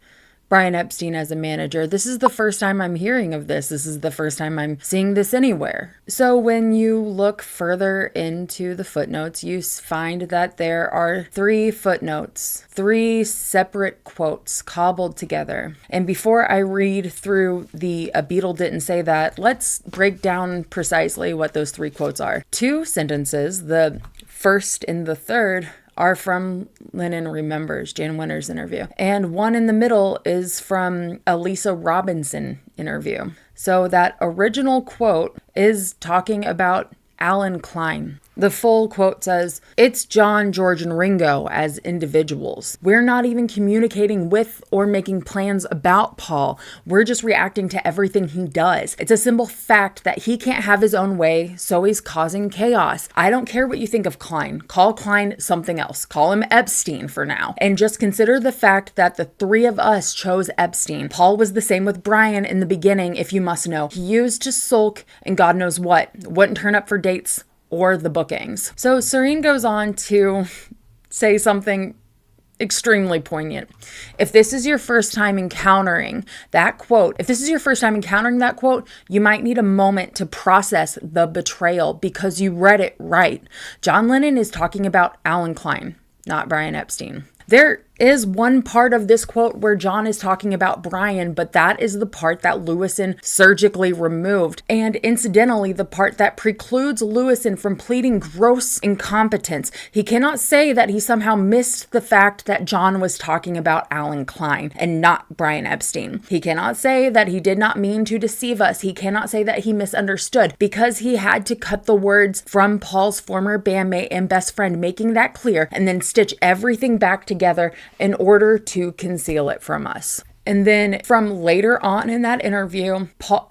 Brian Epstein as a manager? This is the first time I'm hearing of this. This is the first time I'm seeing this anywhere. So when you look further into the footnotes, you find that there are 3 footnotes, 3 separate quotes cobbled together. And before I read through the A Beatle Didn't Say That, let's break down precisely what those 3 quotes are. 2 sentences, the first and the third, are from Lennon Remembers, Jan Winter's interview. And one in the middle is from a Lisa Robinson interview. So that original quote is talking about Alan Klein. The full quote says, "It's John, George, and Ringo as individuals. We're not even communicating with or making plans about Paul. We're just reacting to everything he does. It's a simple fact that he can't have his own way, so he's causing chaos. I don't care what you think of Klein. Call Klein something else. Call him Epstein for now. And just consider the fact that the 3 of us chose Epstein. Paul was the same with Brian in the beginning, if you must know. He used to sulk and God knows what. Wouldn't turn up for dates or the bookings." So Serene goes on to say something extremely poignant. If this is your first time encountering that quote, you might need a moment to process the betrayal because you read it right. John Lennon is talking about Alan Klein, not Brian Epstein. There is one part of this quote where John is talking about Brian, but that is the part that Lewisohn surgically removed. And incidentally, the part that precludes Lewisohn from pleading gross incompetence. He cannot say that he somehow missed the fact that John was talking about Alan Klein and not Brian Epstein. He cannot say that he did not mean to deceive us. He cannot say that he misunderstood because he had to cut the words from Paul's former bandmate and best friend, making that clear, and then stitch everything back together in order to conceal it from us. And then from later on in that interview,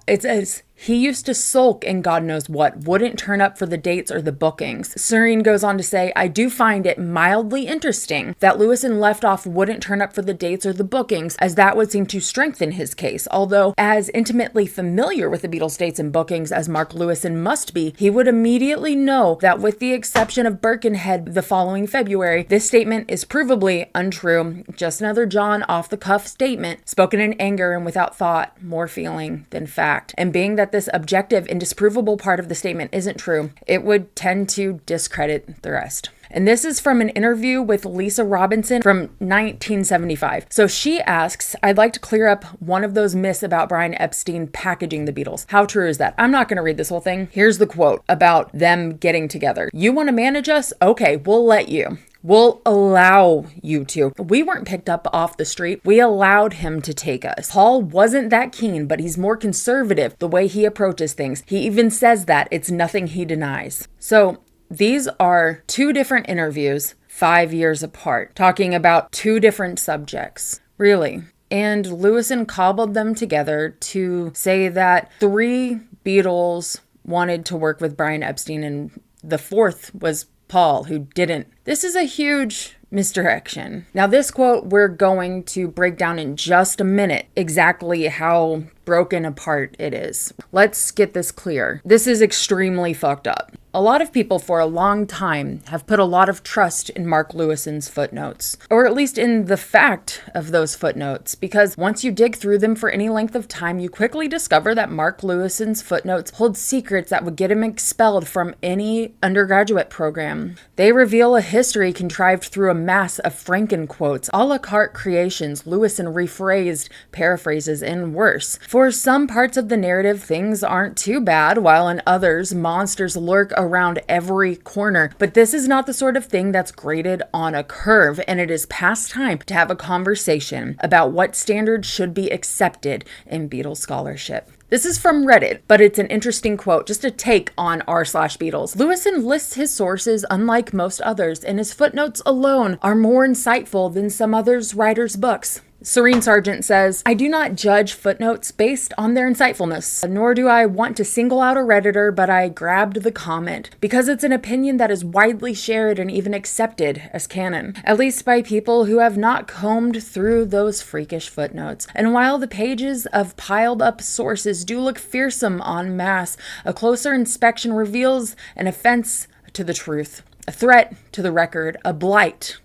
it says He used to sulk and God knows what, wouldn't turn up for the dates or the bookings. Urine goes on to say, I do find it mildly interesting that Lewisohn left off wouldn't turn up for the dates or the bookings, as that would seem to strengthen his case. Although, as intimately familiar with the Beatles' dates and bookings as Mark Lewisohn must be, he would immediately know that with the exception of Birkenhead the following February, this statement is provably untrue. Just another John off-the-cuff statement, spoken in anger and without thought, more feeling than fact. And being that this objective and disprovable part of the statement isn't true, it would tend to discredit the rest. And this is from an interview with Lisa Robinson from 1975. So she asks, I'd like to clear up one of those myths about Brian Epstein packaging the Beatles. How true is that? I'm not going to read this whole thing. Here's the quote about them getting together. You want to manage us? Okay, we'll let you. We'll allow you to. We weren't picked up off the street. We allowed him to take us. Paul wasn't that keen, but he's more conservative the way he approaches things. He even says that. It's nothing he denies. So these are two different interviews, 5 years apart, talking about two different subjects. Really. And Lewisohn cobbled them together to say that 3 Beatles wanted to work with Brian Epstein and the 4th was Paul, who didn't. This is a huge misdirection. Now, this quote we're going to break down in just a minute exactly how broken apart it is. Let's get this clear. This is extremely fucked up. A lot of people for a long time have put a lot of trust in Mark Lewisohn's footnotes, or at least in the fact of those footnotes, because once you dig through them for any length of time, you quickly discover that Mark Lewisohn's footnotes hold secrets that would get him expelled from any undergraduate program. They reveal a history contrived through a mass of Franken quotes, a la carte creations Lewisohn rephrased, paraphrases, and worse. For some parts of the narrative, things aren't too bad, while in others, monsters lurk around every corner. But this is not the sort of thing that's graded on a curve, and it is past time to have a conversation about what standards should be accepted in Beatles scholarship. This is from Reddit, but it's an interesting quote, just a take on r/Beatles. Lewisohn lists his sources unlike most others, and his footnotes alone are more insightful than some others' writers' books. Serene Sargent says, I do not judge footnotes based on their insightfulness, nor do I want to single out a Redditor, but I grabbed the comment because it's an opinion that is widely shared and even accepted as canon, at least by people who have not combed through those freakish footnotes. And while the pages of piled up sources do look fearsome en masse, a closer inspection reveals an offense to the truth, a threat to the record, a blight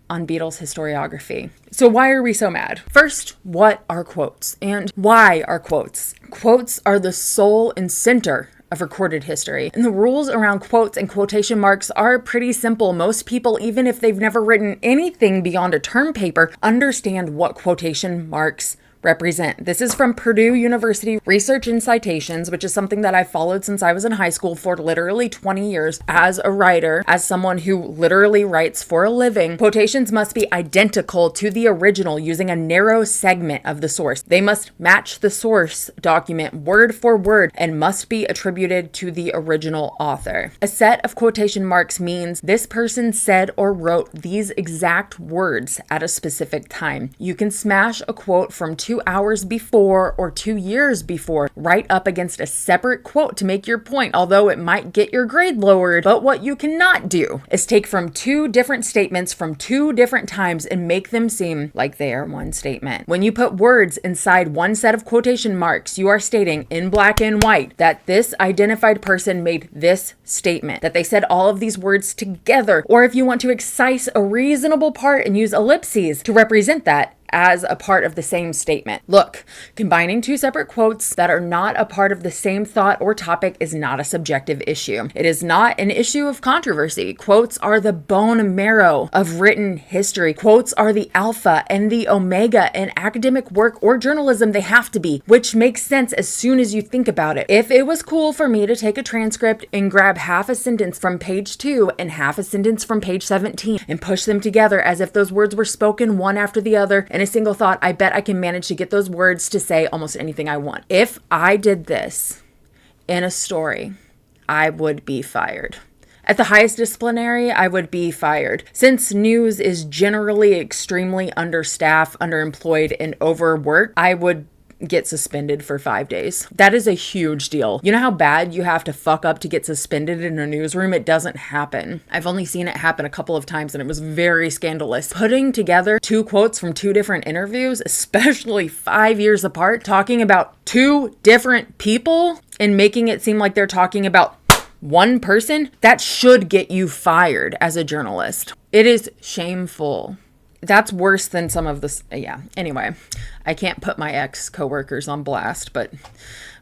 on Beatles historiography. So why are we so mad? First, what are quotes? And why are quotes? Quotes are the soul and center of recorded history. And the rules around quotes and quotation marks are pretty simple. Most people, even if they've never written anything beyond a term paper, understand what quotation marks represent. This is from Purdue University Research and Citations, which is something that I've followed since I was in high school for literally 20 years as a writer, as someone who literally writes for a living. Quotations must be identical to the original using a narrow segment of the source. They must match the source document word for word and must be attributed to the original author. A set of quotation marks means this person said or wrote these exact words at a specific time. You can smash a quote from 2 hours before or 2 years before right up against a separate quote to make your point, although it might get your grade lowered. But what you cannot do is take from 2 different statements from 2 different times and make them seem like they are one statement. When you put words inside one set of quotation marks, you are stating in black and white that this identified person made this statement, that they said all of these words together. Or if you want to excise a reasonable part and use ellipses to represent that as a part of the same statement. Look, combining 2 separate quotes that are not a part of the same thought or topic is not a subjective issue. It is not an issue of controversy. Quotes are the bone marrow of written history. Quotes are the alpha and the omega in academic work or journalism. They have to be, which makes sense as soon as you think about it. If it was cool for me to take a transcript and grab half a sentence from page 2 and half a sentence from page 17 and push them together as if those words were spoken one after the other in a single thought, I bet I can manage to get those words to say almost anything I want. If I did this in a story, I would be fired. At the highest disciplinary, I would be fired. Since news is generally extremely understaffed, underemployed, and overworked, I would get suspended for 5 days. That is a huge deal. You know how bad you have to fuck up to get suspended in a newsroom? It doesn't happen. I've only seen it happen a couple of times and it was very scandalous. Putting together 2 quotes from 2 different interviews, especially 5 years apart, talking about 2 different people and making it seem like they're talking about one person, that should get you fired as a journalist. It is shameful. That's worse than some of this. Yeah. Anyway, I can't put my ex-coworkers on blast, but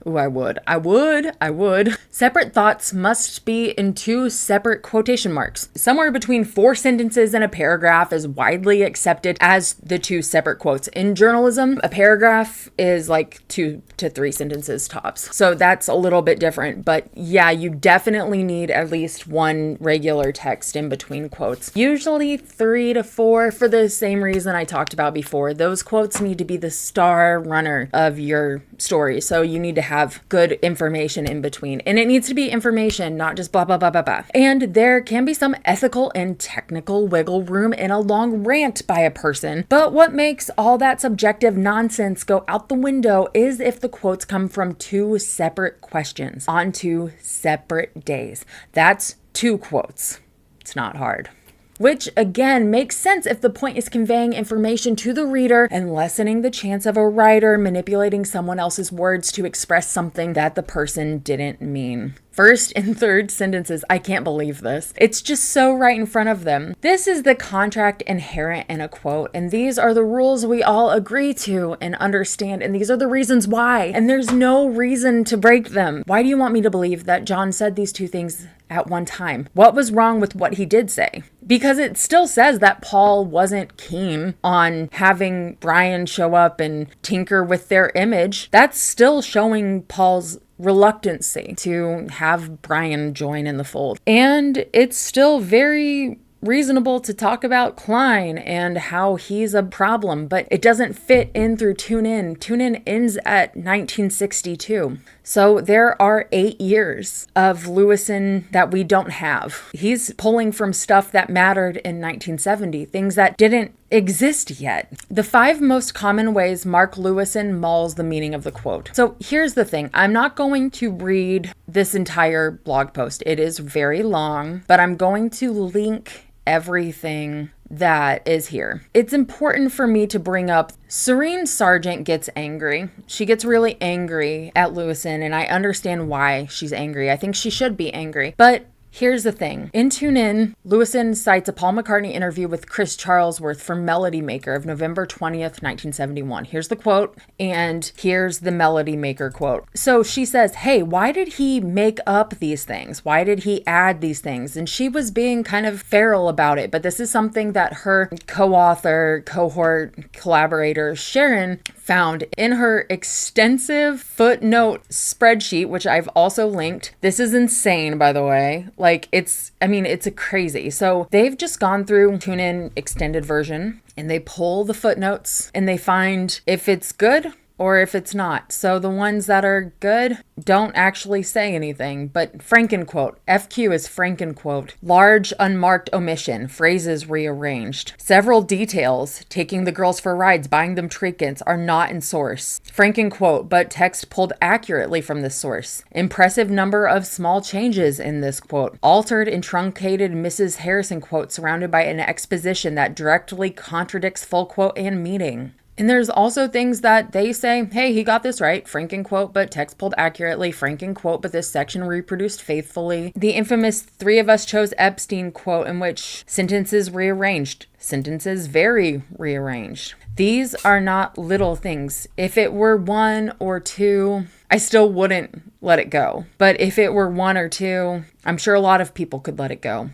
ooh, I would. Separate thoughts must be in 2 separate quotation marks. Somewhere between 4 sentences in a paragraph is widely accepted as the 2 separate quotes. In journalism, a paragraph is like 2 to 3 sentences tops. So that's a little bit different. But yeah, you definitely need at least 1 regular text in between quotes. Usually 3 to 4 for the same reason I talked about before. Those quotes need to be the star runner of your story. So you need to have good information in between. And it needs to be information, not just blah, blah, blah, blah, blah. And there can be some ethical and technical wiggle room in a long rant by a person. But what makes all that subjective nonsense go out the window is if the quotes come from 2 separate questions on 2 separate days. That's 2 quotes. It's not hard. Which, again, makes sense if the point is conveying information to the reader and lessening the chance of a writer manipulating someone else's words to express something that the person didn't mean. First and third sentences, I can't believe this. It's just so right in front of them. This is the contract inherent in a quote, and these are the rules we all agree to and understand, and these are the reasons why, and there's no reason to break them. Why do you want me to believe that John said these 2 things at one time? What was wrong with what he did say? Because it still says that Paul wasn't keen on having Brian show up and tinker with their image. That's still showing Paul's reluctancy to have Brian join in the fold. And it's still very reasonable to talk about Klein and how he's a problem, but it doesn't fit in through Tune In. Tune In ends at 1962. So there are 8 years of Lewisohn that we don't have. He's pulling from stuff that mattered in 1970, things that didn't exist yet. The 5 most common ways Mark Lewisohn mauls the meaning of the quote. So here's the thing. I'm not going to read this entire blog post. It is very long, but I'm going to link everything that is here. It's important for me to bring up Serene Sargent gets angry. She gets really angry at Lewisohn, and I understand why she's angry. I think she should be angry. But here's the thing. In Tune In, Lewisohn cites a Paul McCartney interview with Chris Charlesworth for Melody Maker of November 20th, 1971. Here's the quote, and here's the Melody Maker quote. So she says, hey, why did he make up these things? Why did he add these things? And she was being kind of feral about it, but this is something that her co-author, cohort, collaborator, Sharon, found in her extensive footnote spreadsheet, which I've also linked. This is insane, by the way. Like, it's a crazy. So they've just gone through Tune In extended version and they pull the footnotes and they find if it's good or if it's not. So the ones that are good don't actually say anything, but Frankenquote. FQ is Frankenquote. Large unmarked omission, phrases rearranged. Several details, taking the girls for rides, buying them trinkets, are not in source. Frankenquote, but text pulled accurately from this source. Impressive number of small changes in this quote. Altered and truncated Mrs. Harrison quote surrounded by an exposition that directly contradicts full quote and meaning. And there's also things that they say, hey, he got this right, Frankenquote, but text pulled accurately, Frankenquote, but this section reproduced faithfully. The infamous 3 of us chose Epstein quote, in which sentences rearranged, sentences very rearranged. These are not little things. If it were 1 or 2, I still wouldn't let it go. But if it were 1 or 2, I'm sure a lot of people could let it go.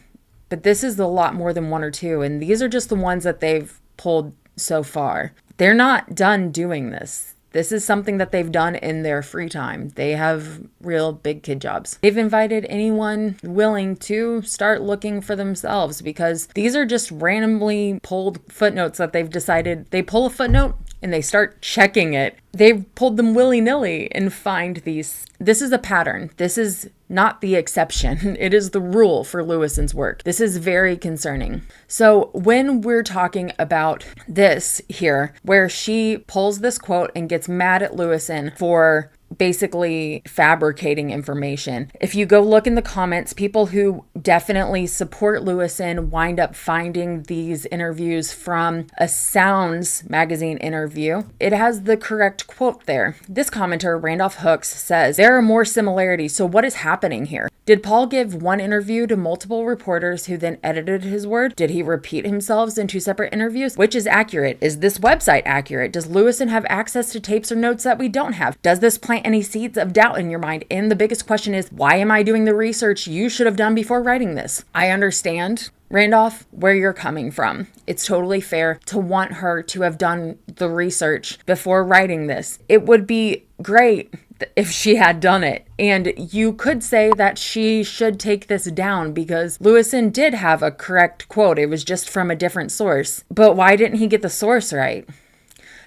But this is a lot more than 1 or 2, and these are just the ones that they've pulled so far. They're not done doing this. This is something that they've done in their free time. They have real big kid jobs. They've invited anyone willing to start looking for themselves because these are just randomly pulled footnotes that they've decided. They pull a footnote, and they start checking it, they've pulled them willy-nilly and find these. This is a pattern. This is not the exception. It is the rule for Lewisohn's work. This is very concerning. So when we're talking about this here, where she pulls this quote and gets mad at Lewisohn for basically fabricating information. If you go look in the comments, people who definitely support Lewisohn wind up finding these interviews from a Sounds magazine interview. It has the correct quote there. This commenter, Randolph Hooks, says, there are more similarities, so what is happening here? Did Paul give one interview to multiple reporters who then edited his word? Did he repeat himself in two separate interviews? Which is accurate? Is this website accurate? Does Lewisohn have access to tapes or notes that we don't have? Does this plant any seeds of doubt in your mind? And the biggest question is, why am I doing the research you should have done before writing this? I understand, Randolph, where you're coming from. It's totally fair to want her to have done the research before writing this. It would be great if she had done it. And you could say that she should take this down because Lewisohn did have a correct quote. It was just from a different source. But why didn't he get the source right?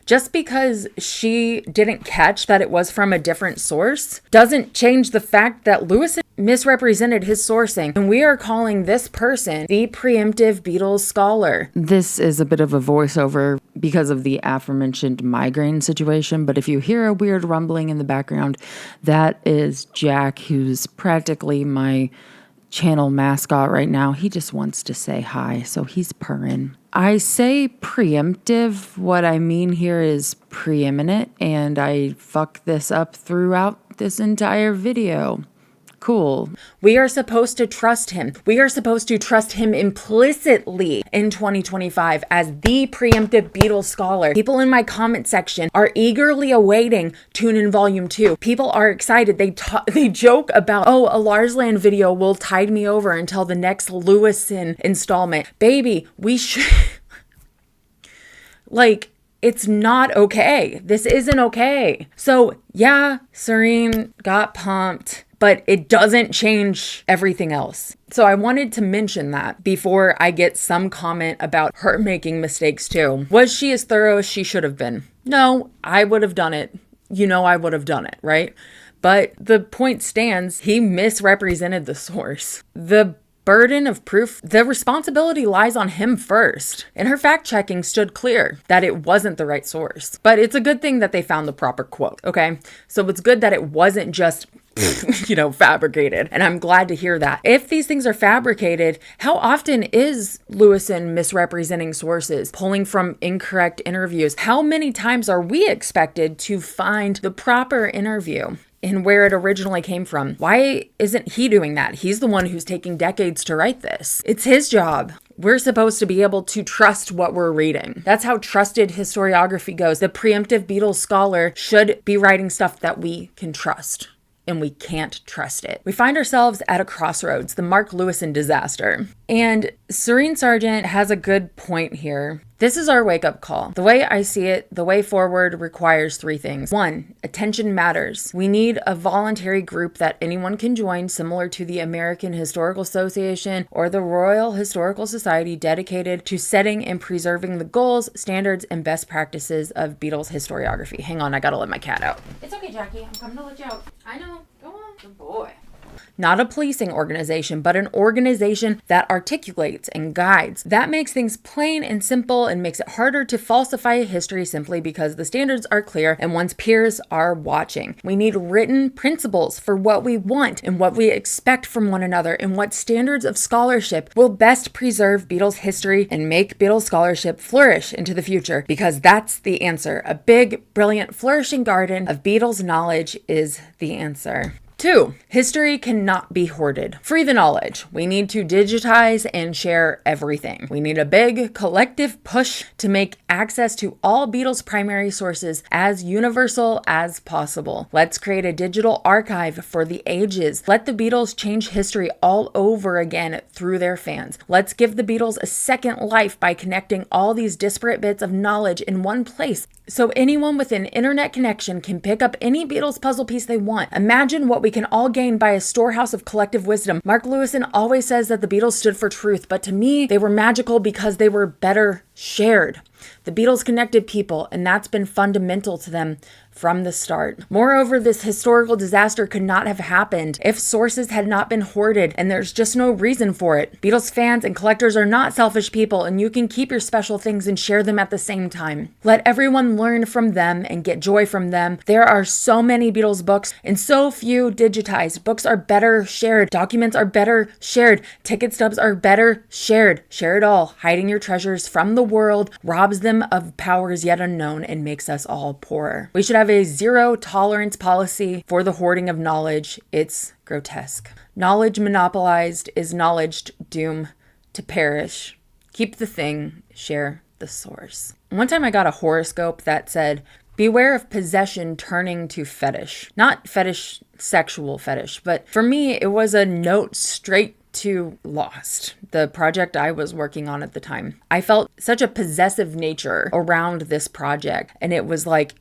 Just because she didn't catch that it was from a different source doesn't change the fact that Lewisohn misrepresented his sourcing. And we are calling this person the preemptive Beatles scholar. This is a bit of a voiceover because of the aforementioned migraine situation. But if you hear a weird rumbling in the background, that is Jack, who's practically my channel mascot right now. He just wants to say hi, so he's purring. I say preemptive. What I mean here is preeminent, and I fuck this up throughout this entire video. Cool. We are supposed to trust him. We are supposed to trust him implicitly in 2025 as the preemptive Beatles scholar. People in my comment section are eagerly awaiting Tune In Volume 2. People are excited. They joke about, oh, a Lars Land video will tide me over until the next Lewisohn installment. Baby, we should... It's not okay. This isn't okay. So yeah, Serene got pumped, but it doesn't change everything else. So I wanted to mention that before I get some comment about her making mistakes too. Was she as thorough as she should have been? No, I would have done it. You know I would have done it, right? But the point stands, he misrepresented the source. The burden of proof, the responsibility lies on him first. And her fact checking stood clear that it wasn't the right source. But it's a good thing that they found the proper quote, okay? So it's good that it wasn't just fabricated. And I'm glad to hear that. If these things are fabricated, how often is Lewisohn misrepresenting sources, pulling from incorrect interviews? How many times are we expected to find the proper interview and where it originally came from? Why isn't he doing that? He's the one who's taking decades to write this. It's his job. We're supposed to be able to trust what we're reading. That's how trusted historiography goes. The preemptive Beatles scholar should be writing stuff that we can trust. And we can't trust it. We find ourselves at a crossroads, the Mark Lewisohn disaster. And Serene Sargent has a good point here. This is our wake-up call. The way I see it, the way forward requires three things. 1, attention matters. We need a voluntary group that anyone can join, similar to the American Historical Association or the Royal Historical Society, dedicated to setting and preserving the goals, standards, and best practices of Beatles historiography. Hang on, I gotta let my cat out. It's okay, Jackie. I'm coming to let you out. I know. Go on. Good boy. Not a policing organization, but an organization that articulates and guides. That makes things plain and simple and makes it harder to falsify history simply because the standards are clear and one's peers are watching. We need written principles for what we want and what we expect from one another and what standards of scholarship will best preserve Beatles history and make Beatles scholarship flourish into the future, because that's the answer. A big, brilliant, flourishing garden of Beatles knowledge is the answer. 2, history cannot be hoarded. Free the knowledge. We need to digitize and share everything. We need a big collective push to make access to all Beatles primary sources as universal as possible. Let's create a digital archive for the ages. Let the Beatles change history all over again through their fans. Let's give the Beatles a second life by connecting all these disparate bits of knowledge in one place, so anyone with an internet connection can pick up any Beatles puzzle piece they want. Imagine what we can all gain by a storehouse of collective wisdom. Mark Lewisohn always says that the Beatles stood for truth, but to me, they were magical because they were better shared. The Beatles connected people, and that's been fundamental to them from the start. Moreover, this historical disaster could not have happened if sources had not been hoarded, and there's just no reason for it. Beatles fans and collectors are not selfish people, and you can keep your special things and share them at the same time. Let everyone learn from them and get joy from them. There are so many Beatles books and so few digitized. Books are better shared. Documents are better shared. Ticket stubs are better shared. Share it all. Hiding your treasures from the world robs them of powers yet unknown and makes us all poorer. We should have a zero tolerance policy for the hoarding of knowledge. It's grotesque. Knowledge monopolized is knowledge doomed to perish. Keep the thing, share the source. One time I got a horoscope that said, beware of possession turning to fetish. Not fetish, sexual fetish, but for me, it was a note straight to Lost, the project I was working on at the time. I felt such a possessive nature around this project, and it was like,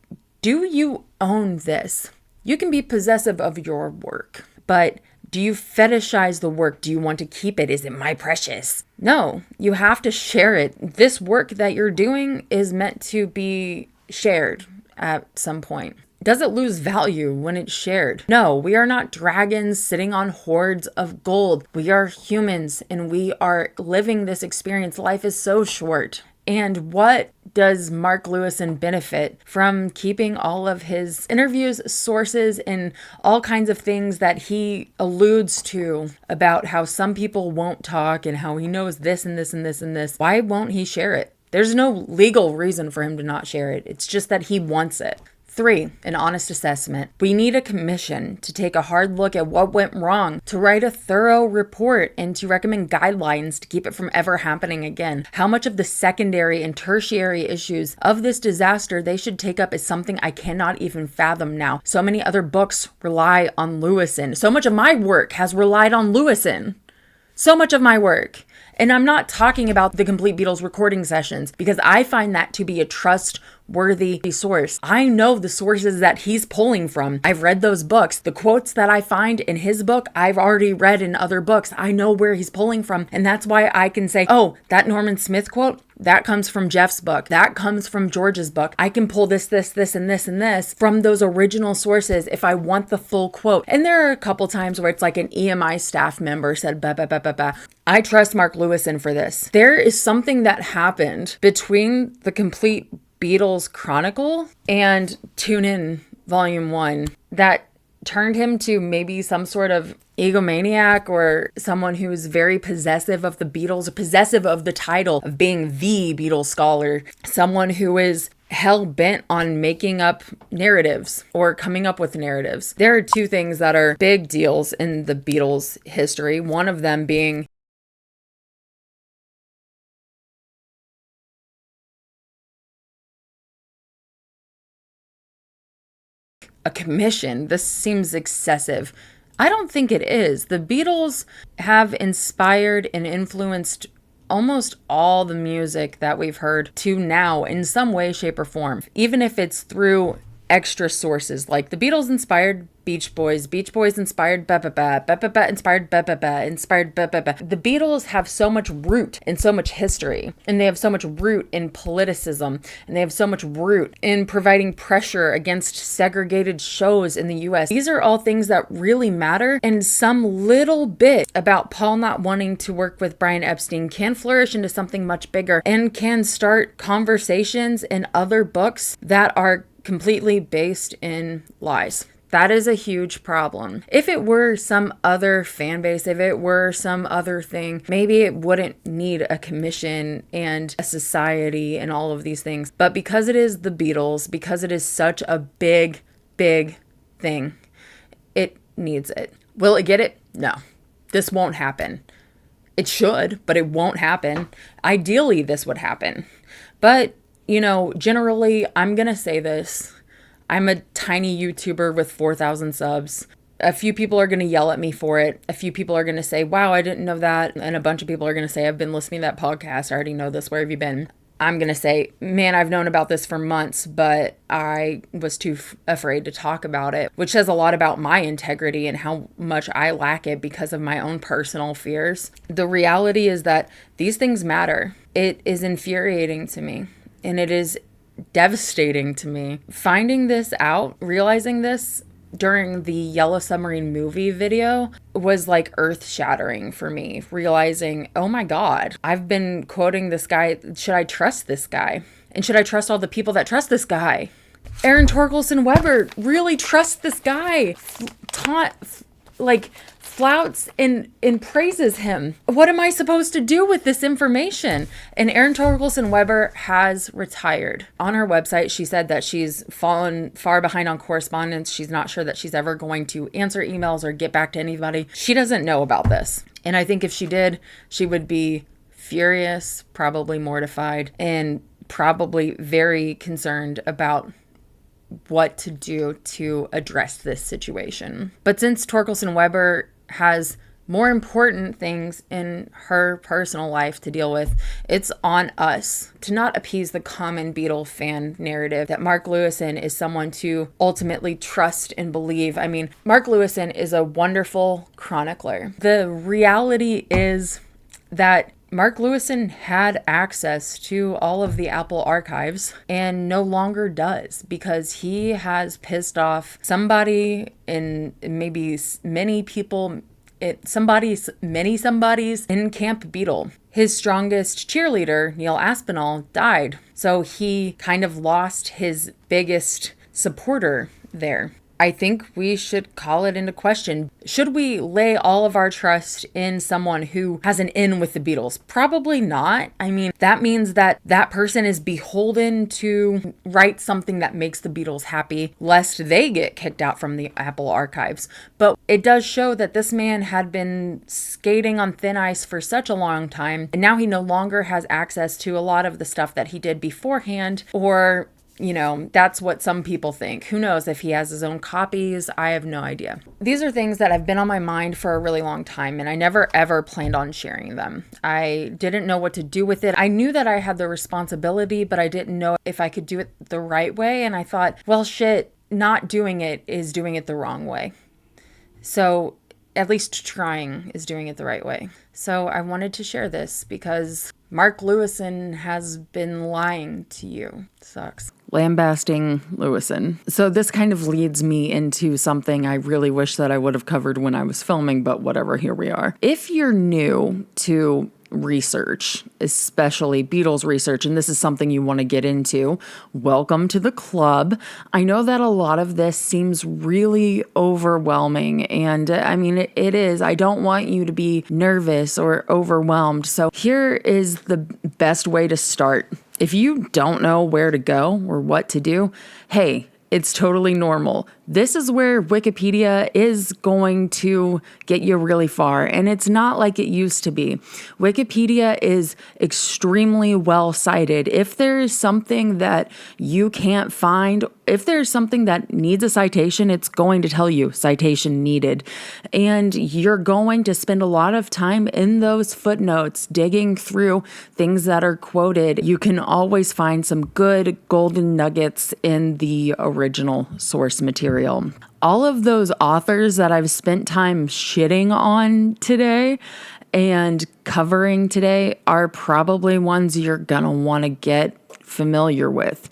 do you own this? You can be possessive of your work, but do you fetishize the work? Do you want to keep it? Is it my precious? No, you have to share it. This work that you're doing is meant to be shared at some point. Does it lose value when it's shared? No, we are not dragons sitting on hoards of gold. We are humans and we are living this experience. Life is so short. And what does Mark Lewisohn benefit from keeping all of his interviews, sources, and all kinds of things that he alludes to about how some people won't talk and how he knows this and this and this and this? Why won't he share it? There's no legal reason for him to not share it. It's just that he wants it. 3, an honest assessment. We need a commission to take a hard look at what went wrong, to write a thorough report, and to recommend guidelines to keep it from ever happening again. How much of the secondary and tertiary issues of this disaster they should take up is something I cannot even fathom now. So many other books rely on Lewisohn. So much of my work has relied on Lewisohn. So much of my work. And I'm not talking about the complete Beatles recording sessions because I find that to be a trustworthy source. I know the sources that he's pulling from. I've read those books. The quotes that I find in his book, I've already read in other books. I know where he's pulling from. And that's why I can say, oh, that Norman Smith quote, that comes from Geoff's book. That comes from George's book. I can pull this, and this from those original sources if I want the full quote. And there are a couple times where it's like an EMI staff member said, bah, bah, bah, bah, bah. I trust Mark Lewisohn for this. There is something that happened between the complete Beatles Chronicle and Tune In Volume 1 that turned him to maybe some sort of egomaniac or someone who is very possessive of the Beatles, or possessive of the title of being the Beatles scholar, someone who is hell-bent on making up narratives or coming up with narratives. There are 2 things that are big deals in the Beatles history, one of them being a commission. This seems excessive. I don't think it is. The Beatles have inspired and influenced almost all the music that we've heard to now in some way, shape, or form. Even if it's through extra sources, like the Beatles inspired Beach Boys inspired ba-ba-ba inspired ba-ba-ba, inspired ba-ba-ba. The Beatles have so much root and so much history, and they have so much root in politicism, and they have so much root in providing pressure against segregated shows in the US. These are all things that really matter, and some little bit about Paul not wanting to work with Brian Epstein can flourish into something much bigger and can start conversations in other books that are completely based in lies. That is a huge problem. If it were some other fan base, if it were some other thing, maybe it wouldn't need a commission and a society and all of these things. But because it is the Beatles, because it is such a big, big thing, it needs it. Will it get it? No. This won't happen. It should, but it won't happen. Ideally, this would happen. But, you know, generally, I'm going to say this. I'm a tiny YouTuber with 4,000 subs. A few people are going to yell at me for it. A few people are going to say, wow, I didn't know that. And a bunch of people are going to say, I've been listening to that podcast. I already know this. Where have you been? I'm going to say, man, I've known about this for months, but I was too afraid to talk about it, which says a lot about my integrity and how much I lack it because of my own personal fears. The reality is that these things matter. It is infuriating to me. And it is devastating to me. Finding this out, realizing this during the Yellow Submarine movie video was like earth-shattering for me. Realizing, oh my God, I've been quoting this guy. Should I trust this guy? And should I trust all the people that trust this guy? Erin Torkelson-Weber really trusts this guy. Flouts and praises him. What am I supposed to do with this information? And Erin Torkelson-Weber has retired. On her website, she said that she's fallen far behind on correspondence. She's not sure that she's ever going to answer emails or get back to anybody. She doesn't know about this. And I think if she did, she would be furious, probably mortified, and probably very concerned about what to do to address this situation. But since Torkelson-Weber has more important things in her personal life to deal with, it's on us to not appease the common Beatle fan narrative that Mark Lewisohn is someone to ultimately trust and believe. I mean, Mark Lewisohn is a wonderful chronicler. The reality is that Mark Lewisohn had access to all of the Apple archives and no longer does, because he has pissed off somebody, and maybe many people, many somebodies in Camp Beatle. His strongest cheerleader, Neil Aspinall, died. So he kind of lost his biggest supporter there. I think we should call it into question. Should we lay all of our trust in someone who has an in with the Beatles? Probably not. I mean, that means that that person is beholden to write something that makes the Beatles happy, lest they get kicked out from the Apple archives. But it does show that this man had been skating on thin ice for such a long time, and now he no longer has access to a lot of the stuff that he did beforehand, or that's what some people think. Who knows if he has his own copies? I have no idea. These are things that have been on my mind for a really long time, and I never ever planned on sharing them. I didn't know what to do with it. I knew that I had the responsibility, but I didn't know if I could do it the right way. And I thought, well, shit, not doing it is doing it the wrong way. So at least trying is doing it the right way. So I wanted to share this because Mark Lewisohn has been lying to you. Sucks. Lambasting Lewisohn. So this kind of leads me into something I really wish that I would have covered when I was filming, but whatever, here we are. If you're new to research, especially Beatles research, and this is something you want to get into, welcome to the club. I know that a lot of this seems really overwhelming, and I mean, it is. I don't want you to be nervous or overwhelmed. So here is the best way to start. If you don't know where to go or what to do, hey, it's totally normal. This is where Wikipedia is going to get you really far, and it's not like it used to be. Wikipedia is extremely well cited. If there is something that you can't find, if there's something that needs a citation, it's going to tell you citation needed. And you're going to spend a lot of time in those footnotes digging through things that are quoted. You can always find some good golden nuggets in the original source material. All of those authors that I've spent time shitting on today and covering today are probably ones you're gonna want to get familiar with.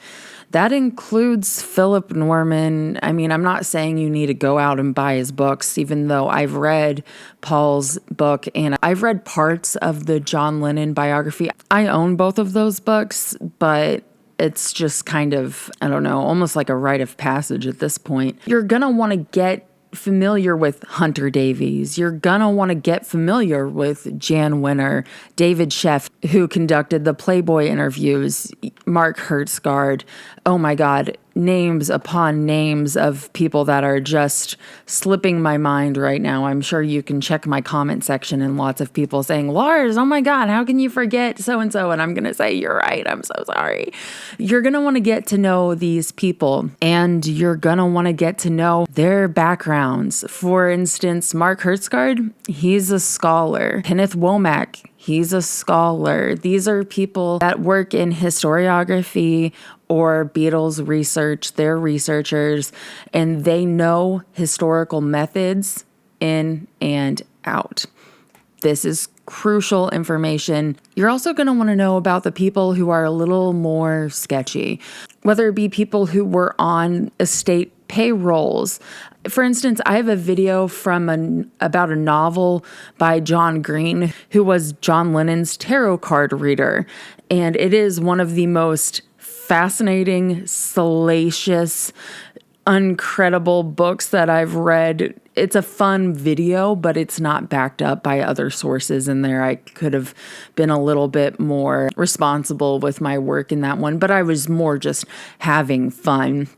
That includes Philip Norman. I mean, I'm not saying you need to go out and buy his books, even though I've read Paul's book and I've read parts of the John Lennon biography. I own both of those books, but it's just kind of, I don't know, almost like a rite of passage at this point. You're going to want to get familiar with Hunter Davies. You're going to want to get familiar with Jan Wenner, David Sheff, who conducted the Playboy interviews, Mark Herstgaard. Oh my God, names upon names of people that are just slipping my mind right now. I'm sure you can check my comment section and lots of people saying, Lars, oh my God, how can you forget so-and-so? And I'm going to say, you're right. I'm so sorry. You're going to want to get to know these people, and you're going to want to get to know their backgrounds. For instance, Mark Herstgaard, he's a scholar. Kenneth Womack, he's a scholar. These are people that work in historiography or Beatles research. They're researchers, and they know historical methods in and out. This is crucial information. You're also going to want to know about the people who are a little more sketchy, whether it be people who were on estate payrolls. For instance, I have a video about a novel by John Green, who was John Lennon's tarot card reader. And it is one of the most fascinating, salacious, incredible books that I've read. It's a fun video, but it's not backed up by other sources in there. I could have been a little bit more responsible with my work in that one, but I was more just having fun.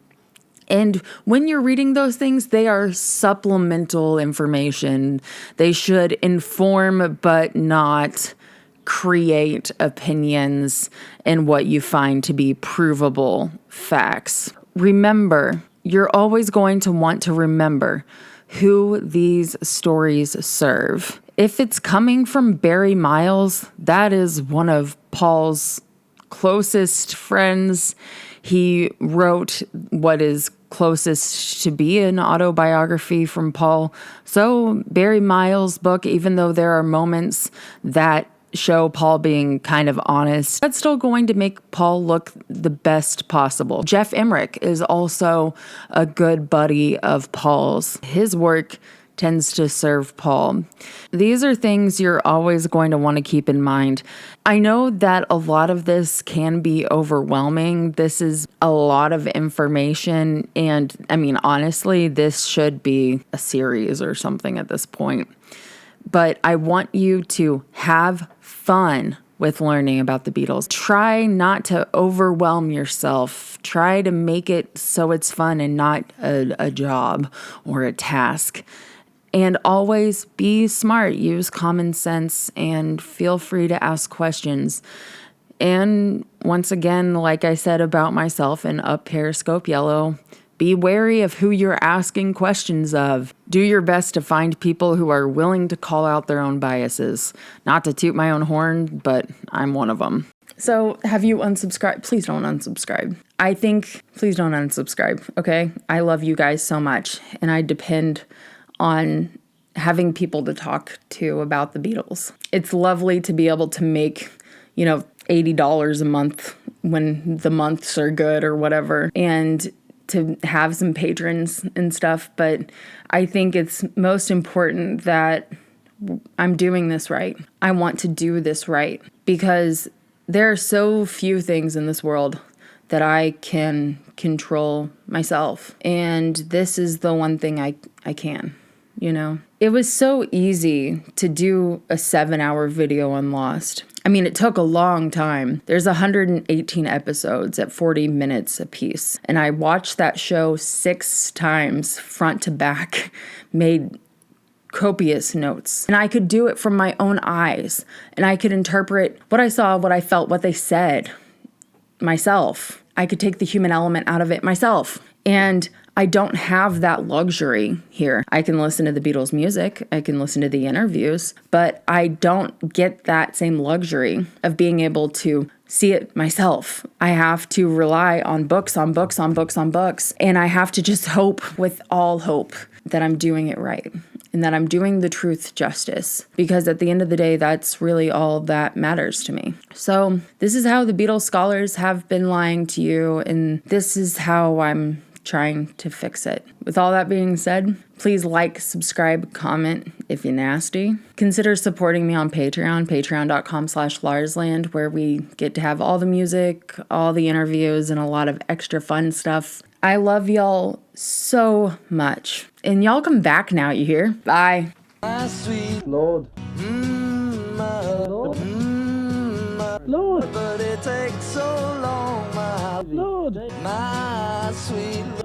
And when you're reading those things, they are supplemental information. They should inform but not create opinions in what you find to be provable facts. Remember, you're always going to want to remember who these stories serve. If it's coming from Barry Miles, that is one of Paul's closest friends. He wrote what is closest to be an autobiography from Paul. So Barry Miles' book, even though there are moments that show Paul being kind of honest, that's still going to make Paul look the best possible. Jeff Emerick is also a good buddy of Paul's. His work tends to serve Paul. These are things you're always going to want to keep in mind. I know that a lot of this can be overwhelming. This is a lot of information, and I mean, honestly, this should be a series or something at this point. But I want you to have fun with learning about the Beatles. Try not to overwhelm yourself. Try to make it so it's fun and not a job or a task. And always be smart. Use common sense and feel free to ask questions. And once again, like I said about myself in Up Periscope Yellow, be wary of who you're asking questions of. Do your best to find people who are willing to call out their own biases. Not to toot my own horn, but I'm one of them. So have you unsubscribed? Please don't unsubscribe. Please don't unsubscribe, okay? I love you guys so much, and I depend on having people to talk to about the Beatles. It's lovely to be able to make, $80 a month when the months are good or whatever, and to have some patrons and stuff, but I think it's most important that I'm doing this right. I want to do this right because there are so few things in this world that I can control myself, and this is the one thing I can. It was so easy to do a 7-hour video on Lost. I mean, it took a long time. There's 118 episodes at 40 minutes apiece. And I watched that show 6 times front to back, made copious notes. And I could do it from my own eyes. And I could interpret what I saw, what I felt, what they said myself. I could take the human element out of it myself. And I don't have that luxury here. I can listen to the Beatles music, I can listen to the interviews, but I don't get that same luxury of being able to see it myself. I have to rely on books, on books, on books, on books, and I have to just hope with all hope that I'm doing it right and that I'm doing the truth justice, because at the end of the day, that's really all that matters to me. So this is how the Beatles scholars have been lying to you, and this is how I'm trying to fix it. With all that being said, please like, subscribe, comment if you're nasty. Consider supporting me on Patreon, patreon.com/Larsland, where we get to have all the music, all the interviews, and a lot of extra fun stuff. I love y'all so much. And y'all come back now, you hear? Bye. My sweet Lord. My Lord. Lord. But it takes so long, my Lord. My sweet Lord.